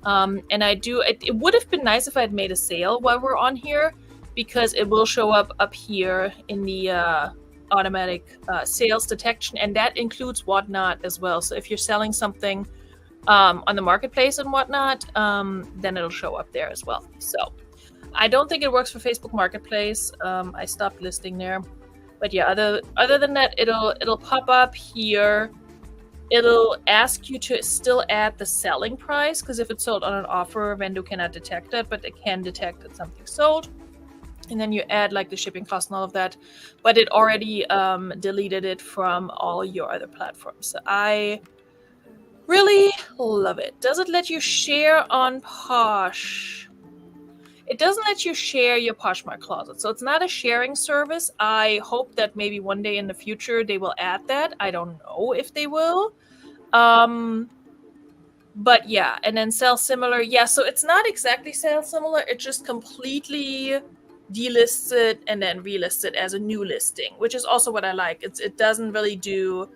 And I do. It would have been nice if I had made a sale while we're on here, because it will show up here in the automatic sales detection, and that includes Whatnot as well. So if you're selling something on the marketplace and Whatnot, then it'll show up there as well. So I don't think it works for Facebook Marketplace. I stopped listing there, but yeah, other than that, it'll pop up here it'll ask you to still add the selling price, because if it's sold on an offer, Vendo cannot detect that, but it can detect that something's sold. And then you add like the shipping cost and all of that, but it already deleted it from all your other platforms. So I really love it. Does it let you share on Posh? It doesn't let you share your Poshmark closet, so it's not a sharing service. I hope that maybe one day in the future they will add that. I don't know if they will. But yeah, and then sell similar. Yeah, so it's not exactly sell similar. It just completely delists it and then relists it as a new listing, which is also what I like. It doesn't really do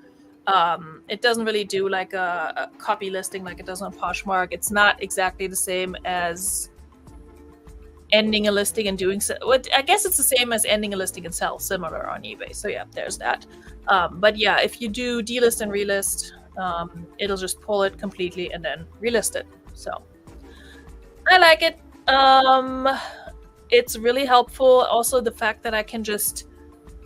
like a copy listing like it does on Poshmark. It's not exactly the same as ending a listing and doing so. I guess it's the same as ending a listing and sell similar on eBay. So yeah, there's that. But yeah, if you do delist and relist, it'll just pull it completely and then relist it. So I like it. It's really helpful. Also, the fact that I can just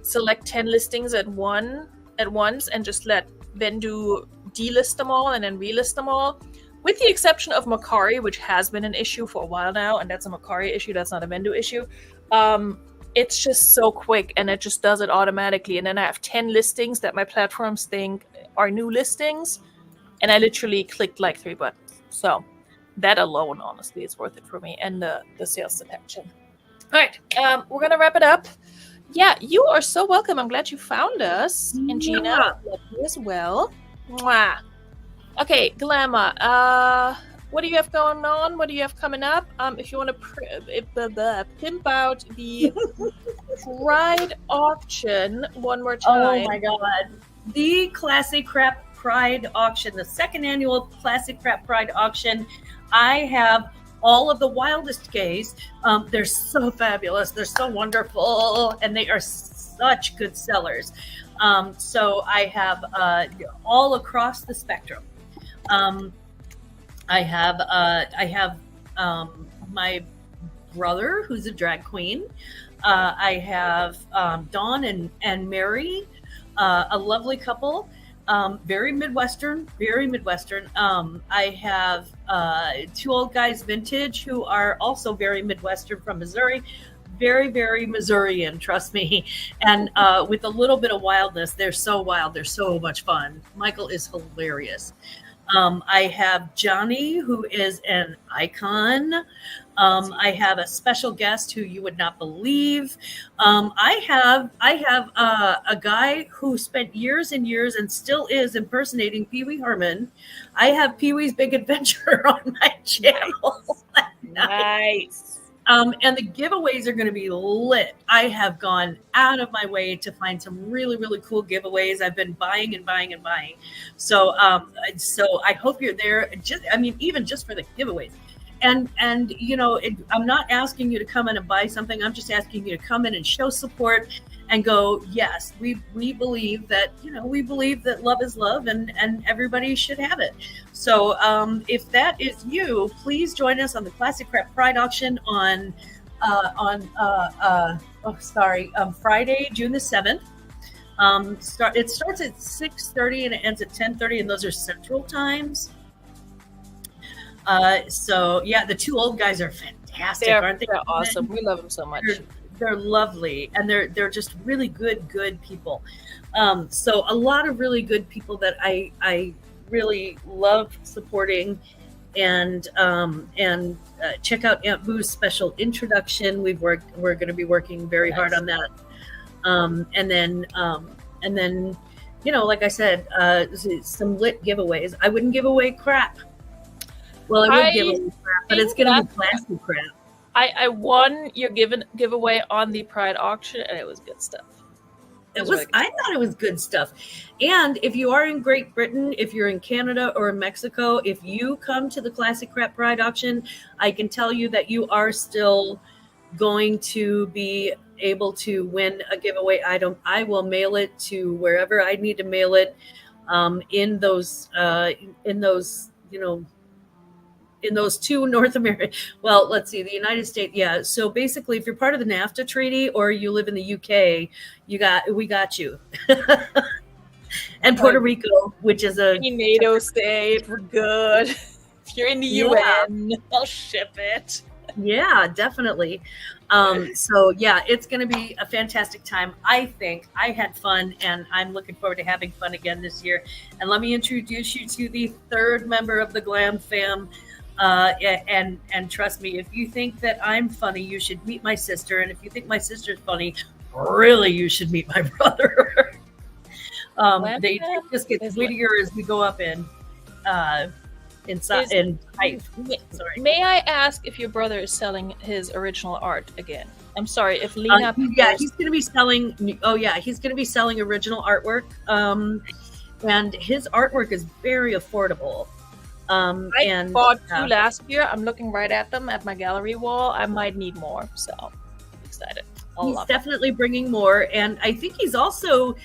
select 10 listings at once and just let Vendo delist them all and then relist them all. With the exception of Mercari, which has been an issue for a while now, and that's a Mercari issue, that's not a Vendo issue. It's just so quick, and it just does it automatically. And then I have 10 listings that my platforms think are new listings, and I literally clicked like 3 buttons. So that alone, honestly, is worth it for me, and the sales detection. All right, we're gonna wrap it up. Yeah, you are so welcome. I'm glad you found us, and Gina, love you as well. Mwah. Okay, Glamour, what do you have going on? What do you have coming up? If you want to pimp out the Pride auction one more time. Oh my god. The Classic Crap Pride auction, the second annual Classic Crap Pride auction. I have all of the wildest gays. They're so fabulous. They're so wonderful. And they are such good sellers. So I have all across the spectrum. I have my brother, who's a drag queen. I have Dawn and Mary, a lovely couple, very Midwestern. I have 2 old guys vintage who are also very Midwestern from Missouri. Very, very Missourian, trust me. And with a little bit of wildness. They're so wild. They're so much fun. Michael is hilarious. I have Johnny, who is an icon. I have a special guest who you would not believe. I have a guy who spent years and years and still is impersonating Pee Wee Herman. I have Pee Wee's Big Adventure on my channel. Nice. And the giveaways are going to be lit. I have gone out of my way to find some really, really cool giveaways. I've been buying and buying and buying. So I hope you're there. Even just for the giveaways. And I'm not asking you to come in and buy something. I'm just asking you to come in and show support and go, yes, we believe that, love is love and everybody should have it. So if that is you, please join us on the Classic Crap Pride auction on Friday, June the 7th. It starts at 6:30 and it ends at 10:30, and those are Central times. So yeah, the 2 old guys are fantastic, aren't they? They're awesome. We love them so much. They're lovely, and they're just really good people. So a lot of really good people that I really love supporting, and check out Aunt Boo's special introduction. We're going to be working very hard on that. And then like I said, some lit giveaways. I wouldn't give away crap. Well, I would give away crap, but it's going to be plastic crap. I won your giveaway on the Pride auction, and it was good stuff. I thought it was good stuff. And if you are in Great Britain, if you're in Canada or in Mexico, if you come to the Classic Crap Pride auction, I can tell you that you are still going to be able to win a giveaway item. I will mail it to wherever I need to mail it. In those 2 North America. Well, let's see, the United States. Yeah. So basically, if you're part of the NAFTA treaty or you live in the UK, we got you. and Puerto Rico, which is a NATO state. We're good. If you're in the UN, I'll ship it. Yeah, definitely. So yeah, it's going to be a fantastic time. I think I had fun, and I'm looking forward to having fun again this year. And let me introduce you to the third member of the Glam Fam. And trust me, if you think that I'm funny, you should meet my sister. And if you think my sister's funny, really, you should meet my brother. They just get wittier as we go up in height. Sorry. May I ask if your brother is selling his original art again? I'm sorry, if Lena. He's going to be selling. Oh yeah, he's going to be selling original artwork. And his artwork is very affordable. I bought 2 last year. I'm looking right at them at my gallery wall. I might need more, so I'm excited. He's definitely bringing more, and I think he's also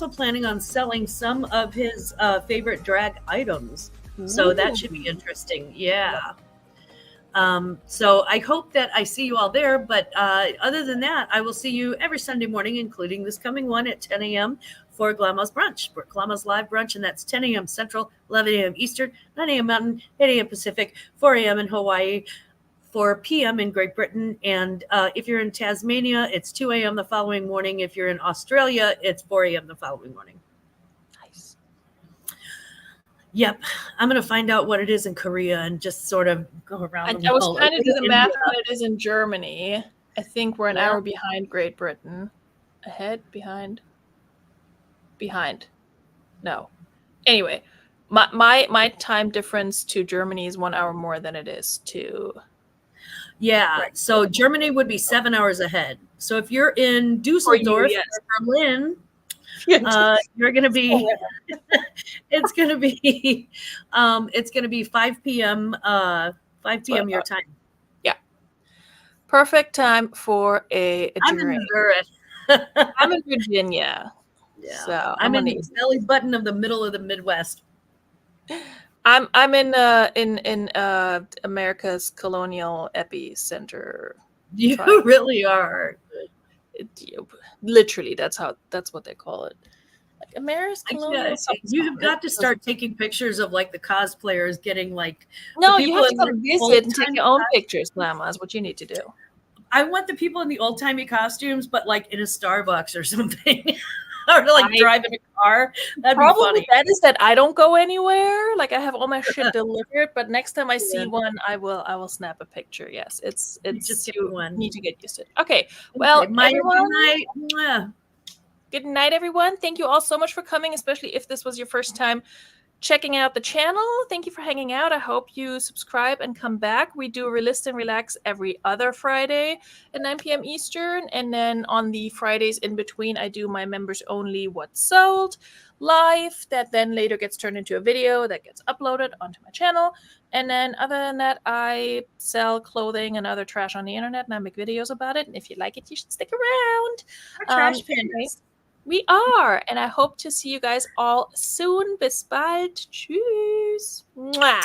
planning on selling some of his favorite drag items. So that should be interesting. Yeah. So I hope that I see you all there. But other than that, I will see you every Sunday morning, including this coming one at 10 a.m. for Glama's Brunch. For Glama's Live Brunch, and that's 10 a.m. Central, 11 a.m. Eastern, 9 a.m. Mountain, 8 a.m. Pacific, 4 a.m. in Hawaii, 4 p.m. in Great Britain. And if you're in Tasmania, it's 2 a.m. the following morning. If you're in Australia, it's 4 a.m. the following morning. Nice. Yep. I'm going to find out what it is in Korea and just sort of go around. I was trying to do the math what it is in Germany. I think we're an hour behind Great Britain. Ahead? Behind? No. Anyway, my time difference to Germany is 1 hour more than it is to... Yeah, so Germany would be 7 hours ahead. So if you're in Dusseldorf or Berlin, you're going to be it's going to be 5 p.m. 5 p.m. your time. Yeah. Perfect time for a I'm drink. in Zurich. I'm in Virginia. Yeah. So I'm in the belly button of the middle of the Midwest. I'm in America's colonial epicenter. You really are. Literally, that's what they call it. Like America's colonial. You've got to start taking pictures of like the cosplayers getting like. No, you have to come visit and take your own pictures, Lama. Is what you need to do. I want the people in the old timey costumes, but like in a Starbucks or something. Or like driving a car. That'd be funny. That is that I don't go anywhere. Like I have all my shit delivered, but next time I see one, I will snap a picture. Yes, it's just you need to get used to it. Okay. Well, everyone, good night, everyone. Thank you all so much for coming, especially if this was your first time checking out the channel. Thank you for hanging out. I hope you subscribe and come back. We do Relist and Relax every other Friday at 9 p.m. Eastern. And then on the Fridays in between, I do my members only What's Sold live that then later gets turned into a video that gets uploaded onto my channel. And then other than that, I sell clothing and other trash on the internet and I make videos about it. And if you like it, you should stick around. Trash pins. We are, and I hope to see you guys all soon. Bis bald. Tschüss. Mwah.